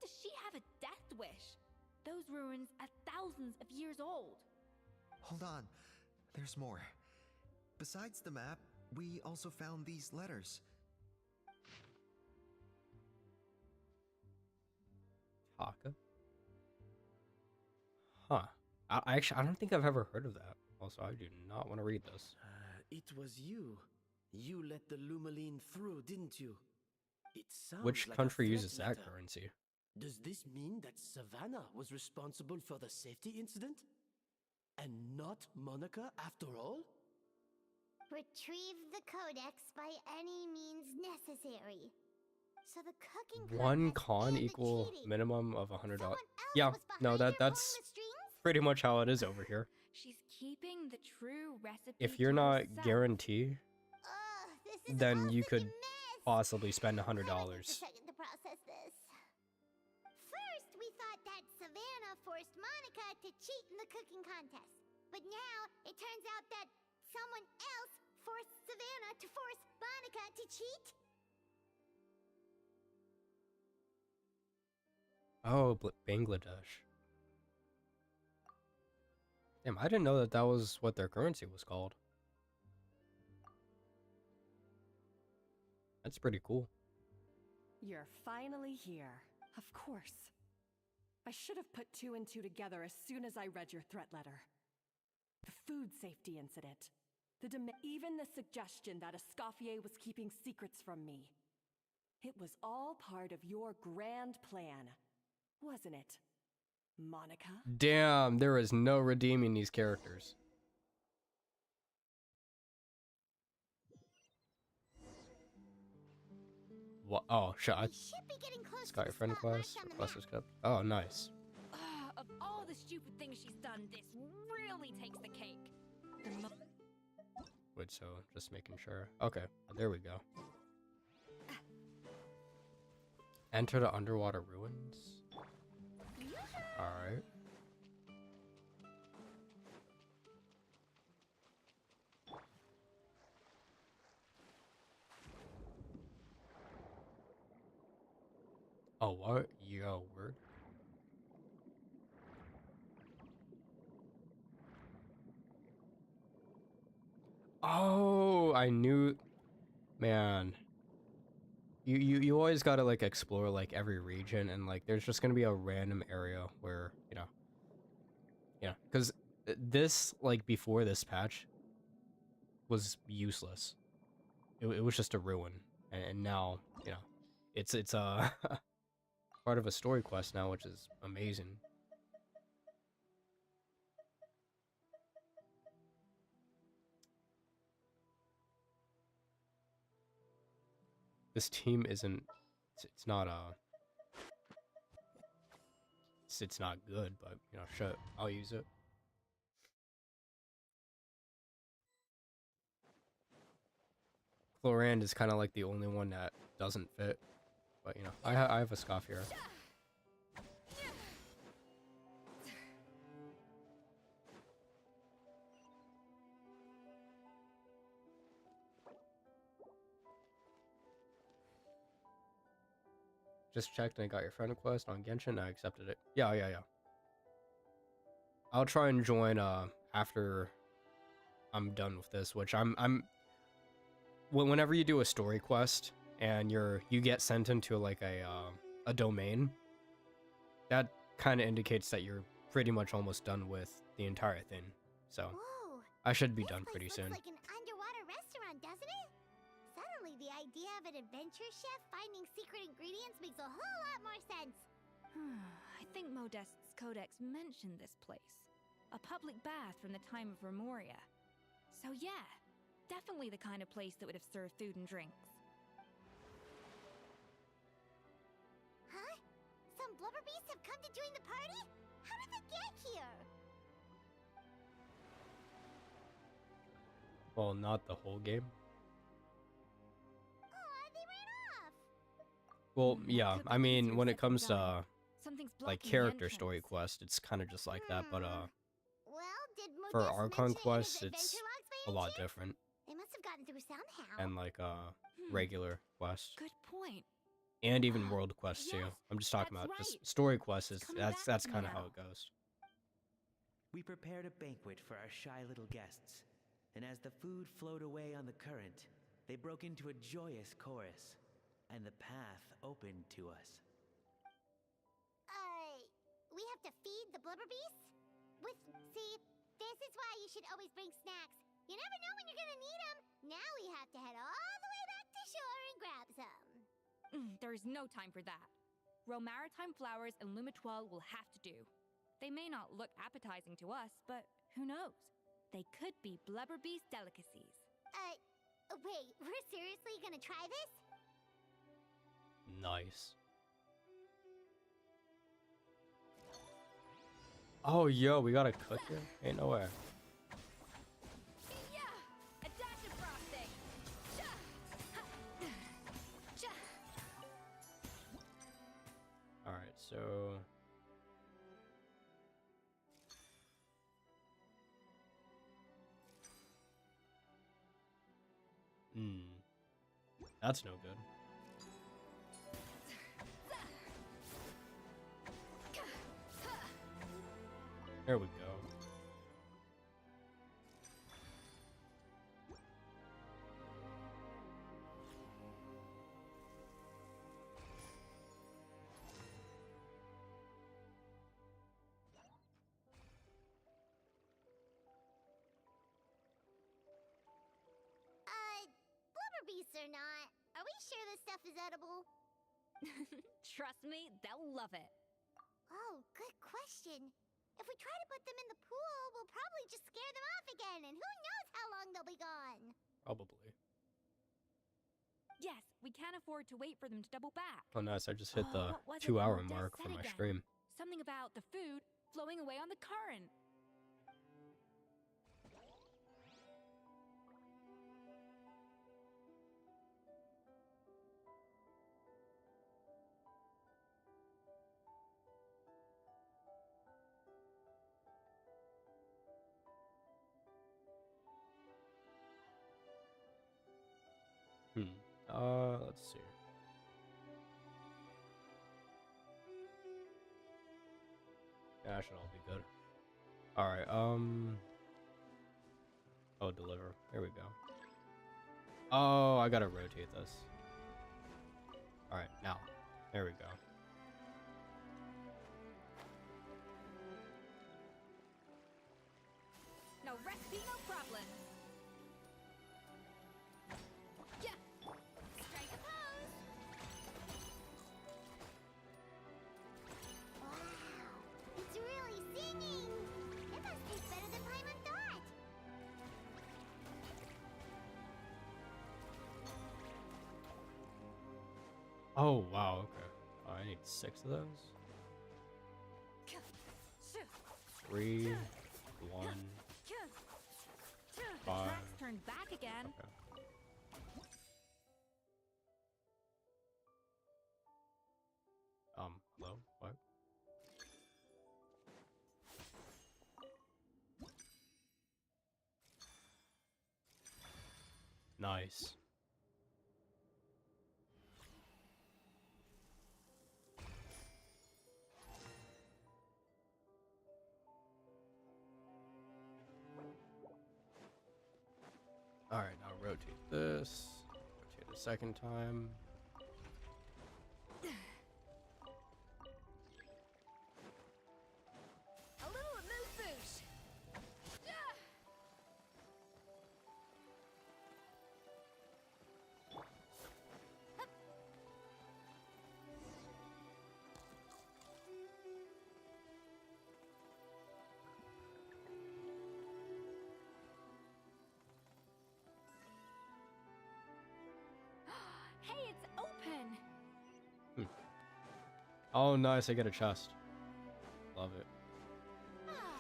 [SPEAKER 8] Does she have a death wish? Those ruins are thousands of years old.
[SPEAKER 14] Hold on, there's more. Besides the map, we also found these letters.
[SPEAKER 3] Taka? Huh. I actually, I don't think I've ever heard of that. Also, I do not want to read this.
[SPEAKER 11] It was you. You let the Lumaline through, didn't you? It sounds
[SPEAKER 3] Which
[SPEAKER 11] like a
[SPEAKER 3] country
[SPEAKER 11] threat
[SPEAKER 3] uses that
[SPEAKER 11] letter.
[SPEAKER 3] currency?
[SPEAKER 11] Does this mean that Savannah was responsible for the safety incident? And not Monica after all?
[SPEAKER 7] Retrieve the codex by any means necessary. So the cooking
[SPEAKER 3] One
[SPEAKER 7] contest
[SPEAKER 3] con
[SPEAKER 7] and the
[SPEAKER 3] equal
[SPEAKER 7] cheating.
[SPEAKER 3] minimum of $100.
[SPEAKER 7] Someone else
[SPEAKER 3] Yeah,
[SPEAKER 7] was
[SPEAKER 3] no,
[SPEAKER 7] behind her
[SPEAKER 3] that's
[SPEAKER 7] pulling the strings?
[SPEAKER 3] pretty much how it is over here.
[SPEAKER 8] She's keeping the true recipe
[SPEAKER 3] If you're
[SPEAKER 8] to
[SPEAKER 3] not
[SPEAKER 8] herself.
[SPEAKER 3] guaranteed,
[SPEAKER 7] This is
[SPEAKER 3] then
[SPEAKER 7] all
[SPEAKER 3] you
[SPEAKER 7] such a
[SPEAKER 3] could
[SPEAKER 7] mess.
[SPEAKER 3] possibly spend $100.
[SPEAKER 7] Let me take a second to process this. First, we thought that Savannah forced Monica to cheat in the cooking contest. But now, it turns out that someone else forced Savannah to force Monica to cheat?
[SPEAKER 3] Oh, Bangladesh. Damn, I didn't know that that was what their currency was called. That's pretty cool.
[SPEAKER 5] You're finally here. Of course. I should have put two and two together as soon as I read your threat letter. The food safety incident. Even the suggestion that Escoffier was keeping secrets from me. It was all part of your grand plan, wasn't it, Monica?
[SPEAKER 3] Damn, there is no redeeming these characters. What? Oh, shot. Got your friend quest. Request was kept. Oh, nice.
[SPEAKER 8] Of all the stupid things she's done, this really takes the cake.
[SPEAKER 3] Wait, so just making sure. Okay, there we go. Enter the underwater ruins. Alright. Oh, what? Yo, word. Oh, I knew. Man. You always gotta like explore like every region, and like there's just gonna be a random area where, you know. Yeah, because this, like before this patch, was useless. It was just a ruin, and now, you know, it's part of a story quest now, which is amazing. This team isn't, it's not it's not good, but you know, shit, I'll use it. Florand is kind of like the only one that doesn't fit, but you know, I have a scoff here. Just checked and I got your friend request on Genshin. I accepted it. Yeah. I'll try and join after I'm done with this, which whenever you do a story quest and you get sent into like a domain, that kind of indicates that you're pretty much almost done with the entire thing. So
[SPEAKER 7] Whoa,
[SPEAKER 3] I should be done pretty soon.
[SPEAKER 7] like an underwater restaurant, doesn't it? Suddenly, the idea of an adventure chef finding secret ingredients makes a whole lot more sense.
[SPEAKER 8] I think Modest's codex mentioned this place. A public bath from the time of Remoria. So yeah, definitely the kind of place that would have served food and drinks.
[SPEAKER 7] Huh? Some blubber beasts have come to join the party? How did they get here?
[SPEAKER 3] Well, not the whole game.
[SPEAKER 7] Aw, they ran off!
[SPEAKER 3] Well, yeah, I mean, when it comes to
[SPEAKER 8] Something's
[SPEAKER 3] like
[SPEAKER 8] blocking the
[SPEAKER 3] character
[SPEAKER 8] entrance.
[SPEAKER 3] story quest, it's kind of just like that, but
[SPEAKER 7] Well, did
[SPEAKER 3] for
[SPEAKER 7] Modest
[SPEAKER 3] Archon
[SPEAKER 7] mention it in
[SPEAKER 3] quests,
[SPEAKER 7] his
[SPEAKER 3] it's
[SPEAKER 7] adventure logs by
[SPEAKER 3] a
[SPEAKER 7] any
[SPEAKER 3] lot
[SPEAKER 7] chance?
[SPEAKER 3] different,
[SPEAKER 7] They must have gotten through somehow.
[SPEAKER 3] and like regular quests,
[SPEAKER 8] Good point.
[SPEAKER 3] and even world quests too.
[SPEAKER 8] Yes,
[SPEAKER 3] I'm just talking
[SPEAKER 8] that's
[SPEAKER 3] about just
[SPEAKER 8] right.
[SPEAKER 3] story quests.
[SPEAKER 8] It's coming
[SPEAKER 3] That's
[SPEAKER 8] back
[SPEAKER 3] kind of how
[SPEAKER 8] now.
[SPEAKER 3] it goes.
[SPEAKER 6] We prepared a banquet for our shy little guests, and as the food flowed away on the current, they broke into a joyous chorus, and the path opened to us.
[SPEAKER 7] We have to feed the blubber beasts? See, this is why you should always bring snacks. You never know when you're gonna need them. Now we have to head all the way back to shore and grab some.
[SPEAKER 8] There is no time for that. Romaritime flowers and Lumitoile will have to do. They may not look appetizing to us, but who knows? They could be blubber beast delicacies.
[SPEAKER 7] Wait, we're seriously gonna try this?
[SPEAKER 3] Nice. Oh, yo, we got a cook here? Ain't no way.
[SPEAKER 8] Yeah! A dash of frosting!
[SPEAKER 3] Alright, so... That's no good. There we go.
[SPEAKER 7] beasts or not, are we sure this stuff is edible?
[SPEAKER 8] Trust me, they'll love it.
[SPEAKER 7] Oh, good question. If we try to put them in the pool, we'll probably just scare them off again, and who knows how long they'll be gone.
[SPEAKER 3] Probably.
[SPEAKER 8] Yes, we can't afford to wait for them to double back.
[SPEAKER 3] Oh, nice. I just hit the
[SPEAKER 8] What was it
[SPEAKER 3] 2-hour
[SPEAKER 8] Mom just
[SPEAKER 3] mark for
[SPEAKER 8] said
[SPEAKER 3] my
[SPEAKER 8] again?
[SPEAKER 3] stream.
[SPEAKER 8] Something about the food flowing away on the current.
[SPEAKER 3] Let's see. That should all be good. Alright, oh, deliver. There we go. Oh, I gotta rotate this. Alright, now. There we go.
[SPEAKER 8] No recipe, no problem. Yeah.
[SPEAKER 7] Strike a pose! Wow, it's really singing! It must taste better than Paimon thought!
[SPEAKER 3] Oh, wow, okay. Oh, I need 6 of those. 3, 1,
[SPEAKER 8] The
[SPEAKER 3] 5.
[SPEAKER 8] track's turned back again.
[SPEAKER 3] Okay. Hello? What? Nice. Alright, now rotate this. Rotate a second time.
[SPEAKER 8] A little amuse bouche. Hey, it's open.
[SPEAKER 3] Oh, nice. I get a chest. Love it.
[SPEAKER 7] Ah,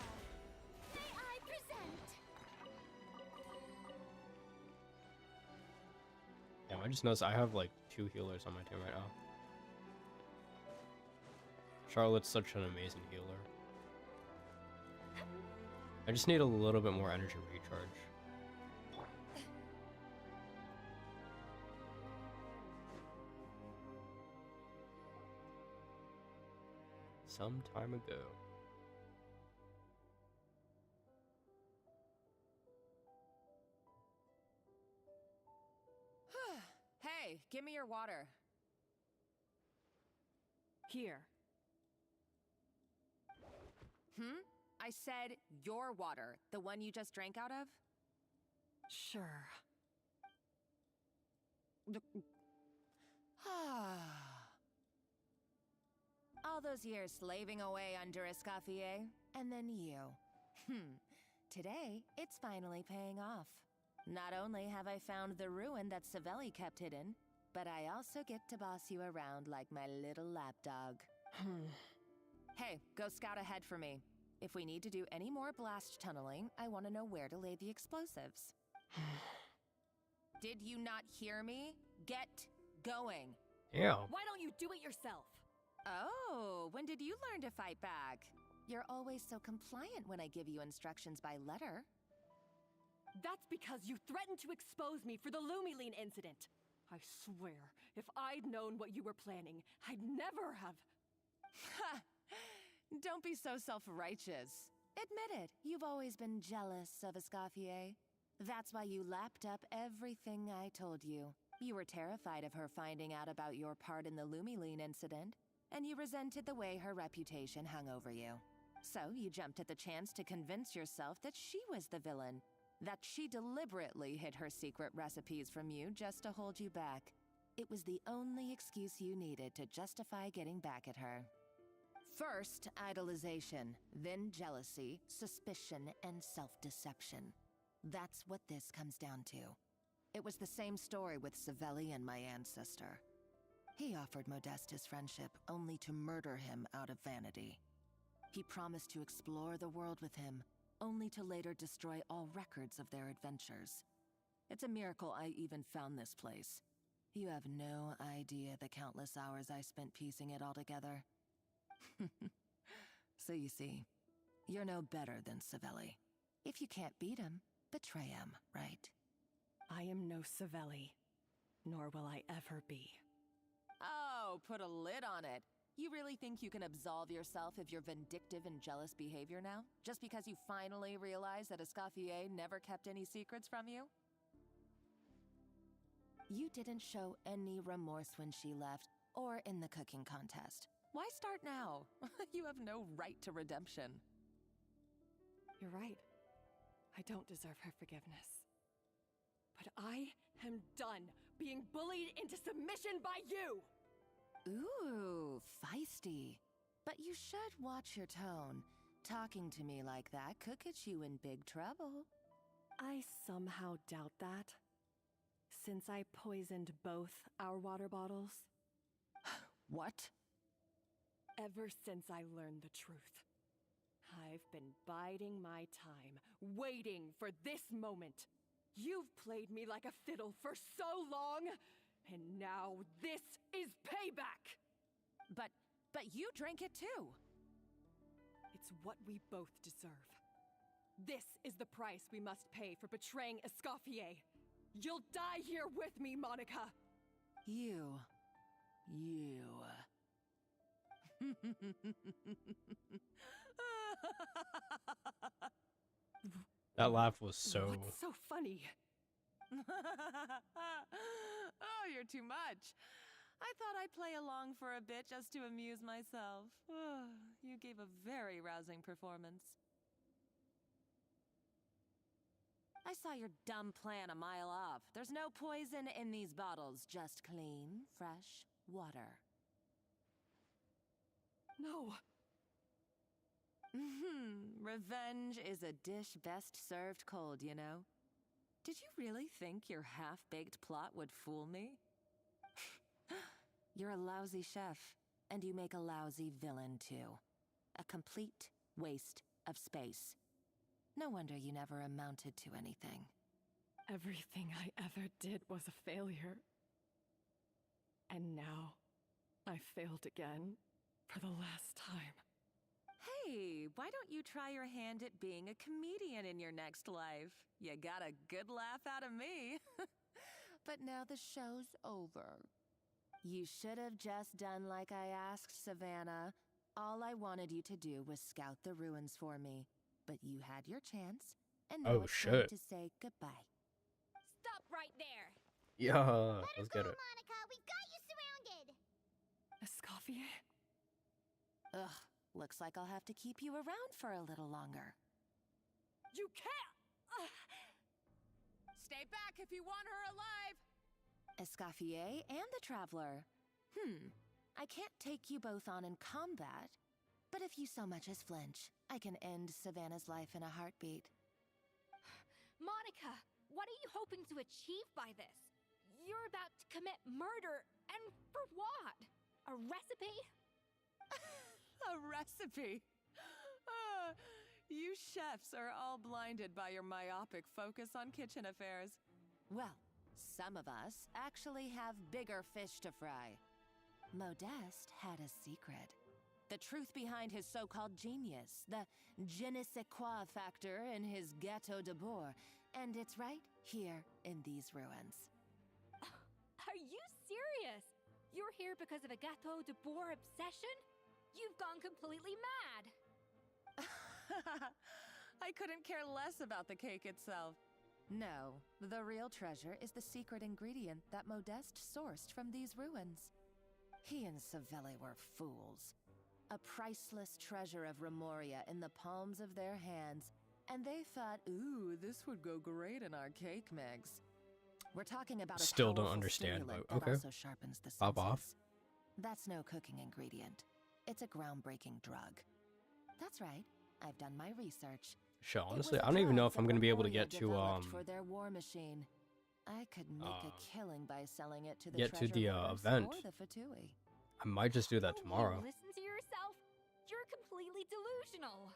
[SPEAKER 7] may I present?
[SPEAKER 3] Damn, I just noticed I have like 2 healers on my team right now. Charlotte's such an amazing healer. I just need a little bit more energy recharge. Some time ago.
[SPEAKER 5] Hey, give me your water. Here. I said your water, the one you just drank out of? Sure. All those years slaving away under Escoffier, and then you. Today, it's finally paying off. Not only have I found the ruin that Savelli kept hidden, but I also get to boss you around like my little lapdog. Hey, go scout ahead for me. If we need to do any more blast tunneling, I want to know where to lay the explosives. Did you not hear me? Get going.
[SPEAKER 3] Yeah.
[SPEAKER 5] Why don't you do it yourself? Oh, when did you learn to fight back? You're always so compliant when I give you instructions by letter.
[SPEAKER 16] That's because you threatened to expose me for the Lumiline incident. I swear, if I'd known what you were planning, I'd never have...
[SPEAKER 5] Ha! Don't be so self-righteous. Admit it, you've always been jealous of Escoffier. That's why you lapped up everything I told you. You were terrified of her finding out about your part in the Lumiline incident, and you resented the way her reputation hung over you. So you jumped at the chance to convince yourself that she was the villain.
[SPEAKER 17] That she deliberately hid her secret recipes from you just to hold you back. It was the only excuse you needed to justify getting back at her. First, idolization, then jealousy, suspicion, and self-deception. That's what this comes down to. It was the same story with Savelli and my ancestor. He offered Modeste his friendship only to murder him out of vanity. He promised to explore the world with him, only to later destroy all records of their adventures. It's a miracle I even found this place. You have no idea the countless hours I spent piecing it all together. So you see, you're no better than Savelli. If you can't beat him, betray him, right?
[SPEAKER 5] I am no Savelli, nor will I ever be.
[SPEAKER 17] Oh, put a lid on it. You really think you can absolve yourself of your vindictive and jealous behavior now? Just because you finally realize that Escoffier never kept any secrets from you? You didn't show any remorse when she left, or in the cooking contest. Why start now? You have no right to redemption.
[SPEAKER 5] You're right. I don't deserve her forgiveness. But I am done being bullied into submission by you!
[SPEAKER 17] Ooh, feisty. But you should watch your tone. Talking to me like that could get you in big trouble.
[SPEAKER 5] I somehow doubt that. Since I poisoned both our water bottles.
[SPEAKER 17] What?
[SPEAKER 5] Ever since I learned the truth, I've been biding my time, waiting for this moment. You've played me like a fiddle for so long, and now this is payback!
[SPEAKER 17] But you drank it too!
[SPEAKER 5] It's what we both deserve. This is the price we must pay for betraying Escoffier. You'll die here with me, Monica!
[SPEAKER 17] You.
[SPEAKER 3] That laugh was so...
[SPEAKER 5] What's so funny?
[SPEAKER 17] Oh, you're too much. I thought I'd play along for a bit just to amuse myself. You gave a very rousing performance. I saw your dumb plan a mile off. There's no poison in these bottles, just clean, fresh water.
[SPEAKER 5] No.
[SPEAKER 17] Revenge is a dish best served cold, you know? Did you really think your half-baked plot would fool me? You're a lousy chef, and you make a lousy villain, too. A complete waste of space. No wonder you never amounted to anything.
[SPEAKER 5] Everything I ever did was a failure. And now, I failed again, for the last time.
[SPEAKER 17] Hey, why don't you try your hand at being a comedian in your next life? You got a good laugh out of me. But now the show's over. You should have just done like I asked, Savannah. All I wanted you to do was scout the ruins for me. But you had your chance, and now it's time to say goodbye.
[SPEAKER 8] Stop right there!
[SPEAKER 3] Yeah, let's get it.
[SPEAKER 7] Monica, we got you surrounded!
[SPEAKER 5] Escoffier?
[SPEAKER 17] Ugh, looks like I'll have to keep you around for a little longer.
[SPEAKER 5] You can't!
[SPEAKER 17] Stay back if you want her alive! Escoffier and the Traveler. I can't take you both on in combat, but if you so much as flinch, I can end Savannah's life in a heartbeat.
[SPEAKER 8] Monica, what are you hoping to achieve by this? You're about to commit murder, and for what? A recipe?
[SPEAKER 17] A recipe? You chefs are all blinded by your myopic focus on kitchen affairs. Well, some of us actually have bigger fish to fry. Modeste had a secret. The truth behind his so-called genius, the je ne sais quoi factor in his Gâteau de Bourg, and it's right here in these ruins.
[SPEAKER 8] Are you serious? You're here because of a Gâteau de Bourg obsession? You've gone completely mad!
[SPEAKER 17] I couldn't care less about the cake itself. No, the real treasure is the secret ingredient that Modeste sourced from these ruins. He and Savelli were fools. A priceless treasure of Remoria in the palms of their hands, And they thought, ooh, this would go great in our cake mix. We're talking about a
[SPEAKER 3] Still don't
[SPEAKER 17] powerful
[SPEAKER 3] understand,
[SPEAKER 17] stimulant
[SPEAKER 3] but
[SPEAKER 17] that
[SPEAKER 3] okay.
[SPEAKER 17] also sharpens the
[SPEAKER 3] Pop off.
[SPEAKER 17] senses. That's no cooking ingredient. It's a groundbreaking drug. That's right. I've done my research.
[SPEAKER 3] Shit,
[SPEAKER 17] It was
[SPEAKER 3] honestly,
[SPEAKER 17] a
[SPEAKER 3] I don't even know
[SPEAKER 17] drug
[SPEAKER 3] if I'm
[SPEAKER 17] that
[SPEAKER 3] gonna be able to
[SPEAKER 17] Lemuria
[SPEAKER 3] get to
[SPEAKER 17] developed for their war machine. I could make a killing by selling it to the
[SPEAKER 3] get to
[SPEAKER 17] treasure
[SPEAKER 3] the
[SPEAKER 17] hoarders
[SPEAKER 3] event.
[SPEAKER 17] or the Fatui.
[SPEAKER 3] I might just do that
[SPEAKER 8] Don't
[SPEAKER 3] tomorrow.
[SPEAKER 8] You listen to yourself. You're completely delusional.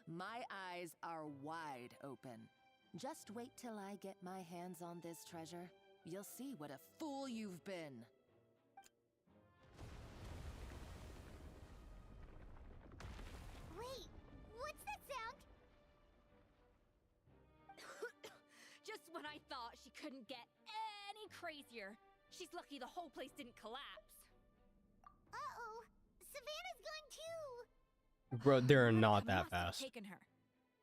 [SPEAKER 17] My eyes are wide open. Just wait till I get my hands on this treasure. You'll see what a fool you've been.
[SPEAKER 7] Wait, what's that sound?
[SPEAKER 8] Just when I thought she couldn't get any crazier. She's lucky the whole place didn't collapse.
[SPEAKER 7] Uh-oh, Savannah's gone too.
[SPEAKER 3] Bro, they're
[SPEAKER 8] What
[SPEAKER 3] not
[SPEAKER 8] a
[SPEAKER 3] that
[SPEAKER 8] Kamasa
[SPEAKER 3] fast.
[SPEAKER 8] Taken her.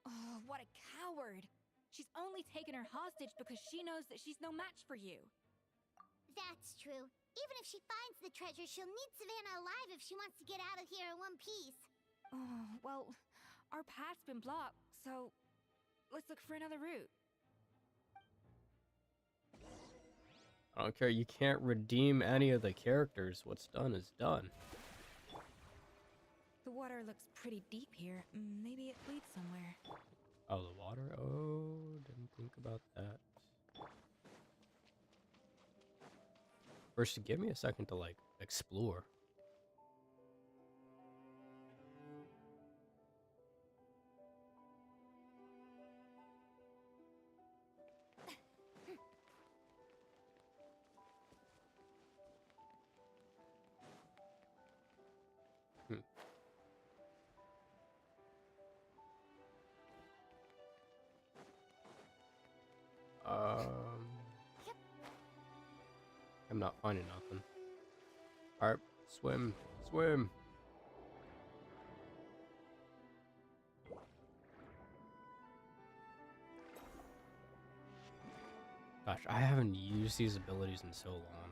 [SPEAKER 8] Oh, what a coward. She's only taken her hostage because she knows that she's no match for you.
[SPEAKER 7] That's true. Even if she finds the treasure, she'll need Savannah alive if she wants to get out of here in one piece.
[SPEAKER 8] Oh, well, our path's been blocked, so let's look for another route.
[SPEAKER 3] I don't care. You can't redeem any of the characters. What's done is done.
[SPEAKER 8] The water looks pretty deep here. Maybe it leads somewhere.
[SPEAKER 3] Oh, the water? Oh, didn't think about that. First, give me a second to, like, explore. I'm not finding nothing. Alright, swim, swim. Gosh, I haven't used these abilities in so long.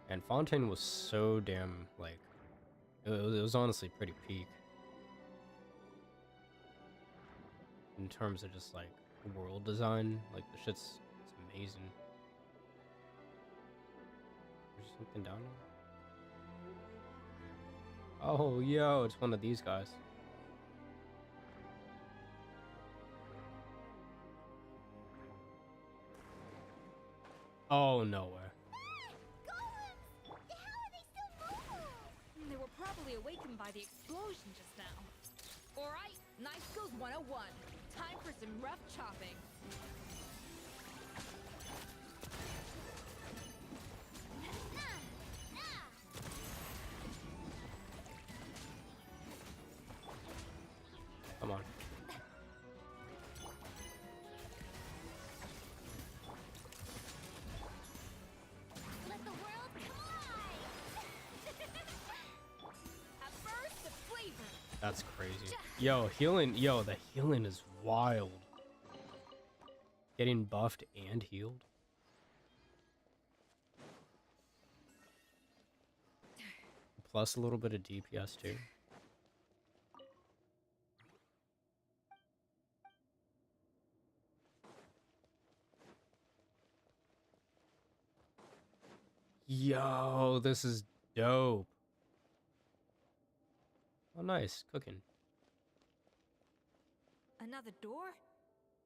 [SPEAKER 3] And Fontaine was so damn, like, it was honestly pretty peak. In terms of just, like, world design, like, the shit's it's amazing. There's something down there? Oh, yo, it's one of these guys. Oh, no way.
[SPEAKER 8] They were probably awakened by the explosion just now. Alright, Knife Skills 101. Time for some rough chopping.
[SPEAKER 3] Come on.
[SPEAKER 7] Let the world collide!
[SPEAKER 8] A burst of flavor.
[SPEAKER 3] That's crazy. Yo, healing. Yo, the healing is wild. Getting buffed and healed. Plus a little bit of DPS too. Yo, this is dope. Oh, nice. Cooking.
[SPEAKER 8] Another door?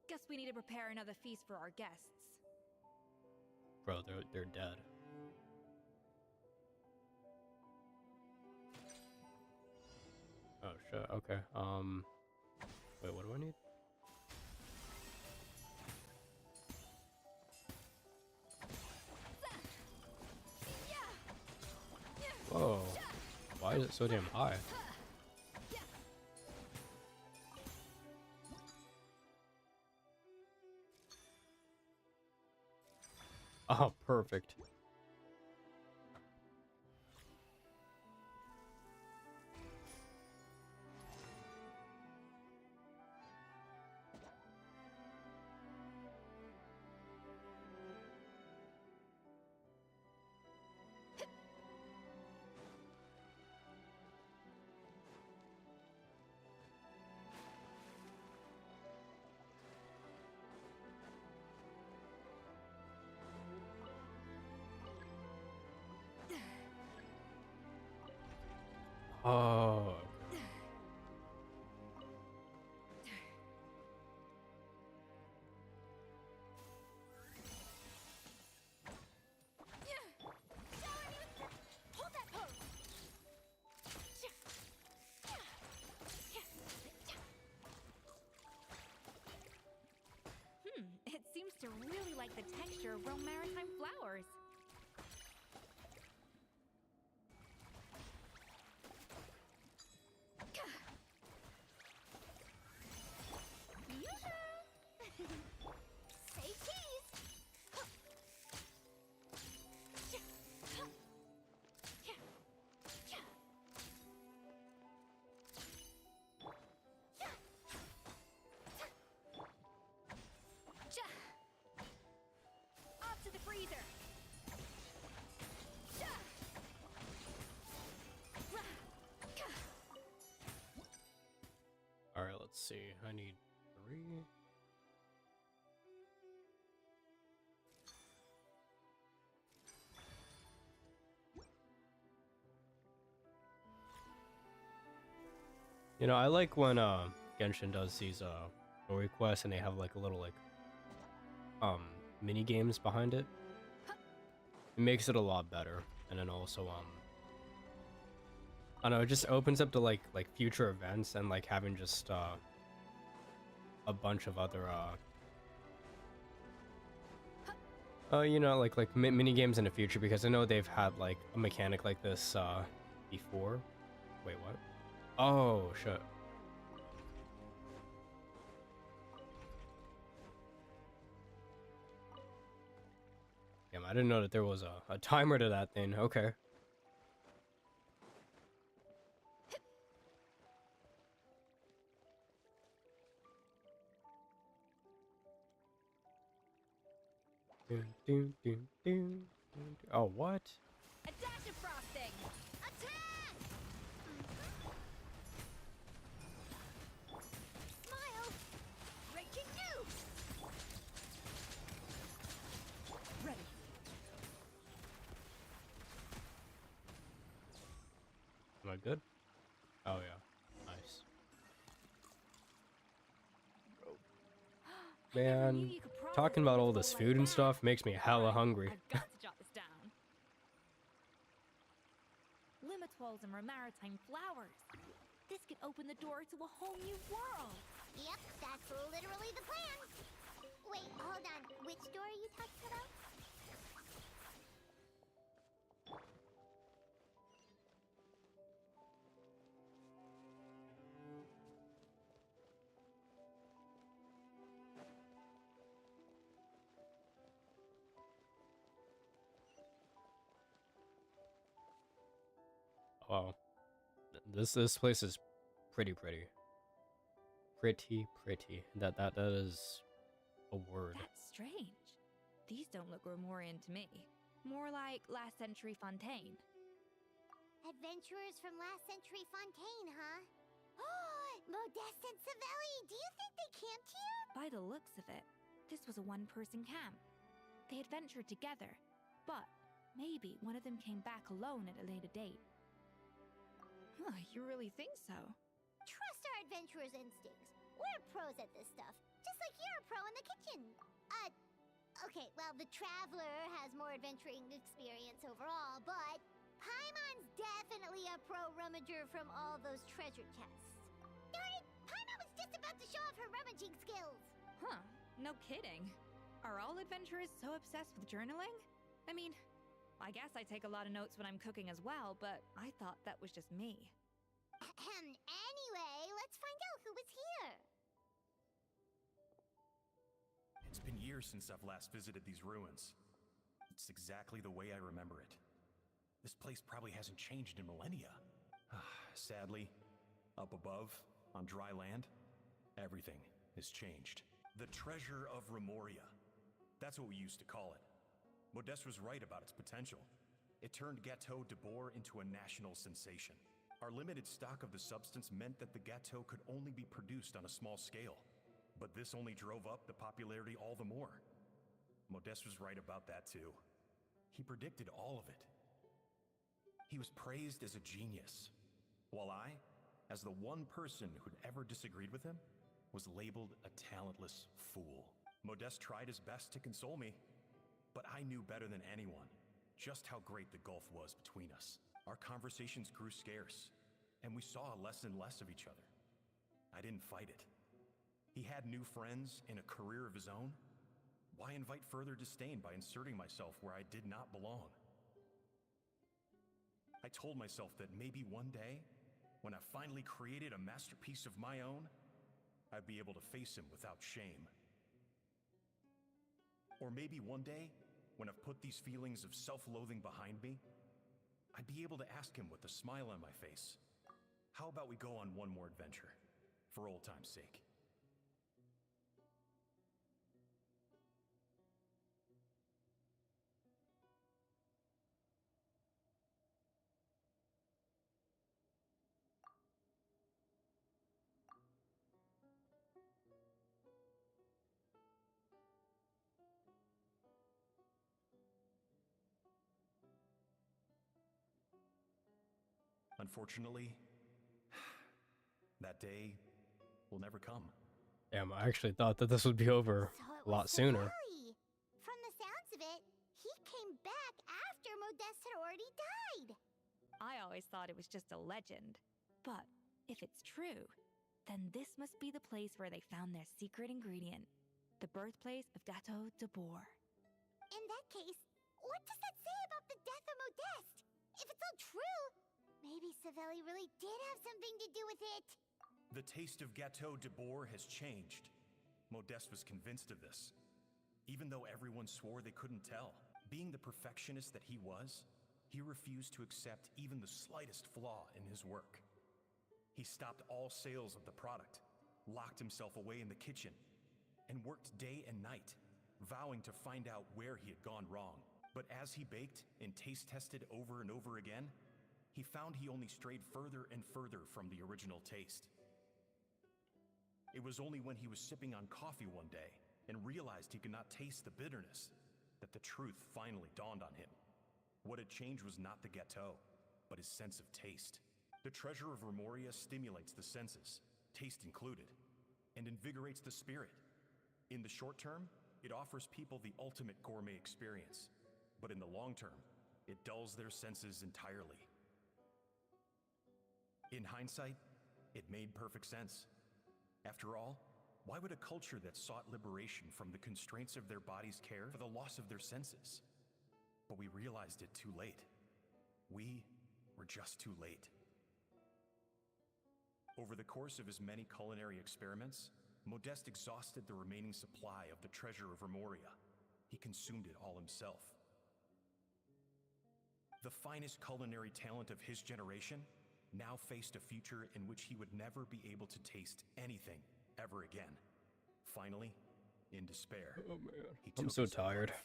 [SPEAKER 8] Guess we need to prepare another feast for our guests.
[SPEAKER 3] Bro, they're dead. Oh, shit. Okay. Wait, what do I need? Whoa. Why is it so damn high? Oh, perfect. Oh.
[SPEAKER 8] Hold that pose. It seems to really like the texture of Rome maritime flowers.
[SPEAKER 7] Say cheese!
[SPEAKER 8] Off to the freezer.
[SPEAKER 3] All right, let's see. I need 3. You know, I like when Genshin does these story quests and they have like a little like mini games behind it. It makes it a lot better. And then also I don't know, it just opens up to like future events and like having just a bunch of other you know, like mini games in the future, because I know they've had like a mechanic like this before. Wait, what? Oh, shit. Damn, I didn't know that there was a timer to that thing. Okay. Oh, what?
[SPEAKER 8] A dash of frosting.
[SPEAKER 7] Attack! Smile! Breaking news!
[SPEAKER 5] Ready.
[SPEAKER 3] Am I good? Oh, yeah. Nice. Man, talking about all this food and stuff makes me hella hungry.
[SPEAKER 8] I've got to jot this down. Limitols and maritime flowers. This could open the door to a whole new world.
[SPEAKER 7] Yep, that's literally the plan. Wait, hold on. Which door are you talking about?
[SPEAKER 3] Wow. This place is pretty. Pretty. That is a word.
[SPEAKER 8] That's strange. These don't look Romorian to me. More like last century Fontaine.
[SPEAKER 7] Adventurers from last century Fontaine, huh? Oh, Modeste and Savelli, do you think they camped here?
[SPEAKER 8] By the looks of it, this was a one-person camp. They adventured together, but maybe one of them came back alone at a later date. Huh, you really think so?
[SPEAKER 7] Trust our adventurers' instincts. We're pros at this stuff, just like you're a pro in the kitchen. Okay, well, the Traveler has more adventuring experience overall, but Paimon's definitely a pro rummager from all those treasure chests. Darn it, Paimon was just about to show off her rummaging skills.
[SPEAKER 8] Huh, no kidding. Are all adventurers so obsessed with journaling? I mean, I guess I take a lot of notes when I'm cooking as well, but I thought that was just me.
[SPEAKER 7] Anyway, let's find out who was here.
[SPEAKER 18] It's been years since I've last visited these ruins. It's exactly the way I remember it. This place probably hasn't changed in millennia. Sadly, up above, on dry land, everything has changed. The treasure of Remoria. That's what we used to call it. Modeste was right about its potential. It turned Gâteau de Bourg into a national sensation. Our limited stock of the substance meant that the gâteau could only be produced on a small scale. But this only drove up the popularity all the more. Modeste was right about that too. He predicted all of it. He was praised as a genius. while I, as the one person who'd ever disagreed with him, was labeled a talentless fool. Modeste tried his best to console me, but I knew better than anyone just how great the gulf was between us. Our conversations grew scarce, and we saw less and less of each other. I didn't fight it. He had new friends and a career of his own. Why invite further disdain by inserting myself where I did not belong? I told myself that maybe one day, when I finally created a masterpiece of my own, I'd be able to face him without shame. Or maybe one day, when I've put these feelings of self-loathing behind me, I'd be able to ask him with a smile on my face, how about we go on one more adventure, for old time's sake? Unfortunately, that day will never come.
[SPEAKER 3] Damn, I actually thought that this would be over a lot sooner.
[SPEAKER 7] Sally. From the sounds of it, he came back after Modeste had already died.
[SPEAKER 8] I always thought it was just a legend. But if it's true, then this must be the place where they found their secret ingredient, the birthplace of Gateau de Bourg.
[SPEAKER 7] In that case, what does that say about the death of Modeste? If it's all true, maybe Savelli really did have something to do with it.
[SPEAKER 18] The taste of Gateau de Bourg has changed. Modeste was convinced of this, even though everyone swore they couldn't tell. Being the perfectionist that he was, he refused to accept even the slightest flaw in his work. He stopped all sales of the product, locked himself away in the kitchen, and worked day and night, vowing to find out where he had gone wrong. But as he baked and taste tested over and over again, he found he only strayed further and further from the original taste. It was only when he was sipping on coffee one day and realized he could not taste the bitterness that the truth finally dawned on him. What had changed was not the gâteau, but his sense of taste. The treasure of Remoria stimulates the senses, taste included, and invigorates the spirit. In the short term, it offers people the ultimate gourmet experience, but in the long term, it dulls their senses entirely. In hindsight, it made perfect sense. After all, why would a culture that sought liberation from the constraints of their bodies care for the loss of their senses? But we realized it too late. We were just too late. Over the course of his many culinary experiments, Modeste exhausted the remaining supply of the treasure of Remoria. He consumed it all himself. The finest culinary talent of his generation now faced a future in which he would never be able to taste anything ever again. Finally, in despair,
[SPEAKER 3] Oh man,
[SPEAKER 18] he
[SPEAKER 3] I'm
[SPEAKER 18] took
[SPEAKER 3] so
[SPEAKER 18] his own
[SPEAKER 3] tired.
[SPEAKER 18] life.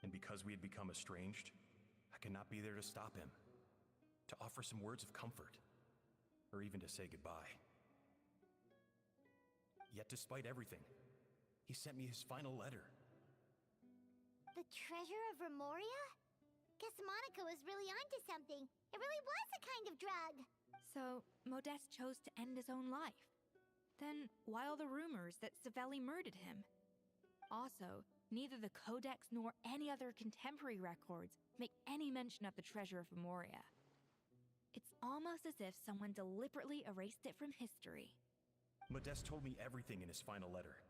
[SPEAKER 18] And because we had become estranged, I could not be there to stop him, to offer some words of comfort, or even to say goodbye. Yet despite everything, he sent me his final letter.
[SPEAKER 7] The treasure of Remoria? Guess Monica was really onto something. It really was a kind of drug.
[SPEAKER 8] So, Modeste chose to end his own life. Then, why all the rumors that Savelli murdered him? Also, neither the Codex nor any other contemporary records make any mention of the treasure of Remoria. It's almost as if someone deliberately erased it from history.
[SPEAKER 18] Modeste told me everything in his final letter.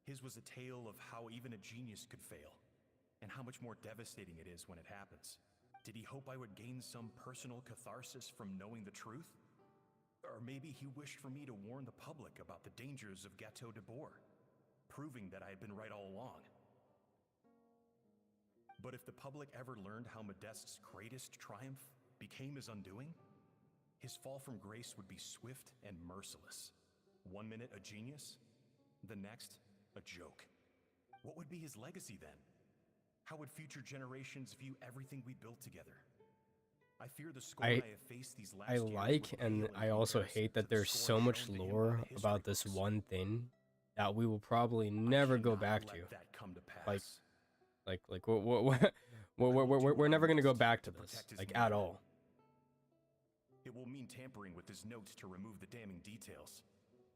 [SPEAKER 18] His was a tale of how even a genius could fail, and how much more devastating it is when it happens. Did he hope I would gain some personal catharsis from knowing the truth? Or maybe he wished for me to warn the public about the dangers of Gateau de Bourg, proving that I had been right all along. But if the public ever learned how Modeste's greatest triumph became his undoing, his fall from grace would be swift and merciless. 1 minute a genius, the next a joke. What would be his legacy then? How would future generations view everything we built together? I fear the scorn I have faced these last
[SPEAKER 3] I
[SPEAKER 18] years
[SPEAKER 3] like
[SPEAKER 18] would
[SPEAKER 3] and
[SPEAKER 18] pale in
[SPEAKER 3] I also
[SPEAKER 18] comparison
[SPEAKER 3] hate
[SPEAKER 18] to
[SPEAKER 3] that
[SPEAKER 18] the
[SPEAKER 3] there's
[SPEAKER 18] scorn
[SPEAKER 3] so much
[SPEAKER 18] shown to him by
[SPEAKER 3] lore
[SPEAKER 18] the history
[SPEAKER 3] about this
[SPEAKER 18] books.
[SPEAKER 3] one thing that we will probably never go back to.
[SPEAKER 18] Let that come to pass.
[SPEAKER 3] We're never gonna go back to this, like at all.
[SPEAKER 18] It will mean tampering with his notes to remove the damning details,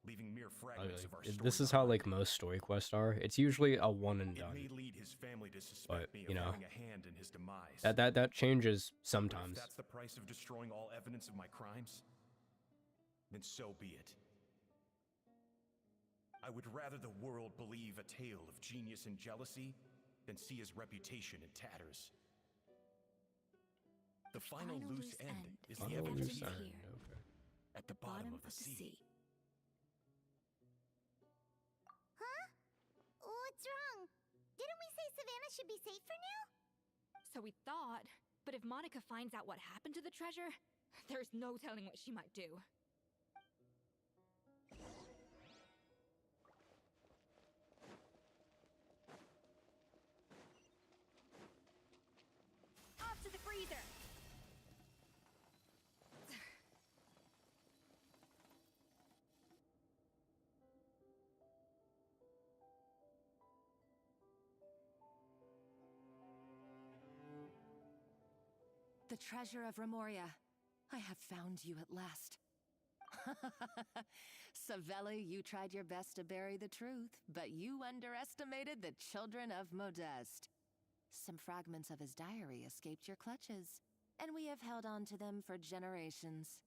[SPEAKER 18] leaving mere fragments of our
[SPEAKER 3] This
[SPEAKER 18] story
[SPEAKER 3] is how like most story quests are. It's usually a one and
[SPEAKER 18] It
[SPEAKER 3] done.
[SPEAKER 18] may lead his family to suspect
[SPEAKER 3] But
[SPEAKER 18] me
[SPEAKER 3] you
[SPEAKER 18] of
[SPEAKER 3] know,
[SPEAKER 18] having a hand in his demise.
[SPEAKER 3] that changes
[SPEAKER 18] If
[SPEAKER 3] sometimes.
[SPEAKER 18] that's the price of destroying all evidence of my crimes, then so be it. I would rather the world believe a tale of genius and jealousy than see his reputation in tatters. The final loose end is the evidence
[SPEAKER 3] Loose end,
[SPEAKER 18] here,
[SPEAKER 3] okay.
[SPEAKER 18] at the bottom of the sea.
[SPEAKER 7] Huh? What's wrong? Didn't we say Savannah should be safe for now?
[SPEAKER 8] So we thought, but if Monica finds out what happened to the treasure, there's no telling what she might do. Off to the freezer!
[SPEAKER 17] The treasure of Remoria. I have found you at last. Savelli, you tried your best to bury the truth, but you underestimated the children of Modeste. Some fragments of his diary escaped your clutches, and we have held on to them for generations.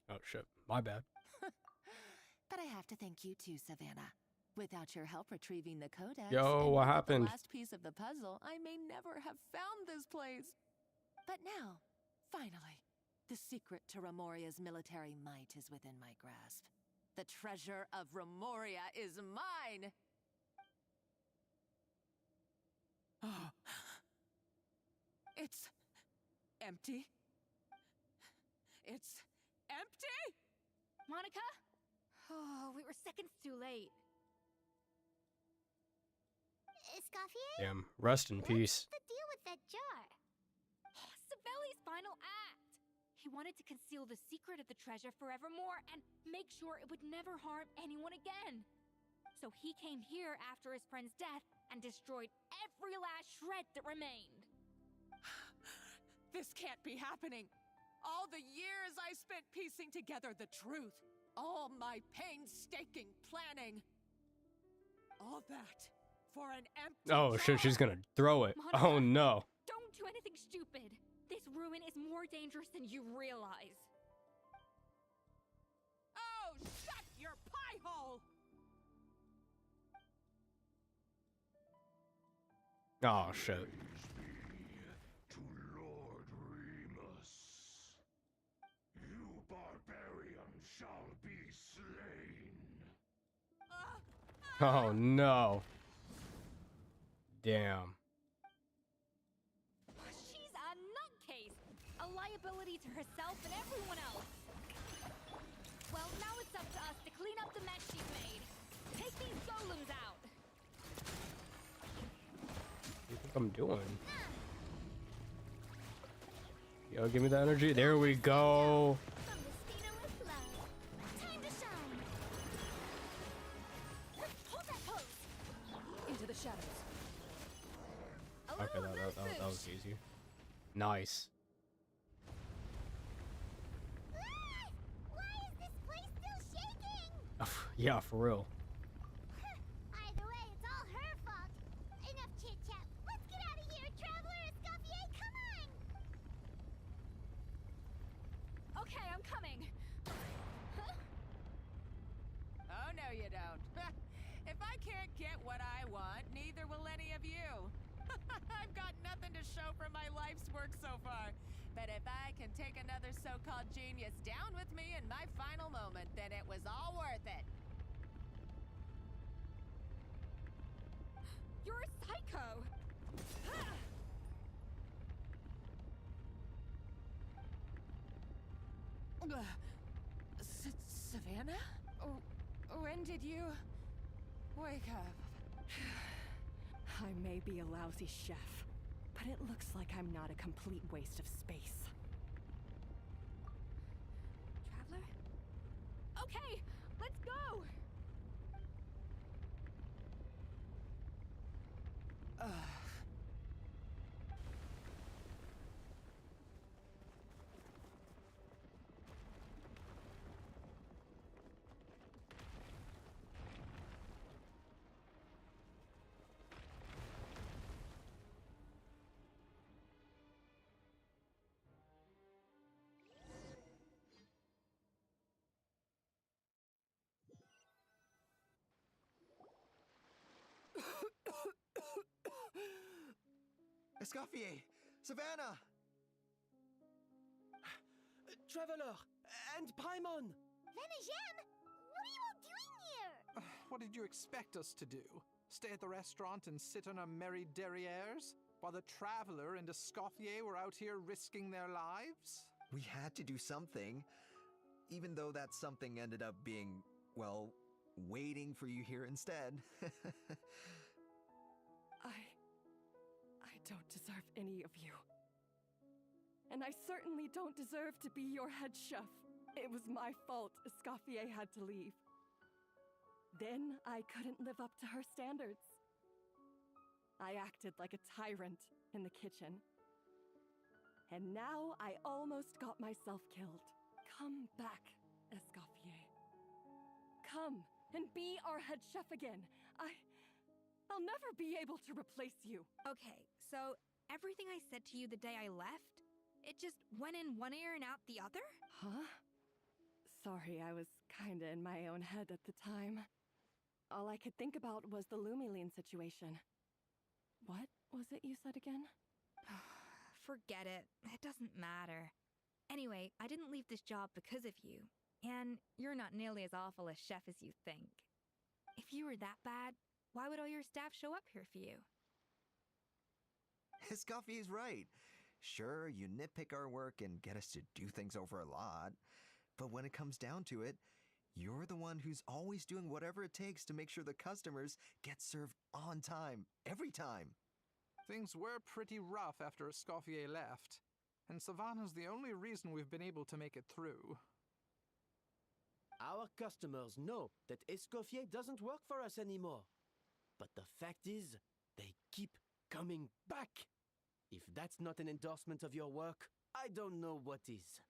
[SPEAKER 3] Oh shit, my bad.
[SPEAKER 17] But I have to thank you too, Savannah. Without your help retrieving the codex,
[SPEAKER 3] Yo,
[SPEAKER 17] and
[SPEAKER 3] what
[SPEAKER 17] without
[SPEAKER 3] happened?
[SPEAKER 17] the last piece of the puzzle, I may never have found this place. But now, finally, the secret to Remoria's military might is within my grasp. The treasure of Remoria is mine! Oh. It's empty. It's empty?
[SPEAKER 8] Monica? Oh, we were seconds too late.
[SPEAKER 7] Escoffier?
[SPEAKER 3] Damn, rest in peace.
[SPEAKER 7] What's the deal with that jar?
[SPEAKER 8] Savelli's final act! He wanted to conceal the secret of the treasure forevermore and make sure it would never harm anyone again. So he came here after his friend's death and destroyed every last shred that remained.
[SPEAKER 10] This can't be happening. All the years I spent piecing together the truth. All my painstaking planning. All that for an empty
[SPEAKER 3] Oh shit, she's gonna throw it.
[SPEAKER 8] Monica,
[SPEAKER 3] Oh no.
[SPEAKER 8] Don't do anything stupid. This ruin is more dangerous than you realize.
[SPEAKER 10] Oh, shut your pie hole!
[SPEAKER 3] Oh shit.
[SPEAKER 19] To Lord Remus. You barbarian shall be slain.
[SPEAKER 3] Oh no. Damn.
[SPEAKER 8] She's a nutcase! A liability to herself and everyone else. Well, now it's up to us to clean up the mess she's made. Take these golems out.
[SPEAKER 3] What do you think I'm doing? Yo, give me the energy. There we go.
[SPEAKER 7] Time to shine!
[SPEAKER 5] Hold that pose! Into the shadows.
[SPEAKER 3] Okay, that was easy. Nice.
[SPEAKER 7] Why is this place still shaking?
[SPEAKER 3] Yeah, for real.
[SPEAKER 17] can't get what I want, neither will any of you. I've got nothing to show for my life's work so far. But if I can take another so-called genius down with me in my final moment, then it was all worth it.
[SPEAKER 8] You're a psycho!
[SPEAKER 17] Savannah? When did you wake up?
[SPEAKER 16] I may be a lousy chef, but it looks like I'm not a complete waste of space.
[SPEAKER 8] Traveler? Okay, let's go!
[SPEAKER 14] Escoffier! Savannah!
[SPEAKER 11] Traveler! And Paimon!
[SPEAKER 7] Venejem! What are you all doing here?
[SPEAKER 13] What did you expect us to do? Stay at the restaurant and sit on our merry derrieres? While the Traveler and Escoffier were out here risking their lives?
[SPEAKER 14] We had to do something. Even though that something ended up being, well, waiting for you here instead.
[SPEAKER 16] I don't deserve any of you. And I certainly don't deserve to be your head chef. It was my fault Escoffier had to leave. Then I couldn't live up to her standards. I acted like a tyrant in the kitchen. And now I almost got myself killed. Come back, Escoffier. Come and be our head chef again. I'll never be able to replace you.
[SPEAKER 8] Okay, so everything I said to you the day I left, it just went in one ear and out the other?
[SPEAKER 16] Huh? Sorry, I was kinda in my own head at the time. All I could think about was the Lumiline situation. What was it you said again?
[SPEAKER 8] Forget it. It doesn't matter. Anyway, I didn't leave this job because of you. And you're not nearly as awful a chef as you think. If you were that bad, why would all your staff show up here for you?
[SPEAKER 14] Escoffier's right. Sure, you nitpick our work and get us to do things over a lot. But when it comes down to it, you're the one who's always doing whatever it takes to make sure the customers get served on time, every time.
[SPEAKER 13] Things were pretty rough after Escoffier left, and Savannah's the only reason we've been able to make it through.
[SPEAKER 11] Our customers know that Escoffier doesn't work for us anymore. But the fact is, they keep coming back. If that's not an endorsement of your work, I don't know what is.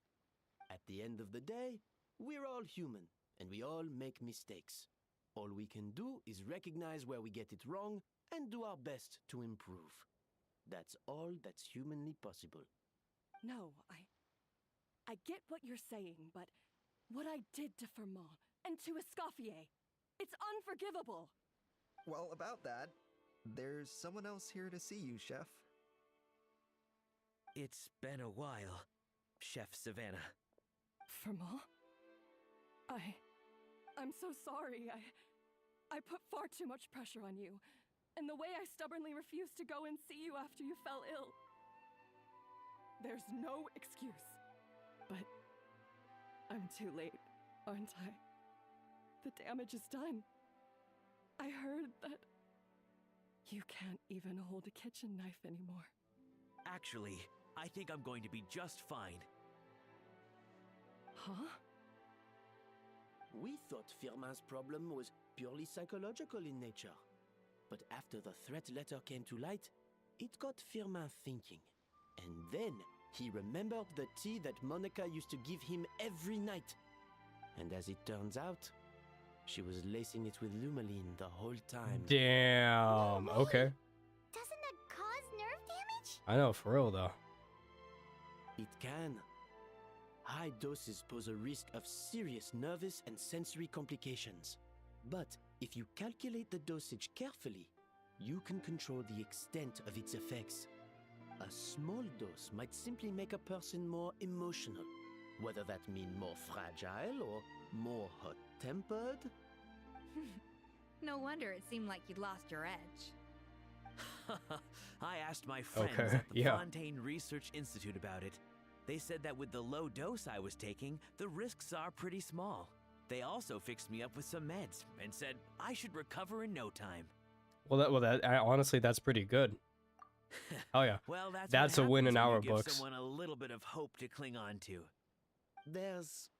[SPEAKER 11] At the end of the day, we're all human, and we all make mistakes. All we can do is recognize where we get it wrong and do our best to improve. That's all that's humanly possible.
[SPEAKER 16] No, I get what you're saying, but what I did to Firmont and to Escoffier, it's unforgivable.
[SPEAKER 14] Well, about that, there's someone else here to see you, Chef.
[SPEAKER 6] It's been a while, Chef Savannah.
[SPEAKER 16] Firmont? I'm so sorry. I put far too much pressure on you. And the way I stubbornly refused to go and see you after you fell ill. There's no excuse. But I'm too late, aren't I? The damage is done. I heard that you can't even hold a kitchen knife anymore.
[SPEAKER 6] Actually, I think I'm going to be just fine.
[SPEAKER 16] Huh?
[SPEAKER 11] We thought Firmin's problem was purely psychological in nature. But after the threat letter came to light, it got Firmin thinking. And then he remembered the tea that Monica used to give him every night. And as it turns out, she was lacing it with Lumiline the whole time.
[SPEAKER 3] Damn. Okay.
[SPEAKER 7] Doesn't that cause nerve damage?
[SPEAKER 3] I know, for real though.
[SPEAKER 11] It can. High doses pose a risk of serious nervous and sensory complications. But If you calculate the dosage carefully, you can control the extent of its effects. A small dose might simply make a person more emotional, whether that mean more fragile or more hot-tempered.
[SPEAKER 8] No wonder it seemed like you'd lost your edge.
[SPEAKER 6] I asked my friends
[SPEAKER 3] Okay,
[SPEAKER 6] at the
[SPEAKER 3] yeah.
[SPEAKER 6] Fontaine Research Institute about it. They said that with the low dose I was taking, the risks are pretty small. They also fixed me up with some meds and said I should recover in no time.
[SPEAKER 3] Honestly, that's pretty good. Oh yeah.
[SPEAKER 6] Well,
[SPEAKER 3] that's
[SPEAKER 6] what
[SPEAKER 3] a win in
[SPEAKER 6] happens when
[SPEAKER 3] our
[SPEAKER 6] you give
[SPEAKER 3] books.
[SPEAKER 6] someone a little bit of hope to cling on to.
[SPEAKER 11] There's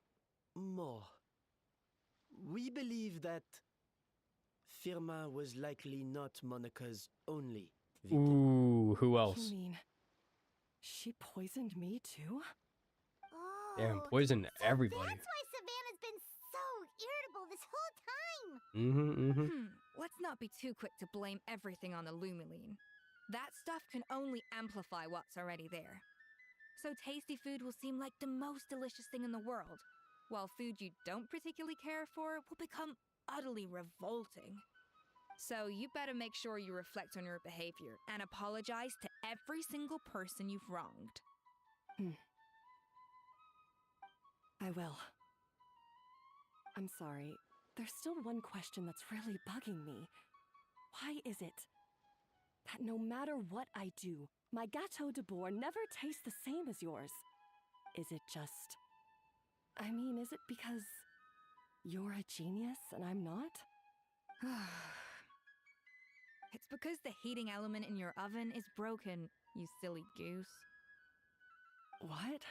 [SPEAKER 11] more. We believe that Firma was likely not Monica's only victim.
[SPEAKER 3] Ooh, who else?
[SPEAKER 16] You mean she poisoned me too?
[SPEAKER 3] Damn, poison everybody.
[SPEAKER 7] That's why Savannah's been so irritable this whole time.
[SPEAKER 8] Let's not be too quick to blame everything on the Lumiline. That stuff can only amplify what's already there. So tasty food will seem like the most delicious thing in the world, while food you don't particularly care for will become utterly revolting. So you better make sure you reflect on your behavior and apologize to every single person you've wronged.
[SPEAKER 16] I will. I'm sorry. There's still one question that's really bugging me. Why is it that no matter what I do, my Gâteau de Bourg never tastes the same as yours? Is it just... I mean, is it because you're a genius and I'm not?
[SPEAKER 8] It's because the heating element in your oven is broken, you silly goose.
[SPEAKER 16] What?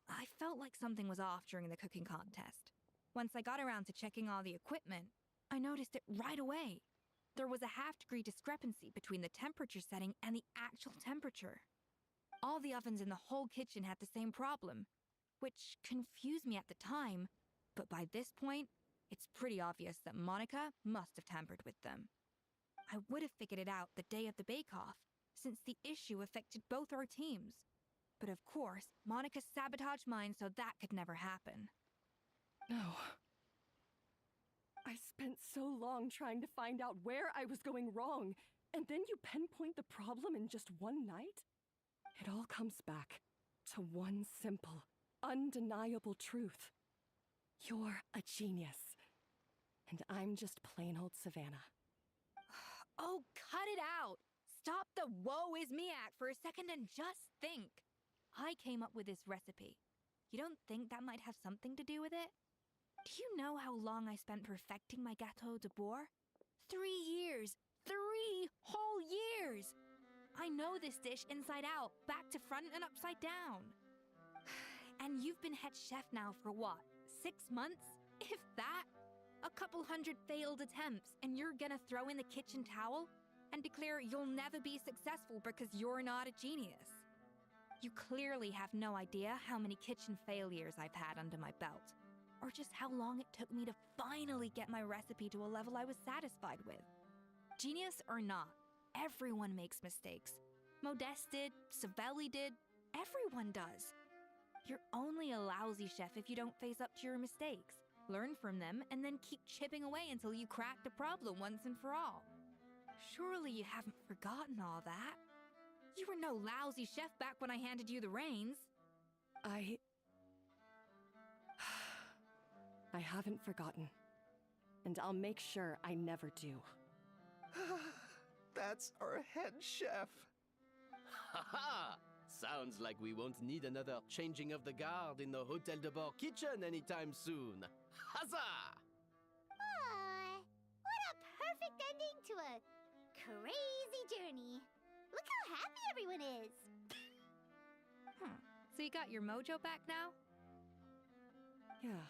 [SPEAKER 8] I felt like something was off during the cooking contest. Once I got around to checking all the equipment, I noticed it right away. There was a half-degree discrepancy between the temperature setting and the actual temperature. All the ovens in the whole kitchen had the same problem, which confused me at the time, but by this point, it's pretty obvious that Monica must have tampered with them. I would have figured it out the day of the bake-off, since the issue affected both our teams. But of course, Monica sabotaged mine so that could never happen.
[SPEAKER 16] No. I spent so long trying to find out where I was going wrong, and then you pinpoint the problem in just one night? It all comes back to one simple, undeniable truth. You're a genius, and I'm just plain old Savannah.
[SPEAKER 8] Oh, cut it out! Stop the woe is me act for a second and just think. I came up with this recipe. You don't think that might have something to do with it? Do you know how long I spent perfecting my Gâteau de Bourg? 3 years! 3 whole years! I know this dish inside out, back to front and upside down. And you've been head chef now for what, 6 months? If that? A couple hundred failed attempts, and you're gonna throw in the kitchen towel and declare you'll never be successful because you're not a genius. You clearly have no idea how many kitchen failures I've had under my belt, or just how long it took me to finally get my recipe to a level I was satisfied with. Genius or not, everyone makes mistakes. Modeste did, Savelli did, everyone does. You're only a lousy chef if you don't face up to your mistakes, learn from them, and then keep chipping away until you crack the problem once and for all. Surely you haven't forgotten all that. You were no lousy chef back when I handed you the reins.
[SPEAKER 16] I haven't forgotten. And I'll make sure I never do.
[SPEAKER 9] That's our head chef.
[SPEAKER 11] Haha! Sounds like we won't need another changing of the guard in the Hotel de Bord kitchen anytime soon. Huzzah!
[SPEAKER 7] What a perfect ending to a crazy journey. Look how happy everyone is.
[SPEAKER 8] So you got your mojo back now?
[SPEAKER 16] Yeah.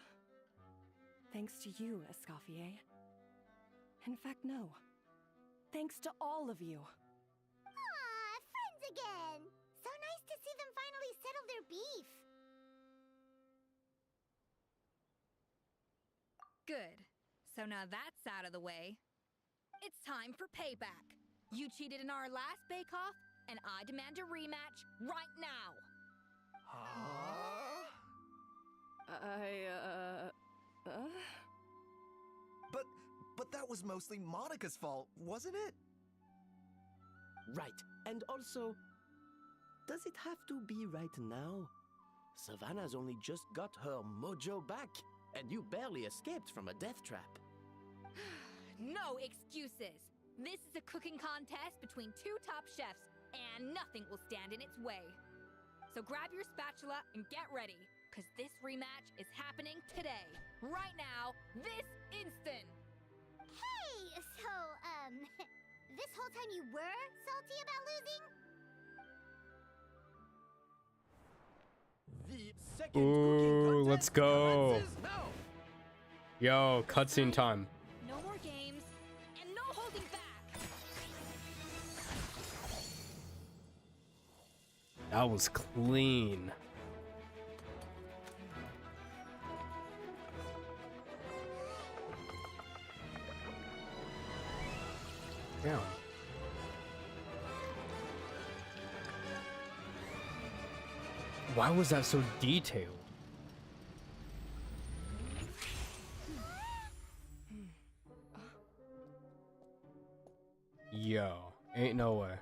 [SPEAKER 16] Thanks to you, Escoffier. In fact, no. Thanks to all of you.
[SPEAKER 7] Friends again. So nice to see them finally settle their beef.
[SPEAKER 8] Good. So now that's out of the way. It's time for payback. You cheated in our last bake-off, and I demand a rematch right now.
[SPEAKER 14] But that was mostly Monica's fault, wasn't it?
[SPEAKER 11] Right. And also, does it have to be right now? Savannah's only just got her mojo back, and you barely escaped from a death trap.
[SPEAKER 8] No excuses! This is a cooking contest between two top chefs, and nothing will stand in its way. So grab your spatula and get ready, because this rematch is happening today. Right now, this instant!
[SPEAKER 7] Hey! So, this whole time you were salty about losing?
[SPEAKER 11] The second
[SPEAKER 3] Ooh, let's go.
[SPEAKER 11] commences now.
[SPEAKER 3] Yo, cutscene time.
[SPEAKER 8] No more games, and no holding back!
[SPEAKER 3] That was clean. Damn. Why was that so detailed? Yo, ain't no way.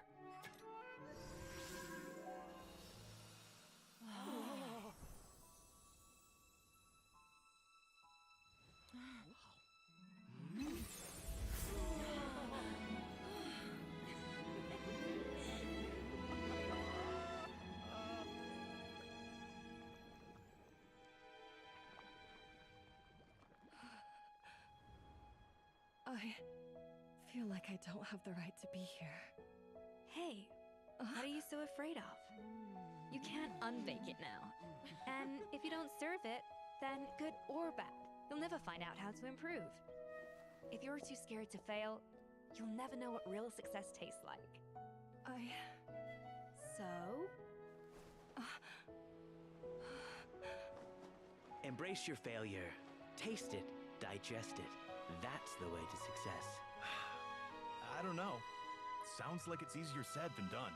[SPEAKER 16] I feel like I don't have the right to be here.
[SPEAKER 20] Hey, what are you so afraid of? You can't unbake it now. And if you don't serve it, then good or bad, you'll never find out how to improve. If you're too scared to fail, you'll never know what real success tastes like. So?
[SPEAKER 6] Embrace your failure. Taste it. Digest it. That's the way to success.
[SPEAKER 18] I don't know. Sounds like it's easier said than done.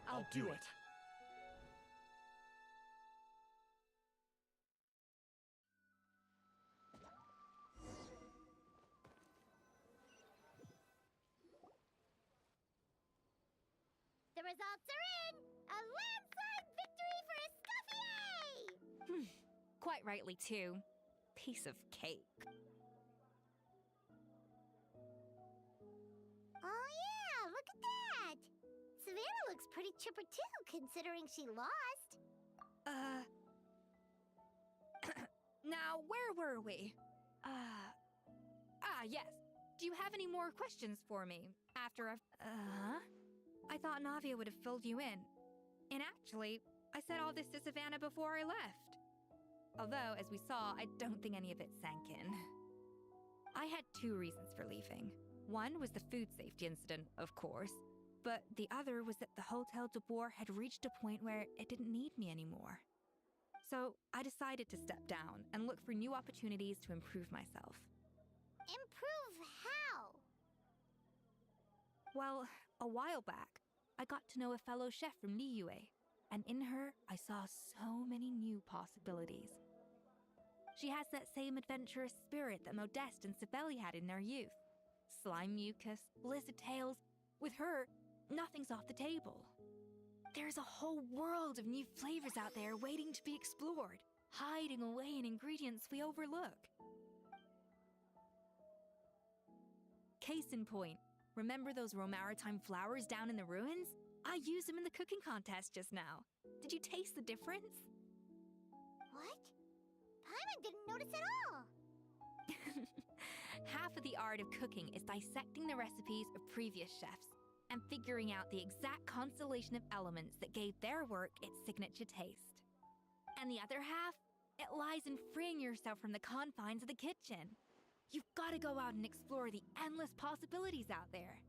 [SPEAKER 16] I'll do it.
[SPEAKER 7] The results are in! A landslide victory for Escoffier!
[SPEAKER 20] Quite rightly, too. Piece of cake.
[SPEAKER 7] Oh yeah, look at that! Savannah looks pretty chipper too, considering she lost.
[SPEAKER 20] Now, where were we? Yes. Do you have any more questions for me after I've... I thought Navia would have filled you in. And actually, I said all this to Savannah before I left. Although, as we saw, I don't think any of it sank in. I had two reasons for leaving. One was the food safety incident, of course, but the other was that the Hotel de Boer had reached a point where it didn't need me anymore. So I decided to step down and look for new opportunities to improve myself.
[SPEAKER 7] Improve how?
[SPEAKER 20] Well, a while back, I got to know a fellow chef from Liyue, and in her, I saw so many new possibilities. She has that same adventurous spirit that Modeste and Sibeli had in their youth. Slime mucus, blizzard tails. With her, nothing's off the table. There's a whole world of new flavors out there waiting to be explored, hiding away in ingredients we overlook. Case in point, remember those Romaritime flowers down in the ruins? I used them in the cooking contest just now. Did you taste the difference?
[SPEAKER 7] What? Paimon didn't notice at all!
[SPEAKER 20] Half of the art of cooking is dissecting the recipes of previous chefs and figuring out the exact constellation of elements that gave their work its signature taste. And the other half, it lies in freeing yourself from the confines of the kitchen. You've got to go out and explore the endless possibilities out there.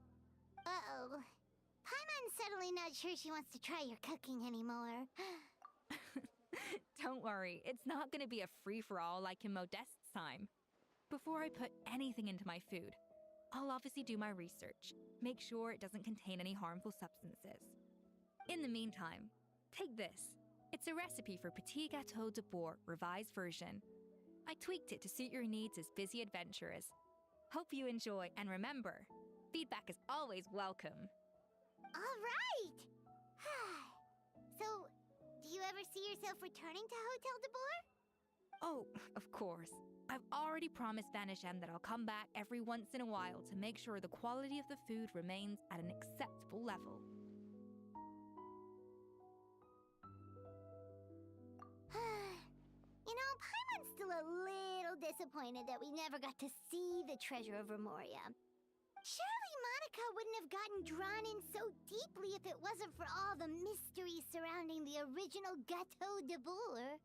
[SPEAKER 7] Uh-oh. Paimon's suddenly not sure she wants to try your cooking anymore.
[SPEAKER 20] Don't worry, it's not going to be a free-for-all like in Modeste's time. Before I put anything into my food, I'll obviously do my research, make sure it doesn't contain any harmful substances. In the meantime, take this. It's a recipe for Petit Gâteau de Bourg revised version. I tweaked it to suit your needs as busy adventurers. Hope you enjoy, and remember, feedback is always welcome.
[SPEAKER 7] All right! So, do you ever see yourself returning to Hotel de Bourg?
[SPEAKER 20] Oh, of course. I've already promised Vanisham that I'll come back every once in a while to make sure the quality of the food remains at an acceptable level.
[SPEAKER 7] You know, Paimon's still a little disappointed that we never got to see the treasure of Remoria. Surely Monica wouldn't have gotten drawn in so deeply if it wasn't for all the mystery surrounding the original Gâteau de Bourg.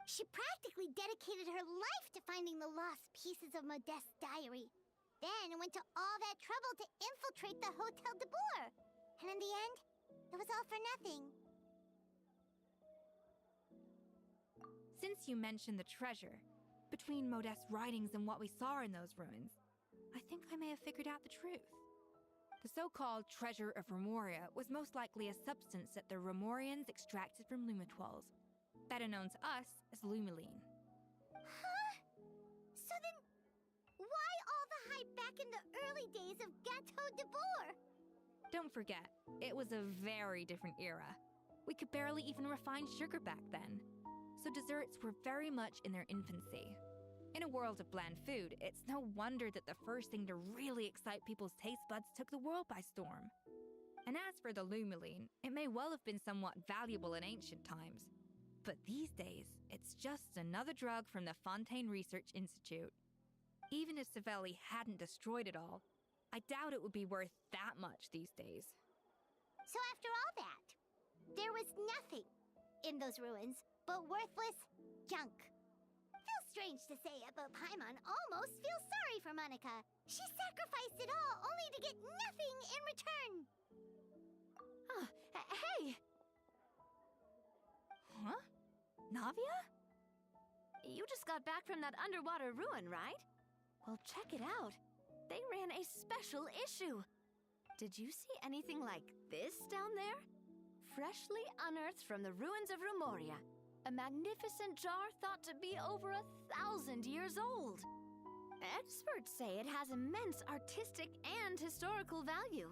[SPEAKER 7] She practically dedicated her life to finding the lost pieces of Modeste's diary, then went to all that trouble to infiltrate the Hotel de Bourg. And in the end, it was all for nothing.
[SPEAKER 20] Since you mentioned the treasure, between Modeste's writings and what we saw in those ruins, I think I may have figured out the truth. The so-called treasure of Remoria was most likely a substance that the Remorians extracted from Lumitoiles, better known to us as Lumiline.
[SPEAKER 7] Huh? So then, why all the hype back in the early days of Gâteau de Bourg?
[SPEAKER 20] Don't forget, it was a very different era. We could barely even refine sugar back then, so desserts were very much in their infancy. In a world of bland food, it's no wonder that the first thing to really excite people's taste buds took the world by storm. And as for the Lumiline, it may well have been somewhat valuable in ancient times, but these days, it's just another drug from the Fontaine Research Institute. Even if Savelli hadn't destroyed it all, I doubt it would be worth that much these days.
[SPEAKER 7] So after all that, there was nothing in those ruins but worthless junk. Feels strange to say it, but Paimon almost feels sorry for Monica. She sacrificed it all only to get nothing in return.
[SPEAKER 20] Hey! Huh? Navia?
[SPEAKER 1] You just got back from that underwater ruin, right? Well, check it out. They ran a special issue. Did you see anything like this down there? Freshly unearthed from the ruins of Remoria. A magnificent jar thought to be over 1,000 years old. Experts say it has immense artistic and historical value.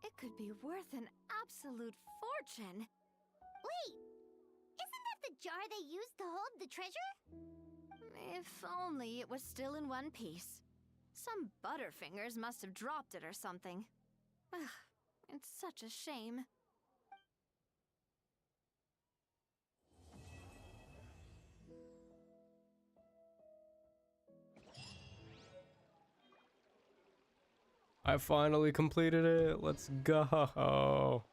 [SPEAKER 1] It could be worth an absolute fortune.
[SPEAKER 7] Wait, isn't that the jar they used to hold the treasure?
[SPEAKER 1] If only it was still in one piece. Some butterfingers must have dropped it or something. Ugh, it's such a shame.
[SPEAKER 3] I finally completed it. Let's go.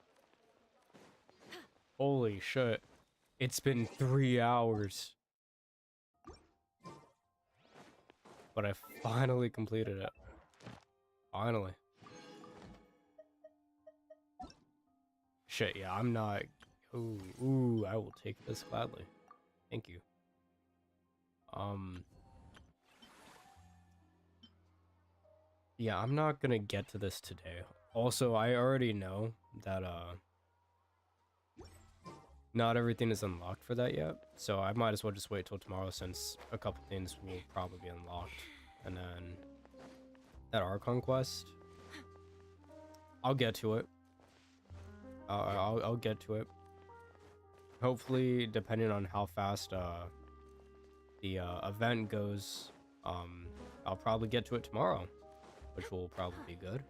[SPEAKER 3] Holy shit. It's been 3 hours. But I finally completed it. Finally. Shit, yeah, I'm not... Ooh, I will take this gladly. Thank you. Yeah, I'm not gonna get to this today. Also, I already know that, not everything is unlocked for that yet, so I might as well just wait till tomorrow since a couple things will probably be unlocked. And then that Archon quest, I'll get to it. I'll get to it. Hopefully, depending on how fast the event goes, I'll probably get to it tomorrow, which will probably be good.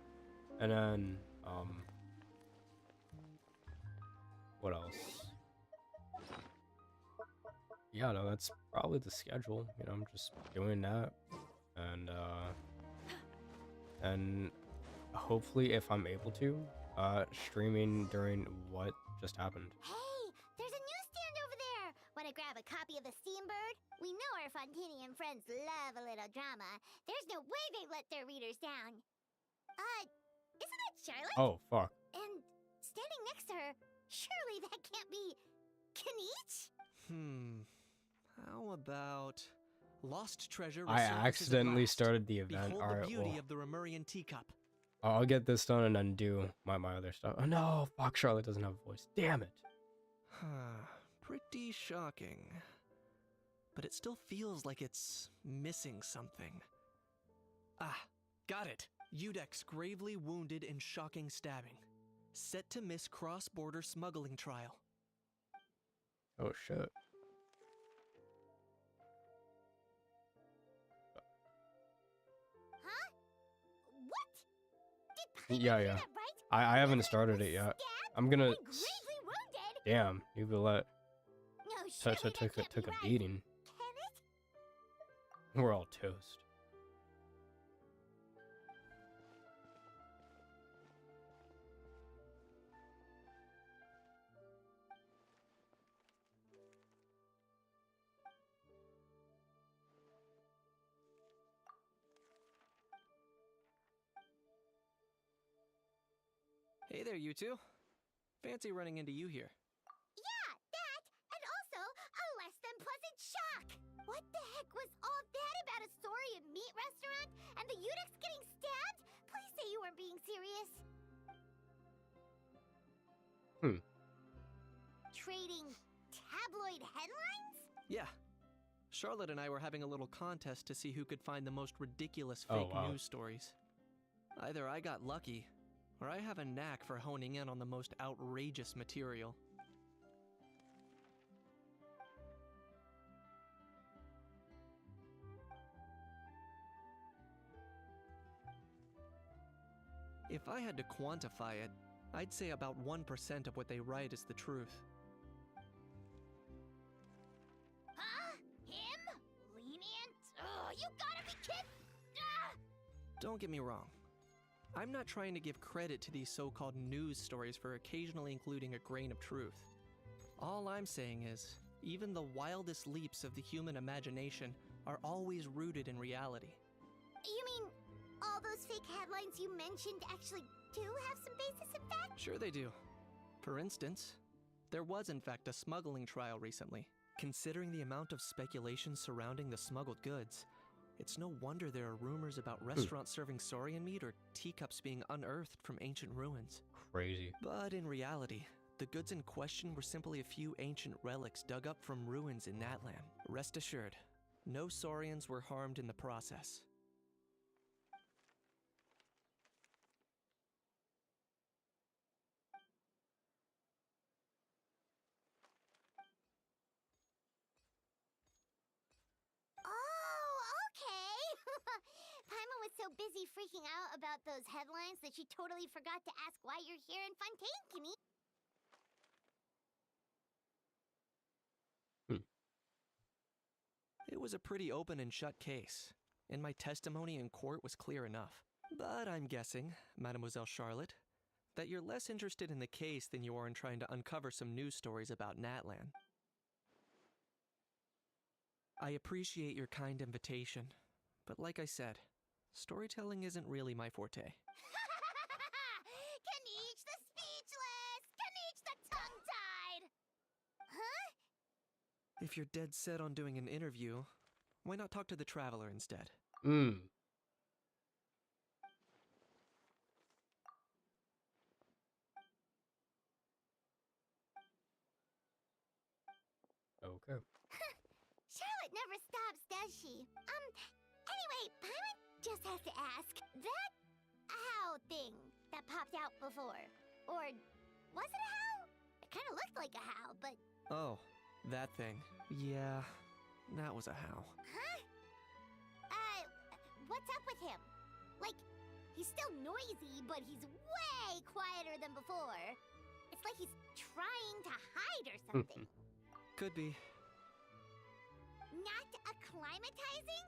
[SPEAKER 3] And then what else? Yeah, no, that's probably the schedule. You know, I'm just doing that, and hopefully, if I'm able to, streaming during what just happened.
[SPEAKER 7] Hey, there's a newsstand over there. Want to grab a copy of the Steambird? We know our Fontanian friends love a little drama. There's no way they let their readers down. Isn't that Charlotte?
[SPEAKER 3] Oh, fuck.
[SPEAKER 7] And standing next to her, surely that can't be Kinich?
[SPEAKER 21] How about lost treasure?
[SPEAKER 3] I accidentally started the event.
[SPEAKER 21] Behold
[SPEAKER 3] All right,
[SPEAKER 21] the beauty
[SPEAKER 3] well.
[SPEAKER 21] of the Remurian teacup.
[SPEAKER 3] I'll get this done and then do my other stuff. Oh no, fuck, Charlotte doesn't have a voice. Damn it.
[SPEAKER 21] Pretty shocking. But it still feels like it's missing something. Ah, got it. Udex gravely wounded in shocking stabbing. Set to miss cross-border smuggling trial.
[SPEAKER 3] Oh shit.
[SPEAKER 7] Huh? What?
[SPEAKER 3] Yeah. I haven't started it yet. I'm gonna. Damn, Uvillette took a beating. We're all toast.
[SPEAKER 21] Hey there, you two. Fancy running into you here.
[SPEAKER 7] Yeah, that, and also a less than pleasant shock. What the heck was all that about a Saurian meat restaurant and the Udex getting stabbed? Please say you weren't being serious. Trading tabloid headlines?
[SPEAKER 21] Yeah. Charlotte and I were having a little contest to see who could find the most ridiculous
[SPEAKER 3] Oh,
[SPEAKER 21] fake
[SPEAKER 3] wow.
[SPEAKER 21] news stories. Either I got lucky, or I have a knack for honing in on the most outrageous material. If I had to quantify it, I'd say about 1% of what they write is the truth.
[SPEAKER 7] Huh? Him? Lenient? Ugh, you gotta be kidding! Ah!
[SPEAKER 21] Don't get me wrong. I'm not trying to give credit to these so-called news stories for occasionally including a grain of truth. All I'm saying is, even the wildest leaps of the human imagination are always rooted in reality.
[SPEAKER 7] You mean all those fake headlines you mentioned actually do have some basis in fact?
[SPEAKER 21] Sure they do. For instance, there was in fact a smuggling trial recently. Considering the amount of speculation surrounding the smuggled goods, it's no wonder there are rumors about restaurants serving saurian meat or teacups being unearthed from ancient ruins.
[SPEAKER 3] Crazy.
[SPEAKER 21] But in reality, the goods in question were simply a few ancient relics dug up from ruins in Natlan. Rest assured, no saurians were harmed in the process.
[SPEAKER 7] Oh, okay. Paimon was so busy freaking out about those headlines that she totally forgot to ask why you're here in Fontaine, Kimmy.
[SPEAKER 21] It was a pretty open and shut case, and my testimony in court was clear enough. But I'm guessing, Mademoiselle Charlotte, that you're less interested in the case than you are in trying to uncover some news stories about Natlan. I appreciate your kind invitation, but like I said, storytelling isn't really my forte.
[SPEAKER 7] Kaniche the speechless! Kaniche the tongue-tied! Huh?
[SPEAKER 21] If you're dead set on doing an interview, why not talk to the Traveler instead?
[SPEAKER 3] Okay.
[SPEAKER 7] Charlotte never stops, does she? Anyway, Paimon just has to ask. That owl thing that popped out before, or was it a howl? It kind of looked like a howl, but...
[SPEAKER 21] Oh, that thing. Yeah, that was a howl.
[SPEAKER 7] Huh? What's up with him? Like, he's still noisy, but he's way quieter than before. It's like he's trying to hide or something.
[SPEAKER 21] Could be.
[SPEAKER 7] Not acclimatizing?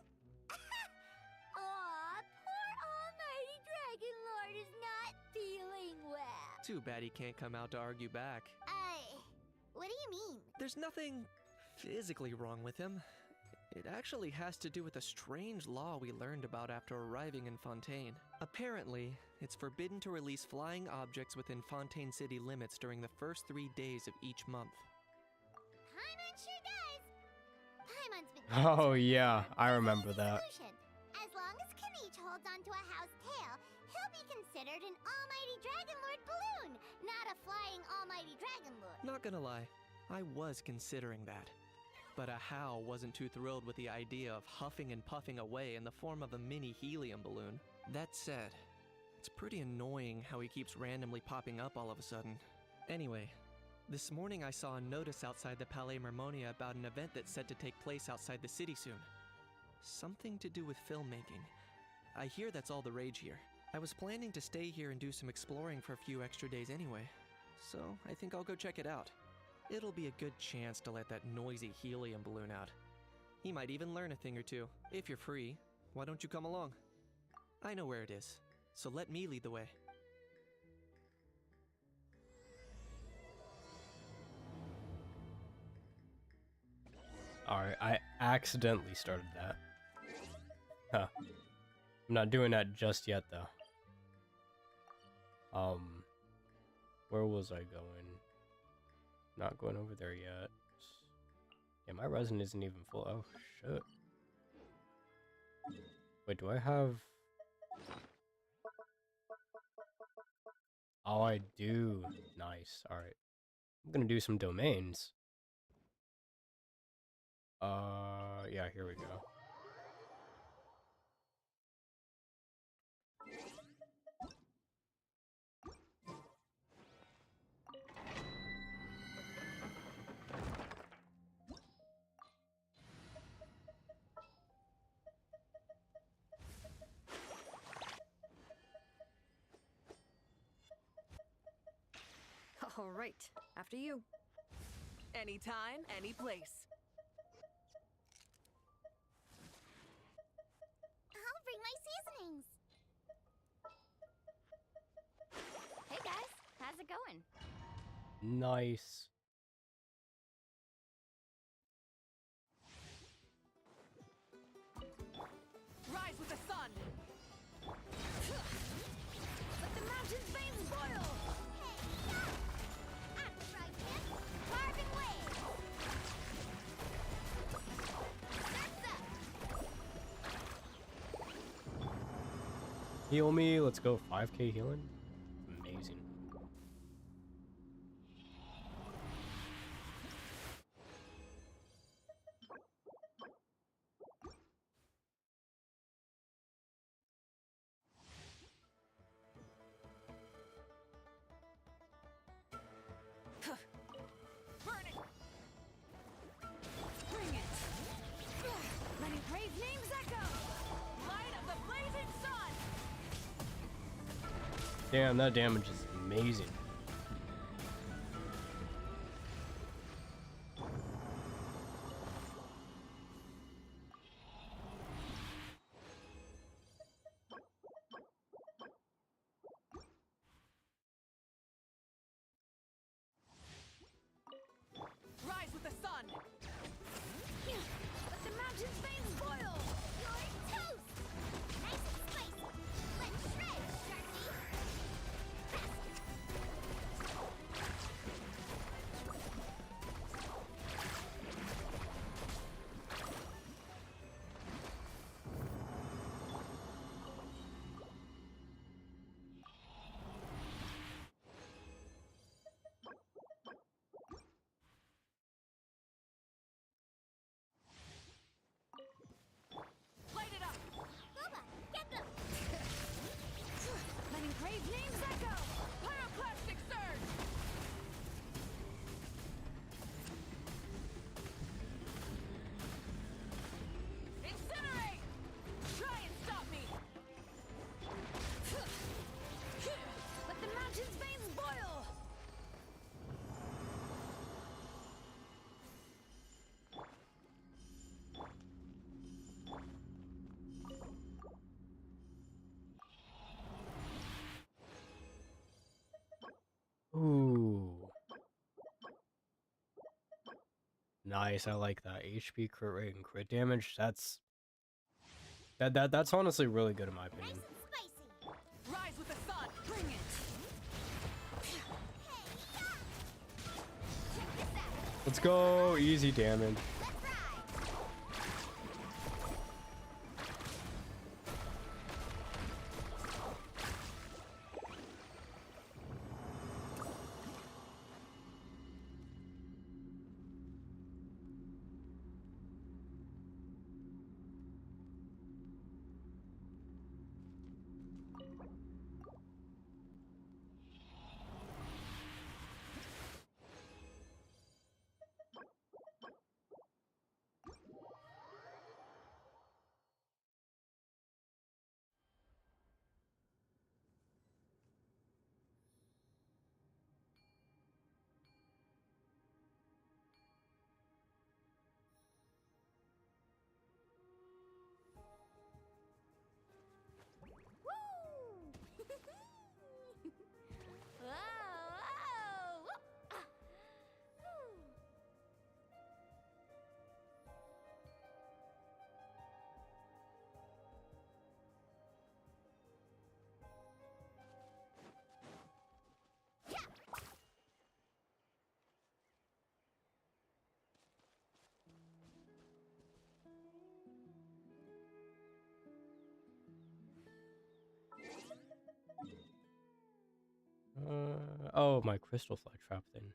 [SPEAKER 7] Aw, poor almighty Dragon Lord is not feeling well.
[SPEAKER 21] Too bad he can't come out to argue back.
[SPEAKER 7] What do you mean?
[SPEAKER 21] There's nothing physically wrong with him. It actually has to do with a strange law we learned about after arriving in Fontaine. Apparently, it's forbidden to release flying objects within Fontaine city limits during the first 3 days of each month.
[SPEAKER 7] Paimon sure does. Paimon's been...
[SPEAKER 3] Oh yeah, I remember that.
[SPEAKER 7] As long as Kaniche holds onto a house tail, he'll be considered considered an almighty Dragon Lord balloon, not a flying almighty Dragon Lord.
[SPEAKER 21] Not gonna lie, I was considering that. But Ahau wasn't too thrilled with the idea of huffing and puffing away in the form of a mini helium balloon. That said, it's pretty annoying how he keeps randomly popping up all of a sudden. Anyway, this morning I saw a notice outside the Palais Mermonia about an event that's set to take place outside the city soon. Something to do with filmmaking. I hear that's all the rage here. I was planning to stay here and do some exploring for a few extra days anyway, so I think I'll go check it out. It'll be a good chance to let that noisy helium balloon out. He might even learn a thing or two. If you're free, why don't you come along? I know where it is, so let me lead the way.
[SPEAKER 3] Alright, I accidentally started that. Huh. I'm not doing that just yet, though. Where was I going? Not going over there yet. Yeah, my resin isn't even full. Oh, shit. Wait, do I have... Oh, I do. Nice. Alright. I'm gonna do some domains. Yeah, here we go.
[SPEAKER 5] All right, after you. Anytime, any place.
[SPEAKER 7] I'll bring my seasonings.
[SPEAKER 1] Hey guys, how's it going?
[SPEAKER 3] Nice.
[SPEAKER 5] Rise with the sun. Let the mountain's veins boil.
[SPEAKER 7] Carving waves.
[SPEAKER 3] Heal me. Let's go 5k healing. Amazing.
[SPEAKER 5] Burn it. Bring it. Letting praise names echo. Light of the blazing sun.
[SPEAKER 3] Damn, that damage is amazing.
[SPEAKER 5] Rise with the sun. Let the mountain's veins boil.
[SPEAKER 7] You're toast. Nice and spicy. Let's shred, Sharky.
[SPEAKER 5] Light it up.
[SPEAKER 7] Booba, get them.
[SPEAKER 5] Letting praise names echo. Pyroclastic surge. Incinerate. Try and stop me. Let the mountain's veins boil.
[SPEAKER 3] Ooh. Nice, I like that. HP, crit rate, and crit damage. That's honestly really good in my opinion.
[SPEAKER 5] Rise with the sun. Bring it.
[SPEAKER 3] Let's go, easy damage. Oh, my crystal fly trap thing.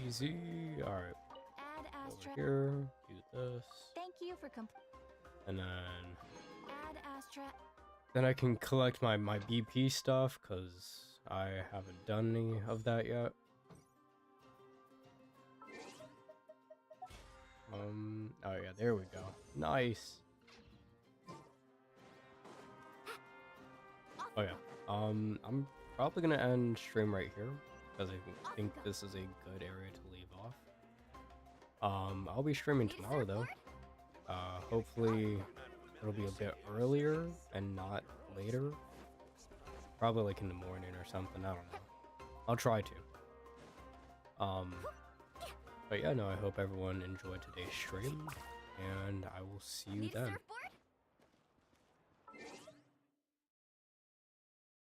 [SPEAKER 3] Easy. All right.
[SPEAKER 1] Add Astra.
[SPEAKER 3] Over here. Do this.
[SPEAKER 1] Thank you for
[SPEAKER 3] And then
[SPEAKER 1] Add Astra.
[SPEAKER 3] then I can collect my BP stuff because I haven't done any of that yet. Oh yeah, there we go. Nice. Oh yeah. I'm probably gonna end stream right here because I think this is a good area to leave off. I'll be streaming tomorrow though. Hopefully it'll be a bit earlier and not later. Probably like in the morning or something. I don't know. I'll try to. But yeah, no, I hope everyone enjoyed today's stream, and I will see you then.